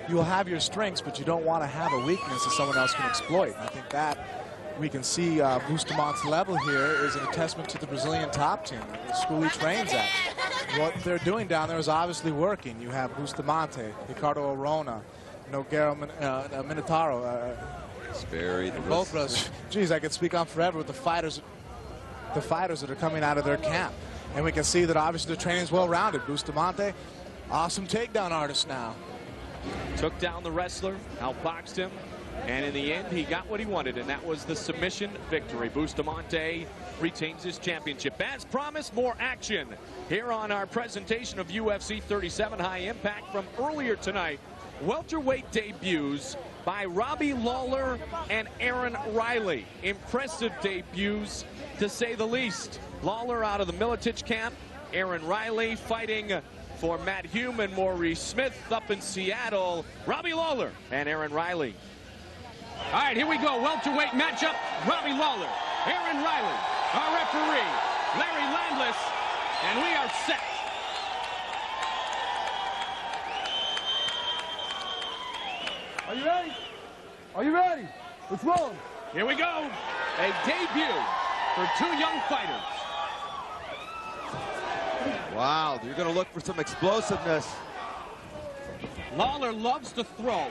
you will have your strengths, but you don't want to have a weakness that someone else can exploit. And I think that we can see Bustamante's level here is a testament to the Brazilian top team, the school he trains at. What they're doing down there is obviously working. You have Bustamante, Ricardo Arona, Nogueira Minotauro. Both brothers. Geez, I could speak on forever with the fighters that are coming out of their camp. And we can see that obviously the training is well-rounded. Bustamante, awesome takedown artist now. Took down the wrestler, outboxed him, and in the end, he got what he wanted, and that was the submission victory. Bustamante retains his championship. As promised, more action here on our presentation of UFC 37 High Impact from earlier tonight. Welterweight debuts by Robbie Lawler and Aaron Riley. Impressive debuts, to say the least. Lawler out of the Militich camp. Aaron Riley fighting for Matt Hume and Maurice Smith up in Seattle. Robbie Lawler and Aaron Riley. All right, here we go. Welterweight matchup. Robbie Lawler, Aaron Riley, our referee, Larry Landless, and we are set. Are you ready? Are you ready? Let's roll. Here we go. A debut for two young fighters. Wow, you're going to look for some explosiveness. Lawler loves to throw.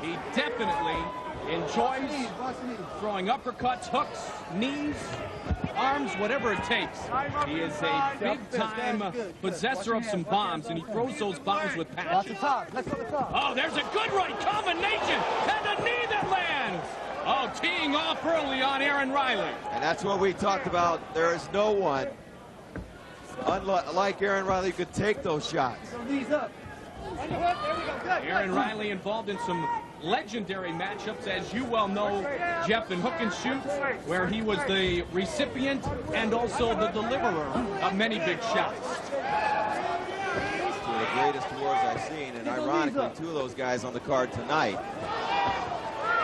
He definitely enjoys throwing uppercuts, hooks, knees, arms, whatever it takes. He is a big-time possessor of some bombs, and he throws those bombs with passion. Oh, there's a good right combination, and a knee that lands. Oh, teeing off early on Aaron Riley. And that's what we talked about. There is no one, unlike Aaron Riley, who could take those shots. Aaron Riley involved in some legendary matchups, as you well know, Jeff, in hook and shoot, where he was the recipient and also the deliverer of many big shots. Two of the greatest wars I've seen, and ironically, two of those guys on the card tonight,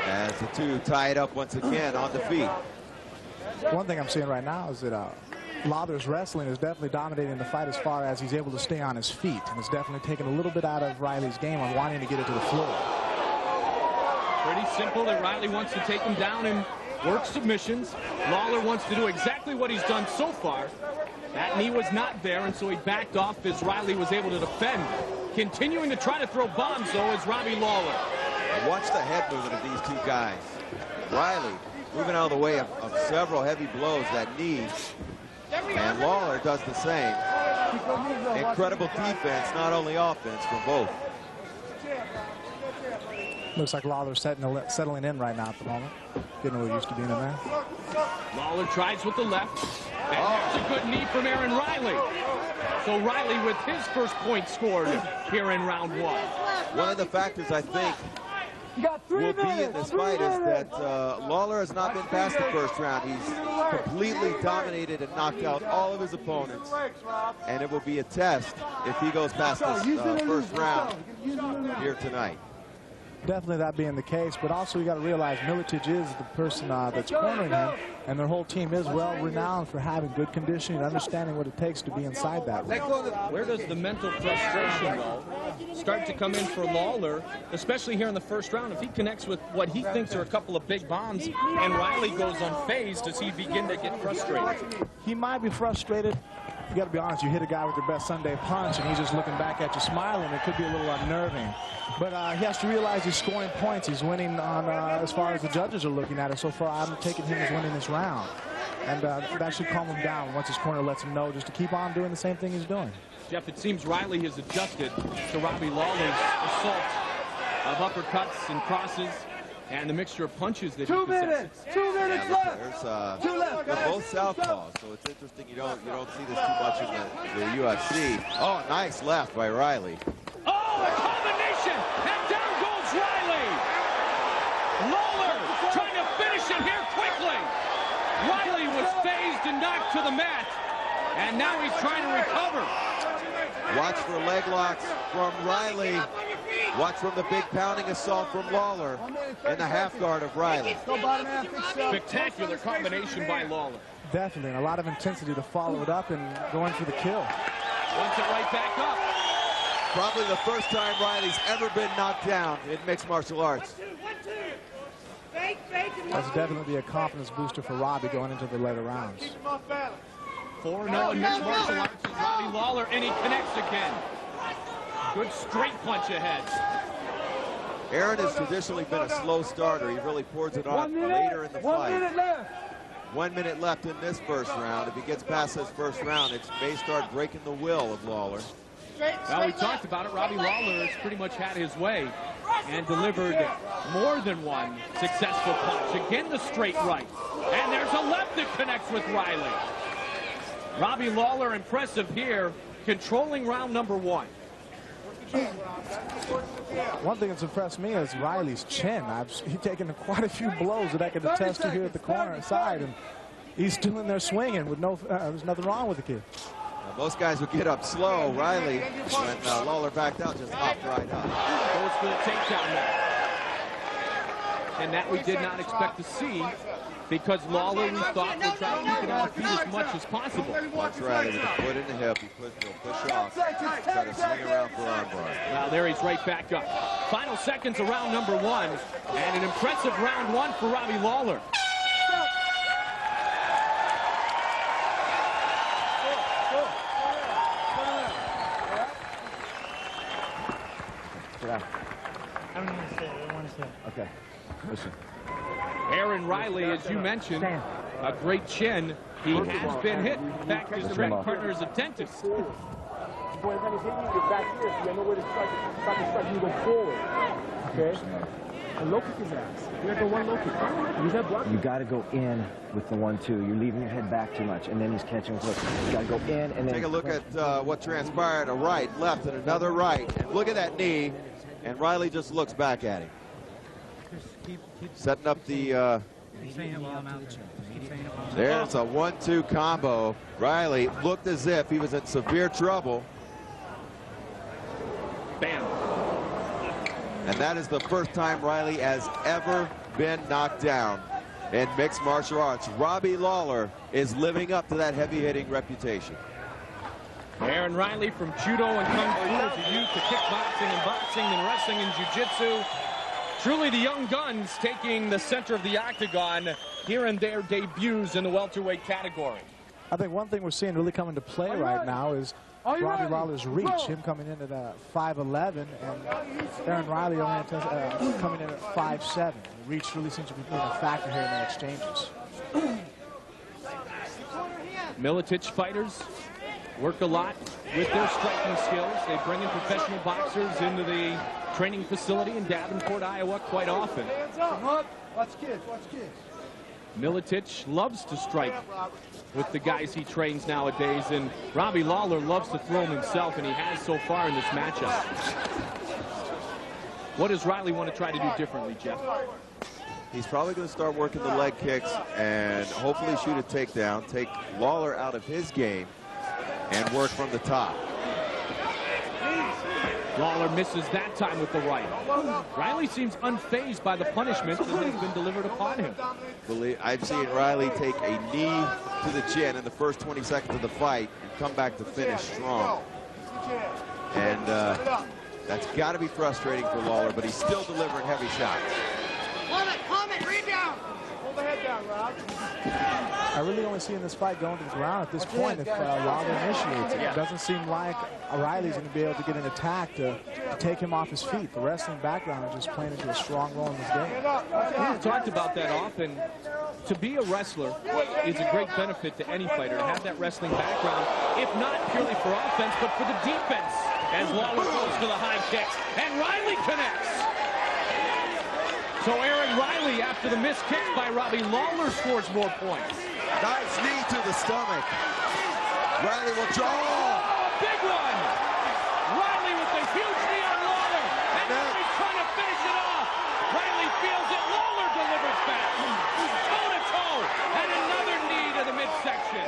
as the two tie it up once again on the feet. One thing I'm seeing right now is that Lawler's wrestling is definitely dominating the fight as far as he's able to stay on his feet. And it's definitely taken a little bit out of Riley's game on wanting to get it to the floor. Pretty simple that Riley wants to take him down and work submissions. Lawler wants to do exactly what he's done so far. That knee was not there, and so he backed off as Riley was able to defend. Continuing to try to throw bombs, though, is Robbie Lawler. Watch the head movement of these two guys. Riley moving out of the way of several heavy blows, that knee. And Lawler does the same. Incredible defense, not only offense, from both. Looks like Lawler's settling in right now at the moment. Getting a little used to being in there. Lawler tries with the left. And there's a good knee from Aaron Riley. So Riley with his first point scored here in round one. One of the factors I think will be in this fight is that Lawler has not been past the first round. He's completely dominated and knocked out all of his opponents. And it will be a test if he goes past this first round here tonight. Definitely that being the case, but also you got to realize Miletic is the person that's cornering him, and their whole team is well renowned for having good conditioning and understanding what it takes to be inside that ring. Where does the mental frustration, though, start to come in for Lawler, especially here in the first round? If he connects with what he thinks are a couple of big bombs and Riley goes unfazed, does he begin to get frustrated? He might be frustrated. You got to be honest, you hit a guy with your best Sunday punch and he's just looking back at you smiling. It could be a little unnerving. But he has to realize he's scoring points. He's winning on as far as the judges are looking at it. So far, I'm taking him as winning this round. And that should calm him down once his corner lets him know just to keep on doing the same thing he's doing. Jeff, it seems Riley has adjusted to Robbie Lawler's assault of uppercuts and crosses and the mixture of punches that he possesses. 2 minutes left. There's, Two left. They're both southpaws, so it's interesting. You don't see this too much in the UFC. Oh, nice left by Riley. Oh, a combination, and down goes Riley. Lawler trying to finish it here quickly. Riley was phased and knocked to the mat, and now he's trying to recover. Watch for leg locks from Riley. Watch from the big pounding assault from Lawler in the half guard of Riley. Spectacular combination by Lawler. Definitely, and a lot of intensity to follow it up and going for the kill. Wants it right back up. Probably the first time Riley's ever been knocked down in mixed martial arts. That's definitely a confidence booster for Robbie going into the later rounds. 4-0 in mixed martial arts is Robbie Lawler, and he connects again. Good straight punch ahead. Aaron has traditionally been a slow starter. He really pours it on later in the fight. 1 minute left. 1 minute left in this first round. If he gets past this first round, it may start breaking the will of Lawler. Well, we talked about it. Robbie Lawler has pretty much had his way and delivered more than one successful punch. Again, the straight right. And there's a left that connects with Riley. Robbie Lawler impressive here, controlling round number one. One thing that's impressed me is Riley's chin. He's taken quite a few blows that I could attest to here at the corner side, and he's still in there swinging with there's nothing wrong with the kid. Most guys would get up slow. Riley, when Lawler backed out, just hopped right up. Goes for the takedown now. And that we did not expect to see, because Lawler, we thought, would try to keep it on his feet as much as possible. Watch Riley with a foot in the hip. He'll push off. Try to swing around for armbar. Now there he's right back up. Final seconds of round number one, and an impressive round one for Robbie Lawler. I don't want to say it. I don't want to say it. Okay. Listen. Aaron Riley, as you mentioned, a great chin. He has been hit. In fact, his training partner is a dentist. Boy, if anything, you get back here, so you know where to strike, you go forward. Okay? And low kick his ass. You have to one low kick. Use that block. You got to go in with the 1-2. You're leaving your head back too much, and then he's catching with hook. You got to go in and then. Take a look at what transpired. A right, left, and another right. And look at that knee. And Riley just looks back at him. Setting up the... there's a 1-2 combo. Riley looked as if he was in severe trouble. Bam. And that is the first time Riley has ever been knocked down in mixed martial arts. Robbie Lawler is living up to that heavy-hitting reputation. Aaron Riley from judo and kung fu to youth to kickboxing and boxing and wrestling and jiu-jitsu. Truly the young guns taking the center of the octagon here in their debuts in the welterweight category. I think one thing we're seeing really come into play right now is Robbie Lawler's reach, him coming in at 5'11", and Aaron Riley only coming in at 5'7". Reach really seems to be being a factor here in their exchanges. Miletic fighters work a lot with their striking skills. They bring in professional boxers into the training facility in Davenport, Iowa quite often. Watch kids, watch kids. Miletich loves to strike with the guys he trains nowadays, and Robbie Lawler loves to throw him himself, and he has so far in this matchup. What does Riley want to try to do differently, Jeff? He's probably going to start working the leg kicks and hopefully shoot a takedown, take Lawler out of his game, and work from the top. Lawler misses that time with the right. Riley seems unfazed by the punishment that has been delivered upon him. I've seen Riley take a knee to the chin in the first 20 seconds of the fight and come back to finish strong. And that's got to be frustrating for Lawler, but he's still delivering heavy shots. Rebound! Hold the head down, Rob. I really only see in this fight going to the ground at this point if Lawler initiates it. It doesn't seem like Riley's going to be able to get an attack to take him off his feet. The wrestling background is just playing into a strong role in this game. We've talked about that often. To be a wrestler is a great benefit to any fighter, to have that wrestling background, if not purely for offense, but for the defense, as Lawler goes to the high kicks, and Riley connects. So Aaron Riley, after the missed kicks by Robbie Lawler, scores more points. Nice knee to the stomach. Riley will draw. Oh, big one! Riley with the huge knee on Lawler. And now he's trying to finish it off. Riley feels it. Lawler delivers back. Toe-to-toe. And another knee to the midsection.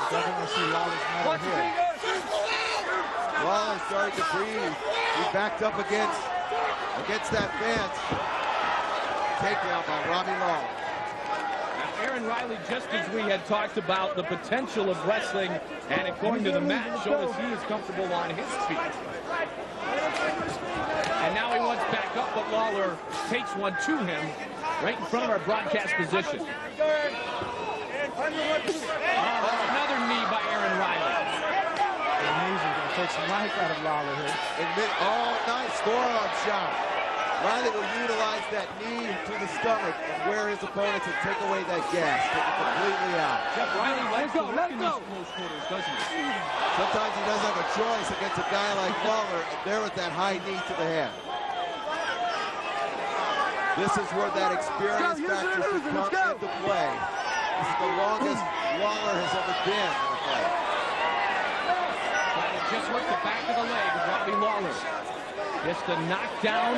Definitely see Lawler's medal here. Lawler starting to breathe. He backed up against that fence. Takedown by Robbie Lawler. Now, Aaron Riley, just as we had talked about the potential of wrestling, and according to the match, showed us he is comfortable on his feet. And now he wants back up, but Lawler takes one to him right in front of our broadcast position. Another knee by Aaron Riley. Amazing. Going to take some life out of Lawler here. Nice forearm shot. Riley will utilize that knee to the stomach and wear his opponents and take away that gas, take it completely out. Jeff Riley likes to work in these close quarters, doesn't he? Sometimes he doesn't have a choice against a guy like Lawler, and there with that high knee to the head. This is where that experience factor should come into play. This is the longest Lawler has ever been in a fight. Just work the back of the leg of Robbie Lawler. Just to knock down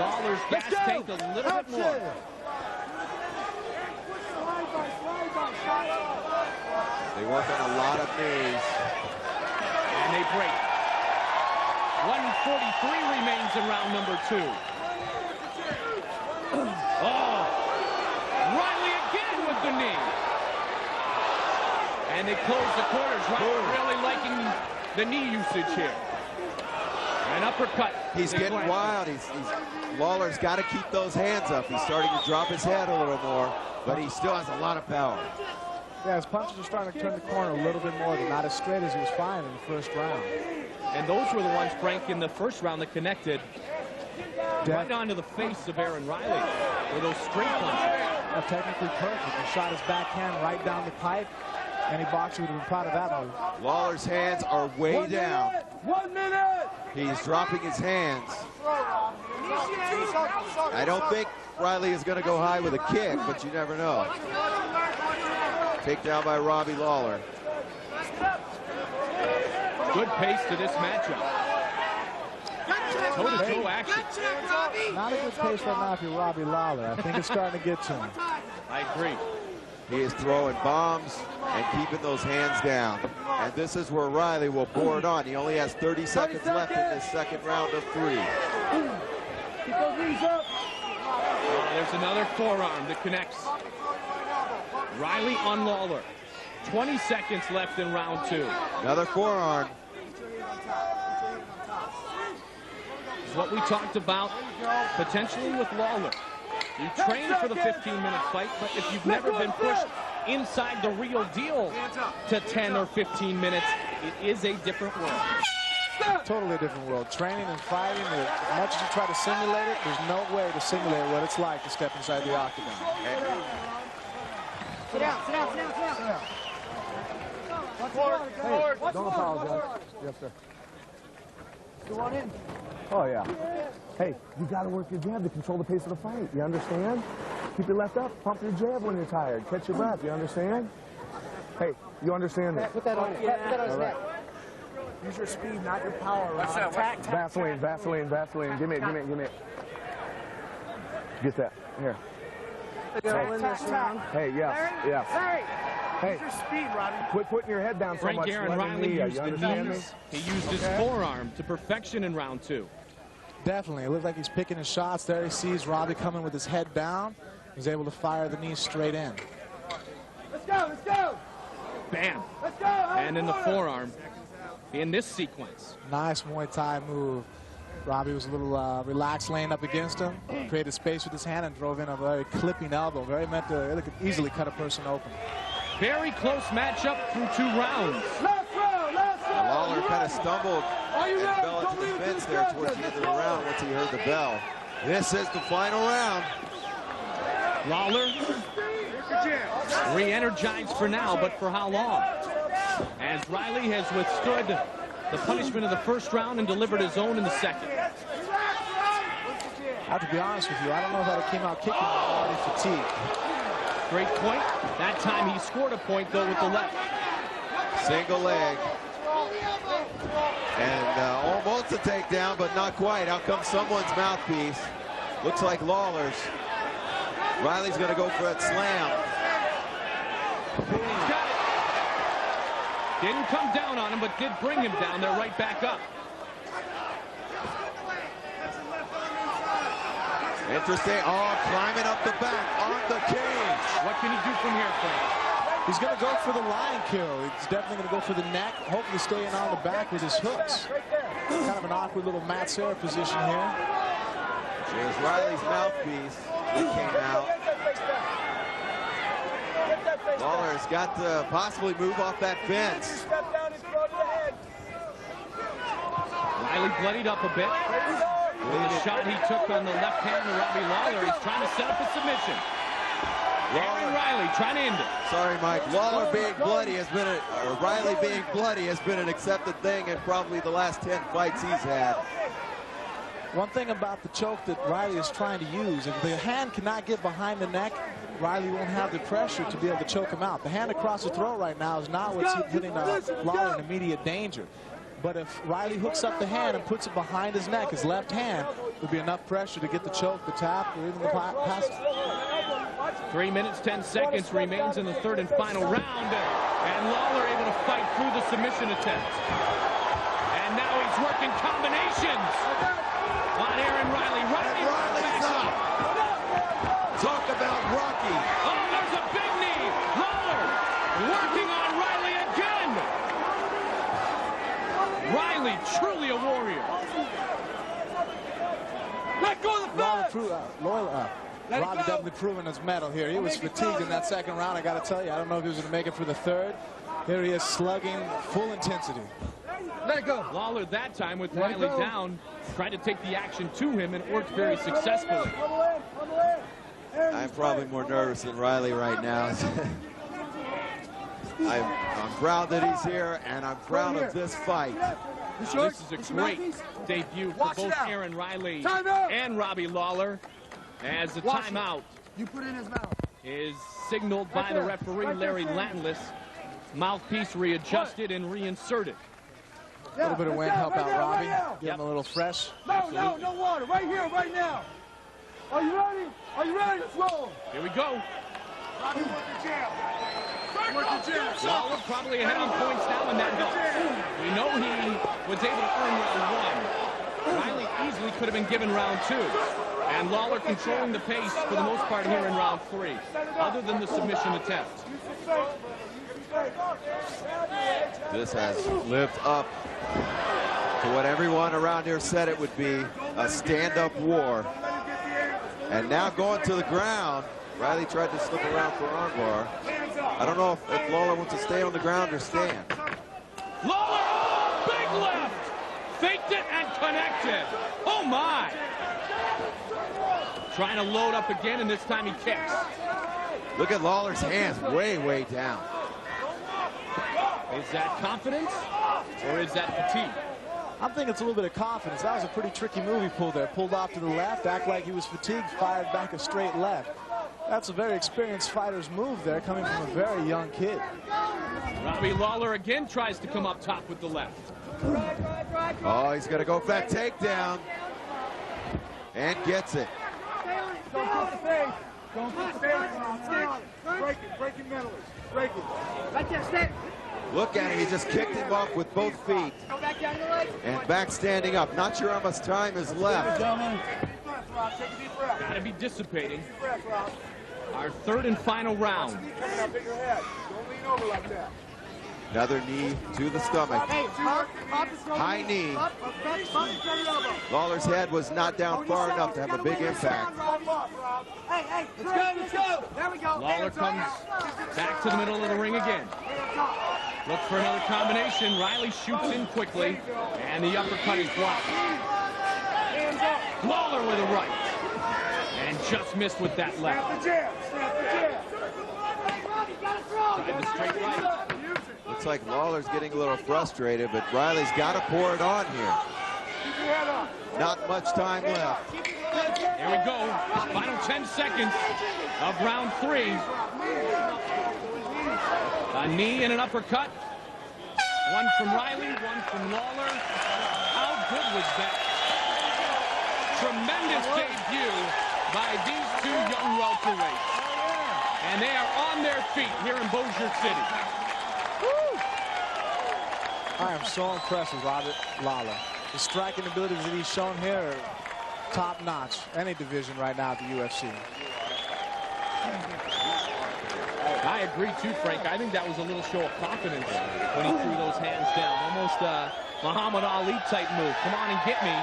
Lawler's gas tank a little bit more. They work on a lot of knees. And they break. 1:43 remains in round number 2. Oh! Riley again with the knee. And they close the corners. Riley really liking the knee usage here. An uppercut. He's getting wild. Lawler's got to keep those hands up. He's starting to drop his head a little more, but he still has a lot of power. Yeah, his punches are starting to turn the corner a little bit more. They're not as straight as he was firing in the first round. And those were the ones, Frank, in the first round that connected right onto the face of Aaron Riley with those straight punches. Technically perfect. He shot his backhand right down the pipe. Any boxer would have been proud of that move. Lawler's hands are way down. 1 minute! He's dropping his hands. I don't think Riley is going to go high with a kick, but you never know. Takedown by Robbie Lawler. Good pace to this matchup. Toe-to-toe action. Not a good pace right now if you're Robbie Lawler. I think it's starting to get to him. I agree. He is throwing bombs and keeping those hands down. And this is where Riley will pour it on. He only has 30 seconds left in this second round of 3. Keep those knees up. There's another forearm that connects. Riley on Lawler. 20 seconds left in round 2. Another forearm. Is what we talked about potentially with Lawler. You train for the 15-minute fight, but if you've never been pushed inside the real deal to 10 or 15 minutes, it is a different world. Totally different world. Training and fighting, as much as you try to simulate it, there's no way to simulate what it's like to step inside the octagon. Sit down, sit down, sit down, sit down. Hey, don't apologize. Yes, sir. Go on in. Oh, yeah. Hey, you got to work your jab to control the pace of the fight. You understand? Keep your left up. Pump your jab when you're tired. Catch your breath. You understand? Hey, you understand that? Put that on his neck. Use your speed, not your power. Attack. Vaseline, Vaseline, Vaseline. Give me it, give me it, give me it. Get that. Here. Hey, yeah. Hey, Use your speed, Robbie. quit putting your head down so Frank much. Aaron Let me Riley knee you. used You the understand me? knees. He used his forearm to perfection in round 2. Definitely. It looked like he's picking his shots there. He sees Robbie coming with his head down. He's able to fire the knees straight in. Let's go, let's go. Bam. Let's go. And in the forearm in this sequence. Nice Muay Thai move. Robbie was a little relaxed laying up against him. Created space with his hand and drove in a very clipping elbow. Very meant to, it could easily cut a person open. Very close matchup through 2 rounds. Lawler kind of stumbled and fell into the fence there towards the end of the round once he heard the bell. This is the final round. Lawler re-energized for now, but for how long? As Riley has withstood the punishment of the first round and delivered his own in the second. I have to be honest with you, I don't know if that came out kicking or already fatigued. Great point. That time he scored a point, though, with the left. Single leg. And almost a takedown, but not quite. Out comes someone's mouthpiece. Looks like Lawler's. Riley's going to go for that slam. He's got it. Didn't come down on him, but did bring him down there right back up. Interesting. Oh, climbing up the back on the cage. What can he do from here, Frank? He's going to go for the lion kill. He's definitely going to go for the neck, hopefully staying on the back with his hooks. Kind of an awkward little Matt Serra position here. Here's Riley's mouthpiece. It came out. Lawler's got to possibly move off that fence. Riley bloodied up a bit. With the shot he took on the left hand of Robbie Lawler, he's trying to set up a submission. Aaron Riley trying to end it. Sorry, Mike. Lawler being bloody has been or Riley being bloody has been an accepted thing in probably the last 10 fights he's had. One thing about the choke that Riley is trying to use, if the hand cannot get behind the neck, Riley won't have the pressure to be able to choke him out. The hand across the throat right now is not what's putting Lawler in immediate danger. But if Riley hooks up the hand and puts it behind his neck, his left hand, would be enough pressure to get the choke, the tap, or even the pass. 3 minutes, 10 seconds remains in the third and final round. And Lawler able to fight through the submission attempt. And now he's working combinations on Aaron Riley. Riley's up. Talk about Rocky. Oh, there's a big knee. Lawler working on Riley again. Riley, truly a warrior. Let go of the Robbie definitely proving his mettle here. He was fatigued in that second round, I got to tell you. I don't know if he was going to make it for the third. Here he is slugging full intensity. Let it go. Lawler that time with Riley down, tried to take the action to him, and it worked very successfully. I'm probably more nervous than Riley right now. I'm proud that he's here, and I'm proud of this fight. This is a great debut for both Aaron Riley and Robbie Lawler, as the timeout you put in his mouth is signaled by the referee, Larry Landless. Mouthpiece readjusted and reinserted. A little bit of wind help out Robbie. Get him a little fresh. No water. Right here, right now. Are you ready? Are you ready? Let's roll. Here we go. Robbie, work the jab. Work the jab. Lawler probably ahead on points now in that ball. We know he was able to earn round 1. Riley easily could have been given round 2. And Lawler controlling the pace for the most part here in round 3, other than the submission attempt. This has lived up to what everyone around here said it would be, a stand-up war. And now going to the ground. Riley tried to slip around for armbar. I don't know if Lawler wants to stay on the ground or stand. Lawler, big left, faked it and connected. Oh my! Trying to load up again, and this time he kicks. Look at Lawler's hands way down. Is that confidence, or is that fatigue? I'm thinking it's a little bit of confidence. That was a pretty tricky move he pulled there. Pulled off to the left, act like he was fatigued, fired back a straight left. That's a very experienced fighter's move there, coming from a very young kid. Robbie Lawler again tries to come up top with the left. Oh, he's going to go for that takedown. And gets it. Don't put the face. Don't put the face. Break it. Break it mentally. Break it. Right there, stay. Look at him. He just kicked him off with both feet. Go back down your legs. And back standing up. Not sure how much time is left. Got to be dissipating. Our third and final round. Don't lean over like that. Another knee to the stomach. High knee. Lawler's head was not down far enough to have a big impact. Hey, let's go. There we go. Lawler comes back to the middle of the ring again. Look for another combination. Riley shoots in quickly, and the uppercut is blocked. Lawler with a right, and just missed with that left. Tried the straight right. Looks like Lawler's getting a little frustrated, but Riley's got to pour it on here. Not much time left. Here we go. Final 10 seconds of round 3. A knee and an uppercut. One from Riley, one from Lawler. How good was that? Tremendous debut by these two young welterweights. And they are on their feet here in Bossier City. I am so impressed with Robert Lawler. The striking abilities that he's shown here are top-notch. Any division right now at the UFC. I agree too, Frank. I think that was a little show of confidence when he threw those hands down. Almost a Muhammad Ali type move. Come on and get me.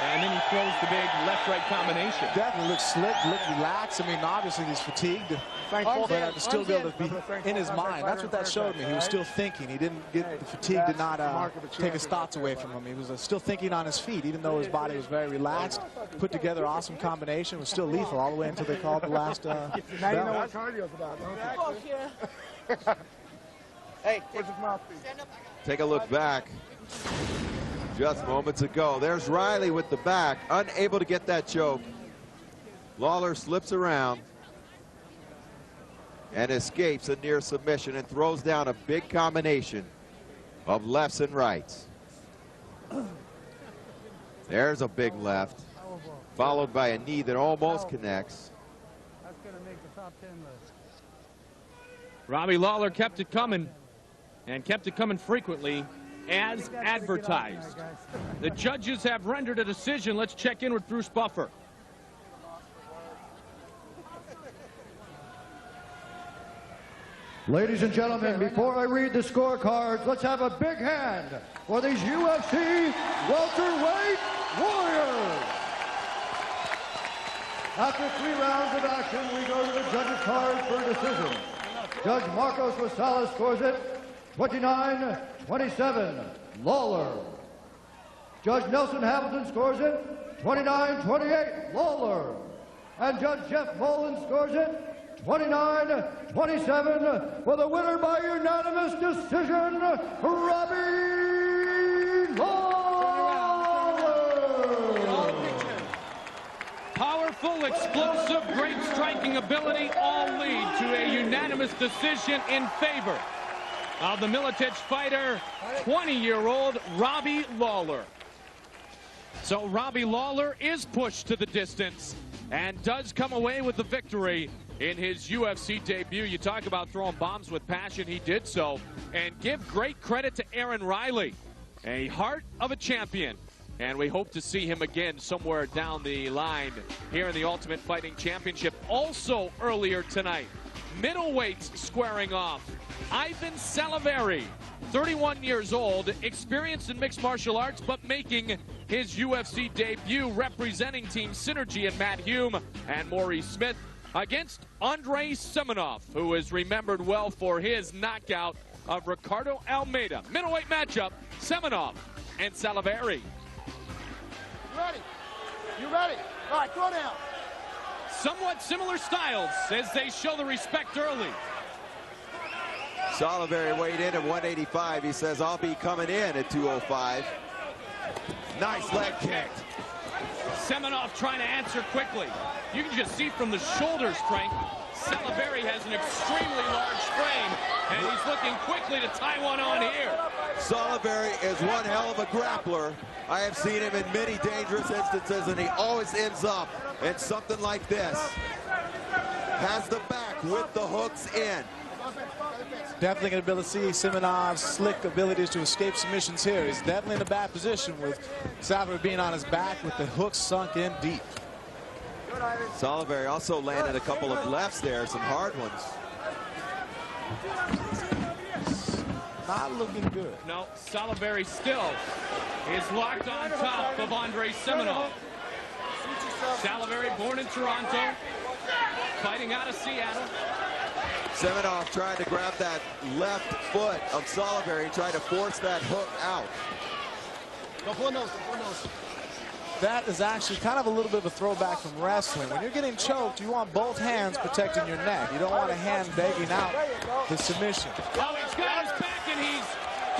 And then he throws the big left-right combination. Definitely looks slick, looks relaxed. I mean, obviously he's fatigued, but still be able to be in his mind. That's what that showed me. He was still thinking. He didn't get the fatigue, did not take his thoughts away from him. He was still thinking on his feet, even though his body was very relaxed. Put together awesome combination. Was still lethal all the way until they called the last now you know what cardio's about, don't you? Hey, take a look back. Just moments ago. There's Riley with the back, unable to get that choke. Lawler slips around and escapes a near submission and throws down a big combination of lefts and rights. There's a big left, followed by a knee that almost connects. That's going to make the top 10 list. Robbie Lawler kept it coming, and kept it coming frequently, as advertised. The judges have rendered a decision. Let's check in with Bruce Buffer. Ladies and gentlemen, before I read the scorecards, let's have a big hand for these UFC welterweight warriors. After 3 rounds of action, we go to the judges' cards for a decision. Judge Marcos Rosales scores it 29-27, Lawler. Judge Nelson Hamilton scores it 29-28, Lawler. And Judge Jeff Mullen scores it 29-27 for the winner by unanimous decision, Robbie Lawler. Powerful, explosive, great striking ability all lead to a unanimous decision in favor of the Militich fighter, 20-year-old Robbie Lawler. So Robbie Lawler is pushed to the distance and does come away with the victory in his UFC debut. You talk about throwing bombs with passion, he did so. And give great credit to Aaron Riley, a heart of a champion. And we hope to see him again somewhere down the line here in the Ultimate Fighting Championship. Also earlier tonight, middleweights squaring off. Ivan Saliveri, 31 years old, experienced in mixed martial arts, but making his UFC debut representing Team Synergy and Matt Hume and Maurice Smith against Andrei Semenov, who is remembered well for his knockout of Ricardo Almeida. Middleweight matchup, Semenov and Saliveri. You ready? You ready? All right, throw down. Somewhat similar styles as they show the respect early. Saliveri weighed in at 185. He says, I'll be coming in at 205. Nice leg kick. Semenov trying to answer quickly. You can just see from the shoulder strength, Salaberry has an extremely large frame, and he's looking quickly to tie one on here. Salaberry is one hell of a grappler. I have seen him in many dangerous instances, and he always ends up in something like this. Has the back with the hooks in. Definitely going to be able to see Semenov's slick abilities to escape submissions here. He's definitely in a bad position with Salaberry being on his back with the hooks sunk in deep. Salaberry also landed a couple of lefts there, some hard ones. Not looking good. No, Salaberry still is locked on top of Andrei Semenov. Salaberry, born in Toronto, fighting out of Seattle. Semenov trying to grab that left foot of Salaberry, trying to force that hook out. That is actually kind of a little bit of a throwback from wrestling. When you're getting choked, you want both hands protecting your neck. You don't want a hand begging out the submission. Oh, he's got his back, and he's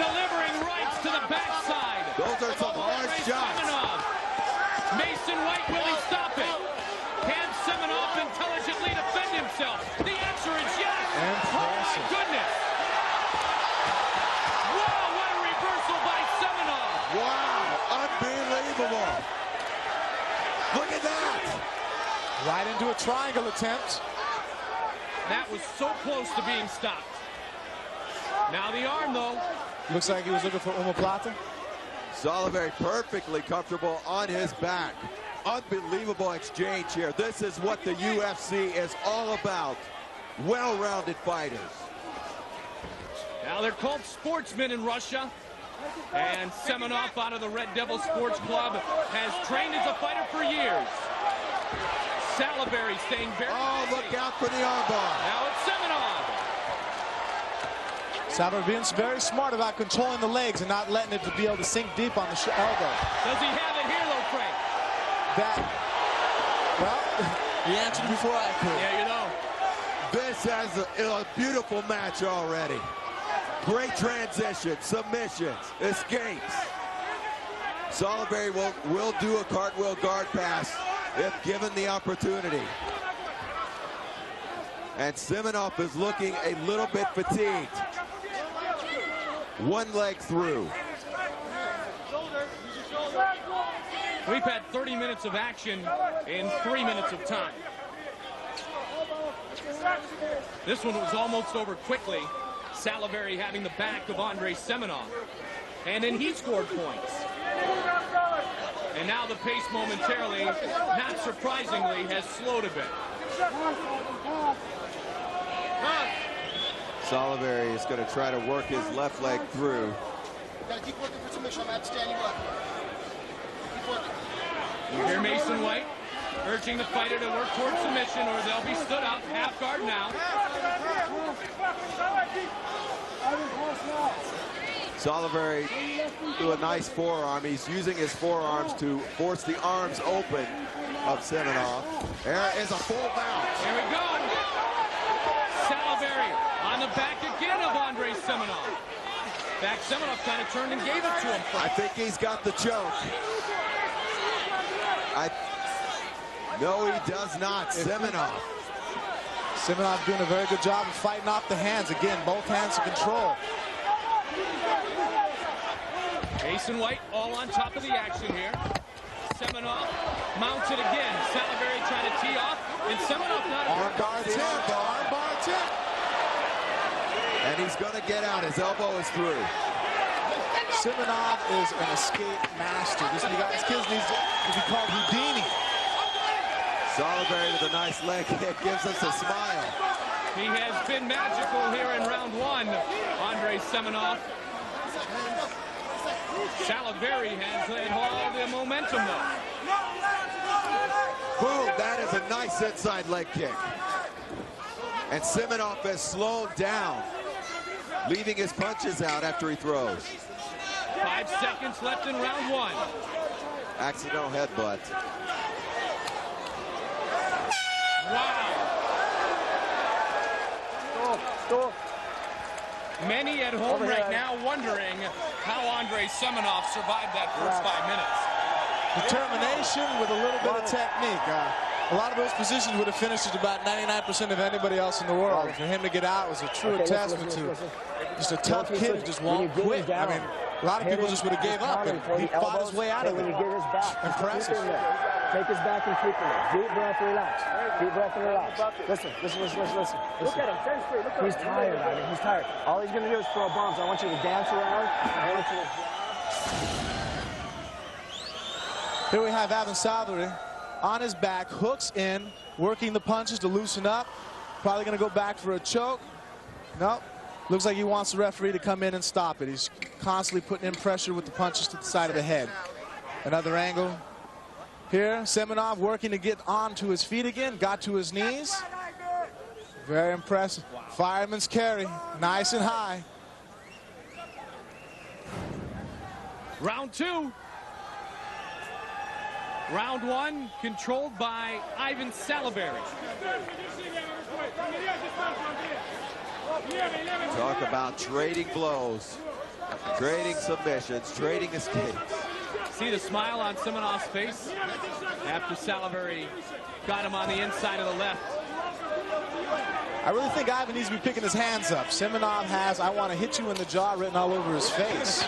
delivering rights to the backside. Those are some hard shots. Semenov. Mason White, will he stop it? Can Semenov intelligently defend himself? The answer is yes. Oh, my goodness. Wow, what a reversal by Semenov. Wow, unbelievable. Look at that. Right into a triangle attempt. That was so close to being stopped. Now the arm, though. Looks like he was looking for omoplata. Salaberry perfectly comfortable on his back. Unbelievable exchange here. This is what the UFC is all about. Well-rounded fighters. Now they're called sportsmen in Russia. And Semenov out of the Red Devil Sports Club has trained as a fighter for years. Salaberry staying very look out for the armbar. Now it's Semenov. Salaberry being very smart about controlling the legs and not letting it to be able to sink deep on the elbow. Does he have it here, though, Frank? Well, he answered before I could. Yeah, you know. This has a beautiful match already. Great transition, submissions, escapes. Salaberry will do a cartwheel guard pass if given the opportunity. And Semenov is looking a little bit fatigued. One leg through. We've had 30 minutes of action in 3 minutes of time. This one was almost over quickly. Salaberry having the back of Andrei Semenov. And then he scored points. And now the pace momentarily, not surprisingly, has slowed a bit. Salaberry is going to try to work his left leg through. You gotta keep working for submission. I'm gonna have to stand you up. Keep working. You hear Mason White urging the fighter to work towards submission, or they'll be stood up. Half guard now. Salaberry do a nice forearm. He's using his forearms to force the arms open of Semenov. There is a full mount. Here we go. Salaberry on the back again of Andrei Semenov. In fact, Semenov kind of turned and gave it to him. I think he's got the choke. No, he does not. Semenov. Semenov doing a very good job of fighting off the hands. Again, both hands in control. Mason White all on top of the action here. Semenov mounted again. Salaberry trying to tee off, and Semenov not a armbar tip, armbar tip. And he's going to get out. His elbow is through. Semenov is an escape master. This guy's kids needs to be called Houdini. Salaberry with a nice leg kick gives us a smile. He has been magical here in round one, Andrei Semenov. Salaberry has had all the momentum, though. Boom, that is a nice inside leg kick. And Semenov has slowed down, leaving his punches out after he throws. 5 seconds left in round one. Accidental headbutt. Wow. Stop. Many at home right now wondering how Andrei Semenov survived that first 5 minutes. determination with a little bit of technique. A lot of those positions would have finished at about 99% of anybody else in the world. For him to get out was a true testament to just a tough kid who just won't quit. I mean, a lot of people just would have gave up, and he fought his way out of it. Impressive. Take his back and keep it. Deep breath, relax. Deep breath and relax. Listen. Look at him. Turn straight. Look at him. He's tired, Ivan. He's tired. All he's going to do is throw bombs. I want you to dance around. I want you to... Here we have Ivan Salvador on his back, hooks in, working the punches to loosen up. Probably going to go back for a choke. Nope. Looks like he wants the referee to come in and stop it. He's constantly putting in pressure with the punches to the side of the head. Another angle. Here, Semenov working to get onto his feet again, got to his knees. Very impressive. Fireman's carry, nice and high. Round 2. Round 1 controlled by Ivan Salivary. Talk about trading blows, trading submissions, trading escapes. See the smile on Semenov's face after Salivary got him on the inside of the left. I really think Ivan needs to be picking his hands up. Semenov has "I want to hit you in the jaw" written all over his face.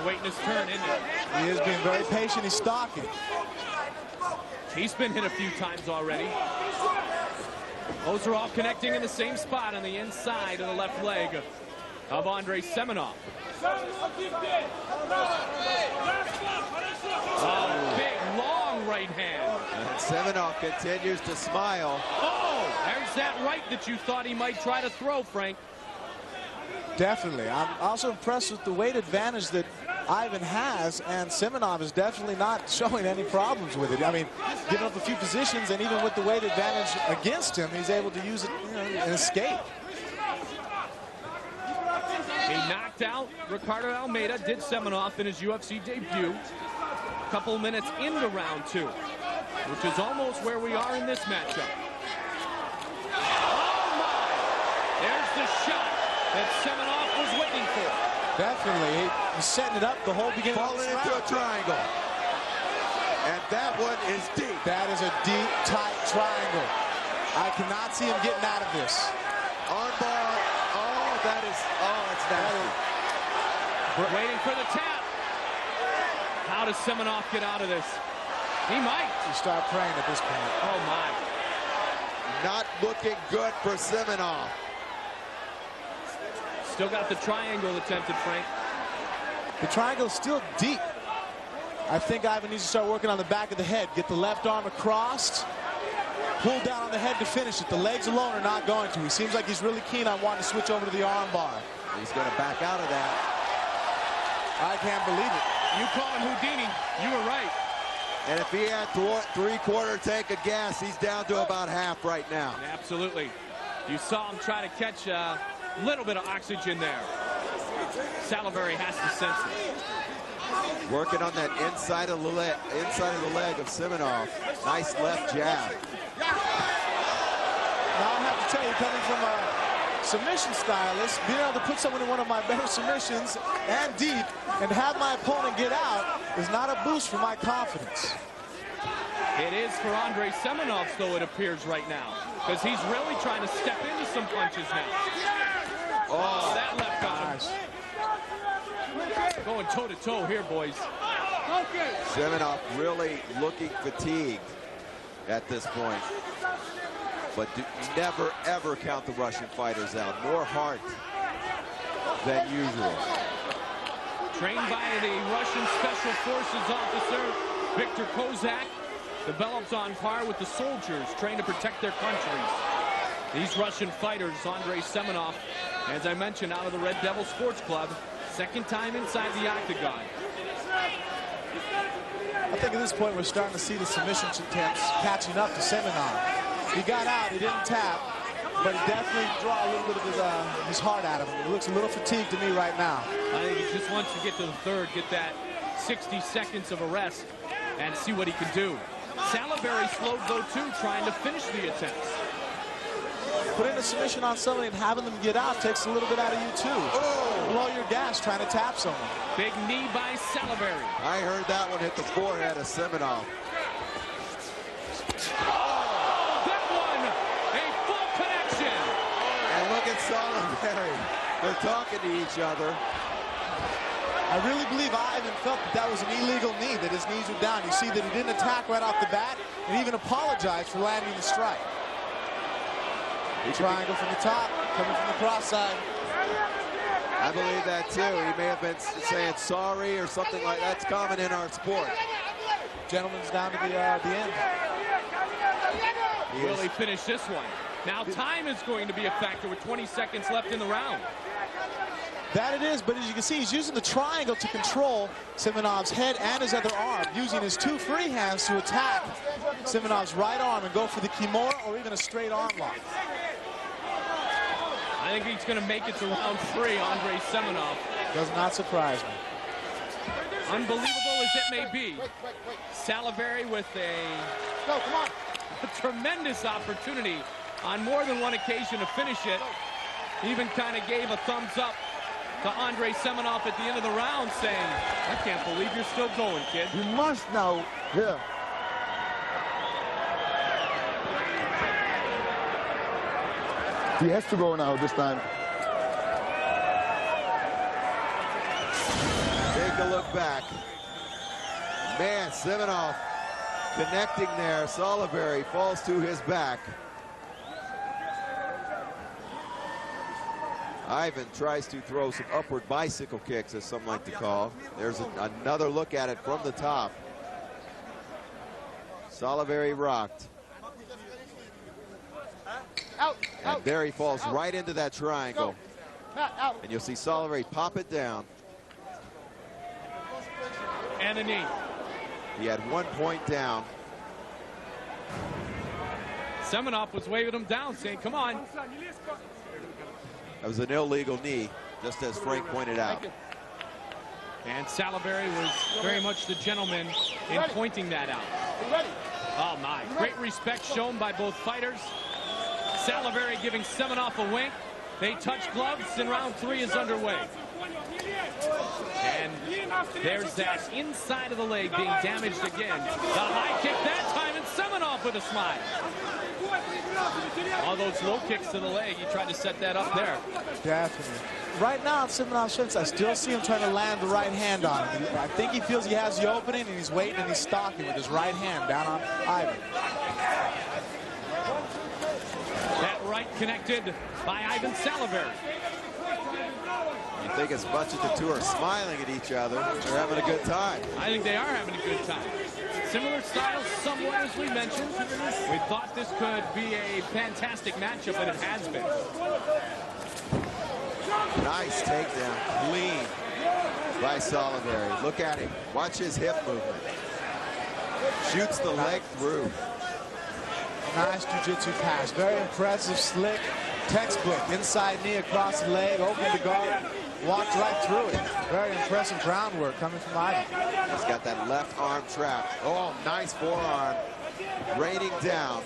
Waiting his turn, isn't he? He is being very patient. He's stalking. He's been hit a few times already. Those are all connecting in the same spot on the inside of the left leg of Andrei Semenov. Oh, big, long right hand. And Semenov continues to smile. Oh, there's that right that you thought he might try to throw, Frank. Definitely. I'm also impressed with the weight advantage that Ivan has, and Semenov is definitely not showing any problems with it. I mean, giving up a few positions, and even with the weight advantage against him, he's able to use it, and escape. He knocked out Ricardo Almeida, did Semenov in his UFC debut. A couple minutes into round 2, which is almost where we are in this matchup. Oh my! There's the shot that Semenov was waiting for. Definitely. He's setting it up the whole beginning. Falling into a triangle. And that one is deep. That is a deep, tight triangle. I cannot see him getting out of this. Armbar. Oh, that is, it's nasty. Waiting for the tap. How does Semenov get out of this? He might. You start praying at this point. Oh, my. Not looking good for Semenov. Still got the triangle attempted, Frank. The triangle is still deep. I think Ivan needs to start working on the back of the head. Get the left arm across. Pull down on the head to finish it. The legs alone are not going to. He seems like he's really keen on wanting to switch over to the arm bar. He's going to back out of that. I can't believe it. You call him Houdini. You were right. And if he had three-quarter tank of gas, he's down to about half right now. Absolutely. You saw him try to catch a little bit of oxygen there. Salivary has to sense it. Working on that inside of the leg of Semenov. Nice left jab. Now I have to tell you, coming from a submission stylist, being able to put someone in one of my better submissions and deep and have my opponent get out is not a boost for my confidence. It is for Andrei Semenov, though, it appears right now, because he's really trying to step into some punches now. Oh, that left got him. Nice. Going toe-to-toe here, boys. Semenov really looking fatigued at this point. But never, ever count the Russian fighters out. More heart than usual. Trained by the Russian Special Forces officer, Victor Kozak, developed on par with the soldiers trained to protect their countries. These Russian fighters, Andrei Semenov, as I mentioned, out of the Red Devil Sports Club, second time inside the octagon. I think at this point we're starting to see the submission attempts catching up to Semenov. He got out, he didn't tap, but he definitely draw a little bit of his heart out of him. He looks a little fatigued to me right now. I think he just wants to get to the third, get that 60 seconds of a rest, and see what he can do. Salivary slowed though too, trying to finish the attempts. Putting a submission on somebody and having them get out takes a little bit out of you too. Oh! blow your gas trying to tap someone. Big knee by Salivary. I heard that one hit the forehead of Semenov. Oh, that one, a full connection. And look at Salivary. They're talking to each other. I really believe Ivan felt that that was an illegal knee, that his knees were down. You see that he didn't attack right off the bat and even apologized for landing the strike. Triangle from the top, coming from the cross side. I believe that too. He may have been saying sorry or something like that. That's common in our sport. Gentleman's down to the end. Will he finish this one? Now time is going to be a factor with 20 seconds left in the round. That it is, but as you can see, he's using the triangle to control Semenov's head and his other arm, using his two free hands to attack Semenov's right arm and go for the Kimura or even a straight arm lock. I think he's going to make it to round 3, Andrei Semenov. Does not surprise me. Unbelievable as it may be, Salivary with a tremendous opportunity on more than one occasion to finish it. Even kind of gave a thumbs up to Andrei Semenov at the end of the round, saying, I can't believe you're still going, kid. You must now. Yeah. He has to go now this time. Take a look back. Man, Semenov connecting there. Salivary falls to his back. Ivan tries to throw some upward bicycle kicks, as some like to call. There's another look at it from the top. Salivary rocked. And there he falls right into that triangle. And you'll see Salivary pop it down. And a knee. He had 1 point down. Semenov was waving him down, saying, come on. That was an illegal knee, just as Frank pointed out. And Salivary was very much the gentleman in pointing that out. Oh my, great respect shown by both fighters. Salivary giving Semenov a wink. They touch gloves and round 3 is underway. And there's that inside of the leg being damaged again. The high kick that time, and Semenov with a smile. All those low kicks to the leg, he tried to set that up there. Definitely. Right now, Semenov's strengths, I still see him trying to land the right hand on him. I think he feels he has the opening, and he's waiting and he's stalking with his right hand down on Ivan. That right connected by Ivan Salivary. You think as much as the two are smiling at each other, they're having a good time. I think they are having a good time. Similar styles somewhat, as we mentioned. We thought this could be a fantastic matchup, and it has been. Nice takedown, clean by Salivary. Look at him. Watch his hip movement. Shoots the leg through. Nice jiu-jitsu pass. Very impressive, slick, textbook. Inside knee across the leg, open to guard. Walked right through it. Very impressive groundwork coming from Ivan. He's got that left arm trap. Oh, nice forearm. Raining down.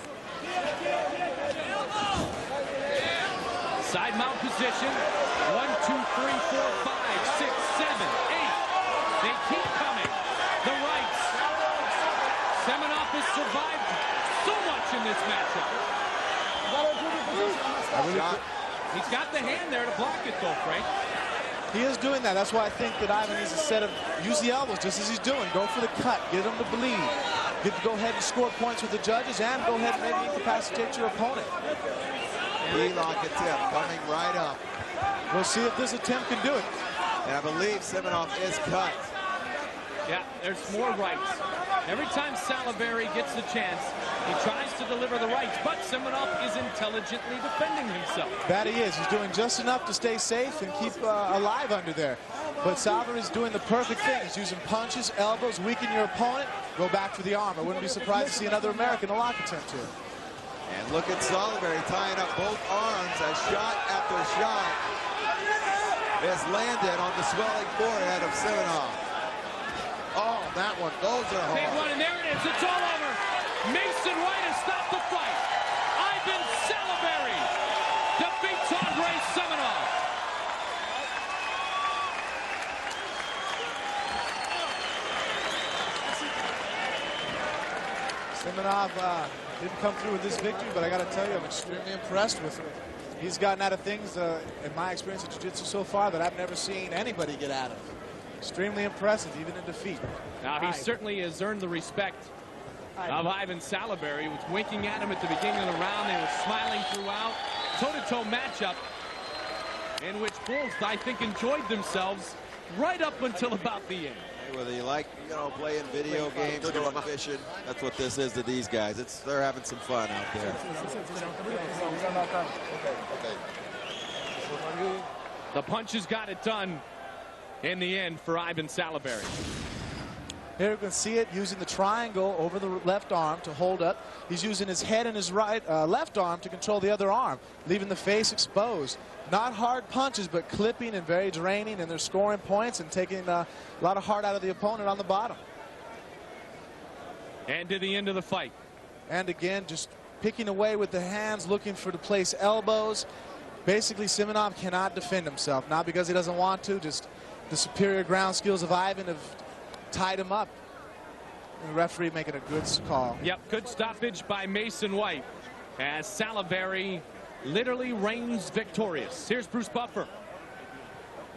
Side mount position. 1, 2, 3, 4, 5, 6, 7, 8. They keep coming. The rights. Semenov has survived so much in this matchup. He's got the hand there to block it, though, Frank. He is doing that. That's why I think that Ivan needs a set of, use the elbows just as he's doing. Go for the cut. Get him to bleed. Go ahead and score points with the judges and go ahead and maybe incapacitate your opponent. Lock attempt coming right up. We'll see if this attempt can do it. And I believe Semenov is cut. Yeah, there's more rights. Every time Salivary gets the chance, he tries to deliver the rights, but Semenov is intelligently defending himself. That he is. He's doing just enough to stay safe and keep alive under there. But Salivary is doing the perfect thing. He's using punches, elbows, weaken your opponent, go back for the arm. I wouldn't be surprised to see another American a lock attempt here. And look at Salivary tying up both arms as shot after shot is landed on the swelling forehead of Semenov. Oh, that one. Those are hard. Big one, and there it is. It's all over. Mason White has stopped the fight. Ivan Salivary defeats Andrei Semenov. Simonov didn't come through with this victory, but I got to tell you, I'm extremely impressed with him. He's gotten out of things, in my experience of jiu-jitsu so far, that I've never seen anybody get out of. Extremely impressive, even in defeat. Now, he certainly has earned the respect of Ivan Salaberry. He was winking at him at the beginning of the round. They were smiling throughout. Toe-to-toe matchup in which both, I think, enjoyed themselves right up until about the end. Whether you like, playing video games, going fishing, that's what this is to these guys. They're having some fun out there. The punches got it done in the end for Ivan Salaberry. Here you can see it using the triangle over the left arm to hold up. He's using his head and his left arm to control the other arm, leaving the face exposed. Not hard punches, but clipping and very draining, and they're scoring points and taking a lot of heart out of the opponent on the bottom. And to the end of the fight. And again, just picking away with the hands, looking for to place elbows. Basically, Simonov cannot defend himself, not because he doesn't want to, just the superior ground skills of Ivan have tied him up. And the referee making a good call. Yep, good stoppage by Mason White as Salaberry literally reigns victorious. Here's Bruce Buffer.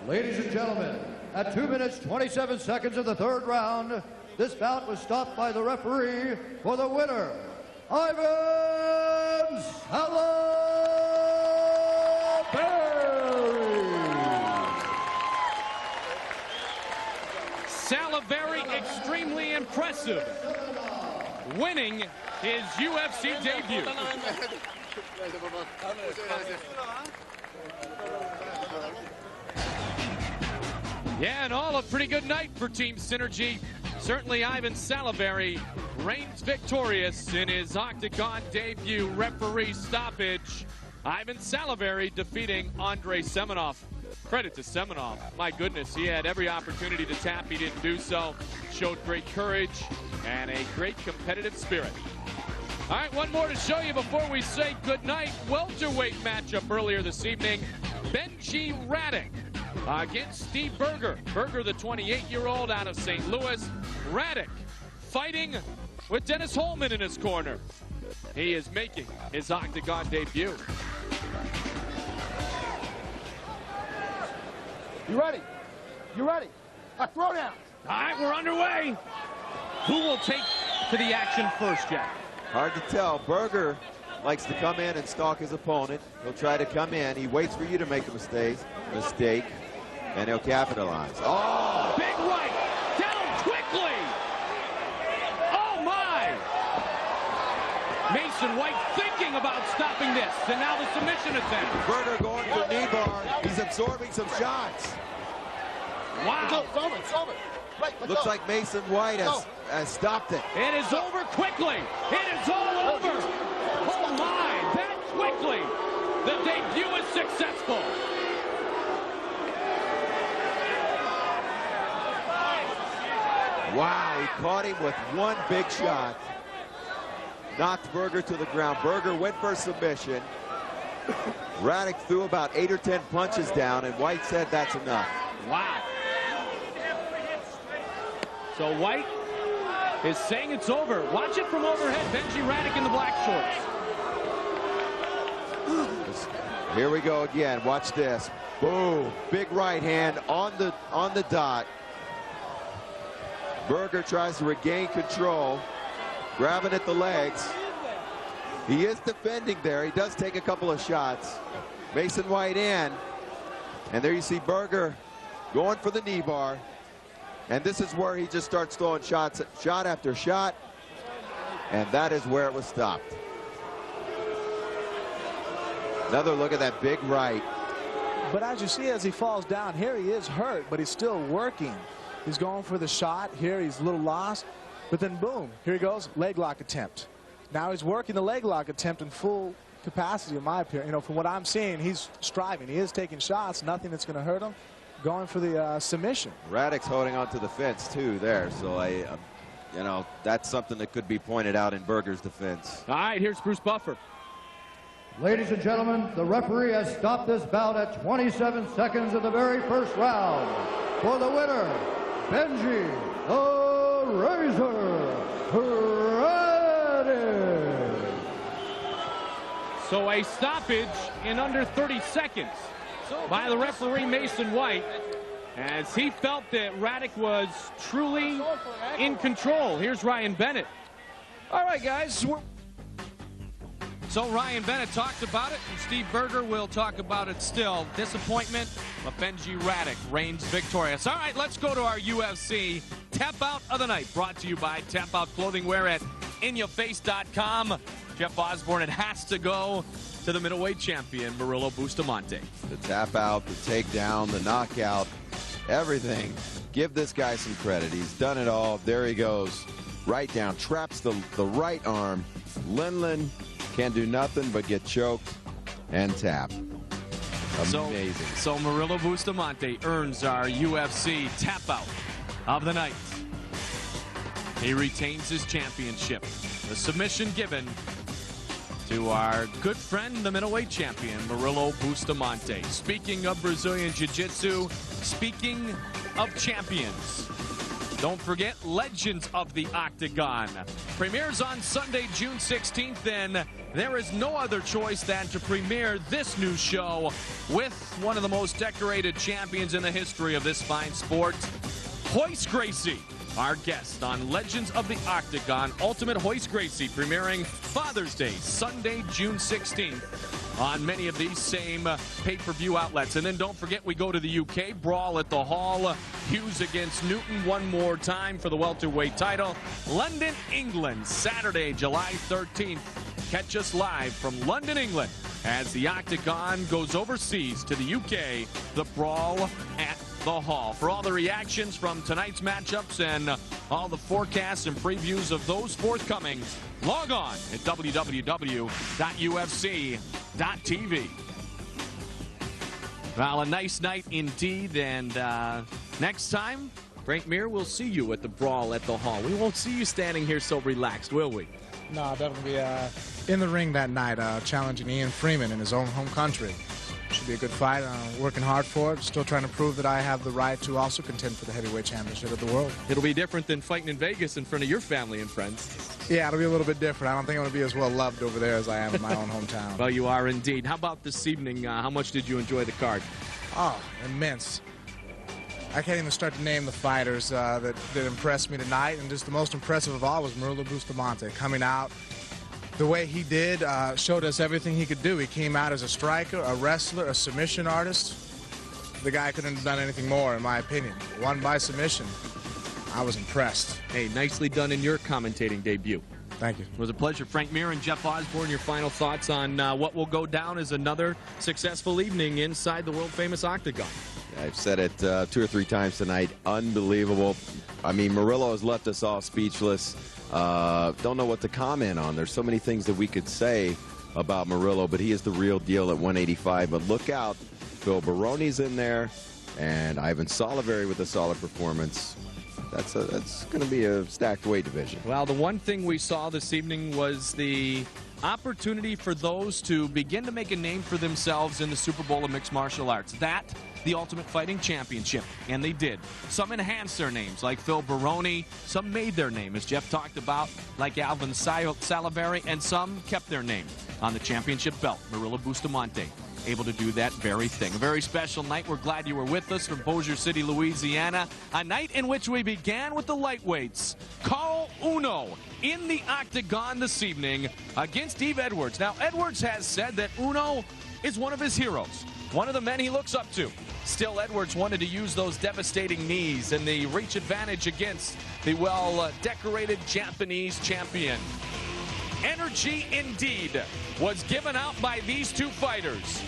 Ladies and gentlemen, at 2 minutes 27 seconds of the third round, this bout was stopped by the referee for the winner, Ivan Salaberry extremely impressive, winning his UFC debut. Yeah, and all a pretty good night for Team Synergy. Certainly Ivan Salaberry reigns victorious in his Octagon debut. Referee stoppage. Ivan Salaberry defeating Andrei Semenov. Credit to Semenov. My goodness, he had every opportunity to tap. He didn't do so. Showed great courage and a great competitive spirit. All right, one more to show you before we say goodnight. Welterweight matchup earlier this evening. Benji Radek against Steve Berger. Berger, the 28-year-old out of St. Louis. Radek fighting with Dennis Holman in his corner. He is making his Octagon debut. You ready? You ready? Throw down. All right, we're underway. Who will take to the action first, Jack? Hard to tell. Berger likes to come in and stalk his opponent. He'll try to come in. He waits for you to make a mistake, and he'll capitalize. Oh! Big right, down quickly. Oh my! Mason White thinking about stopping this, and now the submission attempt. Berger going for knee bar. He's absorbing some shots. Wow! Solve it. Right, looks like Mason White has stopped it. It is over quickly. It is all over. Oh my, that quickly. The debut is successful. Wow, he caught him with one big shot. Knocked Berger to the ground. Berger went for a submission. Radek threw about 8 or 10 punches down, and White said that's enough. Wow. So White is saying it's over. Watch it from overhead. Benji Radek in the black shorts. Here we go again. Watch this. Boom. Big right hand on the dot. Berger tries to regain control. Grabbing at the legs. He is defending there. He does take a couple of shots. Mason White in. And there you see Berger going for the knee bar. And this is where he just starts throwing shots, shot after shot. And that is where it was stopped. Another look at that big right. But as you see, as he falls down, here he is hurt, but he's still working. He's going for the shot. Here he's a little lost. But then boom, here he goes, leg lock attempt. Now he's working the leg lock attempt in full capacity, in my opinion. From what I'm seeing, he's striving. He is taking shots, nothing that's going to hurt him. Going for the submission. Radek's holding on to the fence too there, so that's something that could be pointed out in Berger's defense. All right, here's Bruce Buffer. Ladies and gentlemen, the referee has stopped this bout at 27 seconds of the very first round. For the winner, Benji the Razor Radek. So a stoppage in under 30 seconds by the referee Mason White, as he felt that Radek was truly in control. Here's Ryan Bennett. All right, guys. So Ryan Bennett talked about it, and Steve Berger will talk about it still. Disappointment, but Benji Radek reigns victorious. All right, let's go to our UFC Tap Out of the Night, brought to you by Tap Out Clothing Wear at inyourface.com. Jeff Osborne, it has to go to the middleweight champion, Murilo Bustamante. The tap out, the takedown, the knockout, everything. Give this guy some credit. He's done it all. There he goes. Right down, traps the right arm. Lindland can't do nothing but get choked and tap. Amazing. So Murilo Bustamante earns our UFC Tap Out of the Night. He retains his championship. The submission given to our good friend, the middleweight champion, Murilo Bustamante. Speaking of Brazilian Jiu-Jitsu, speaking of champions, don't forget Legends of the Octagon. Premieres on Sunday, June 16th, and there is no other choice than to premiere this new show with one of the most decorated champions in the history of this fine sport, Royce Gracie. Our guest on Legends of the Octagon, Ultimate Royce Gracie, premiering Father's Day, Sunday, June 16th, on many of these same pay-per-view outlets. And then don't forget, we go to the UK, Brawl at the Hall, Hughes against Newton one more time for the welterweight title. London, England, Saturday, July 13th. Catch us live from London, England, as the Octagon goes overseas to the UK, the Brawl at the Hall. For all the reactions from tonight's matchups and all the forecasts and previews of those forthcoming, log on at www.ufc.tv. Well, a nice night indeed, and next time, Frank Mir, we'll see you at the Brawl at the Hall. We won't see you standing here so relaxed, will we? No, definitely in the ring that night, challenging Ian Freeman in his own home country. Should be a good fight. Working hard for it. Still trying to prove that I have the right to also contend for the heavyweight championship of the world. It'll be different than fighting in Vegas in front of your family and friends. Yeah, it'll be a little bit different. I don't think I'm going to be as well loved over there as I am in my own hometown. Well, you are indeed. How about this evening? How much did you enjoy the card? Oh, immense. I can't even start to name the fighters that impressed me tonight, and just the most impressive of all was Murilo Bustamante coming out the way he did. Showed us everything he could do. He came out as a striker, a wrestler, a submission artist. The guy couldn't have done anything more, in my opinion. Won by submission. I was impressed. Hey, nicely done in your commentating debut. Thank you. It was a pleasure. Frank Mir and Jeff Osborne, your final thoughts on what will go down as another successful evening inside the world-famous Octagon. I've said it 2 or 3 times tonight. Unbelievable. I mean, Murilo has left us all speechless. Don't know what to comment on. There's so many things that we could say about Murilo, but he is the real deal at 185. But look out, Phil Baroni's in there, and Ivan Salaverry with a solid performance. That's going to be a stacked weight division. Well, the one thing we saw this evening was the opportunity for those to begin to make a name for themselves in the Super Bowl of mixed martial arts. That, the Ultimate Fighting Championship, and they did. Some enhanced their names, like Phil Baroni. Some made their name, as Jeff talked about, like Alvin Salaverry, and some kept their name on the championship belt. Murilo Bustamante able to do that very thing. A very special night. We're glad you were with us from Bossier City, Louisiana. A night in which we began with the lightweights. Carl Uno in the Octagon this evening against Steve Edwards. Now, Edwards has said that Uno is one of his heroes, one of the men he looks up to. Still, Edwards wanted to use those devastating knees and the reach advantage against the well-decorated Japanese champion. Energy indeed was given out by these two fighters.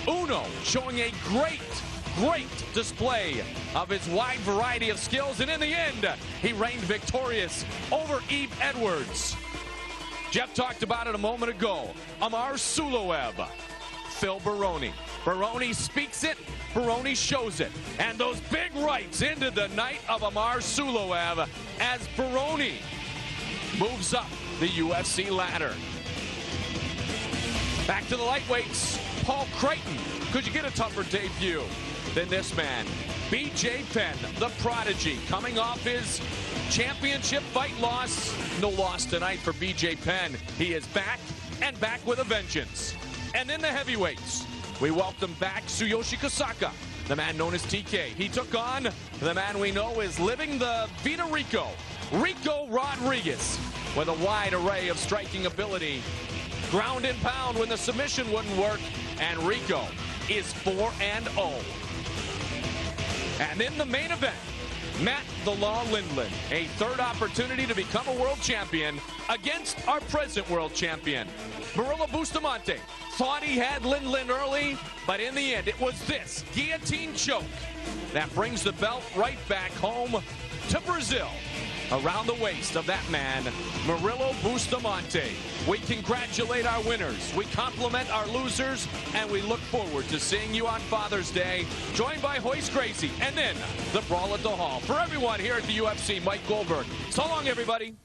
Uno showing a great display of his wide variety of skills, and in the end, he reigned victorious over Steve Edwards. Jeff talked about it a moment ago. Amar Suloev, Phil Baroni. Baroni speaks it, Baroni shows it. And those big rights into the night of Amar Suloev as Baroni moves up the UFC ladder. Back to the lightweights. Paul Creighton. Could you get a tougher debut than this man? BJ Penn, the prodigy, coming off his championship fight loss. No loss tonight for BJ Penn. He is back and back with a vengeance. And in the heavyweights, we welcome back Tsuyoshi Kosaka, the man known as TK. He took on the man we know is living the Vida Rico, Rico Rodriguez, with a wide array of striking ability. Ground and pound when the submission wouldn't work, and Rico is 4-0. And in the main event, Matt the Law Lindland, a third opportunity to become a world champion against our present world champion. Murilo Bustamante thought he had Lindland early, but in the end, it was this guillotine choke that brings the belt right back home to Brazil, around the waist of that man, Murilo Bustamante. We congratulate our winners, we compliment our losers, and we look forward to seeing you on Father's Day, joined by Hoist Gracie, and then the Brawl at the Hall. For everyone here at the UFC, Mike Goldberg. So long, everybody.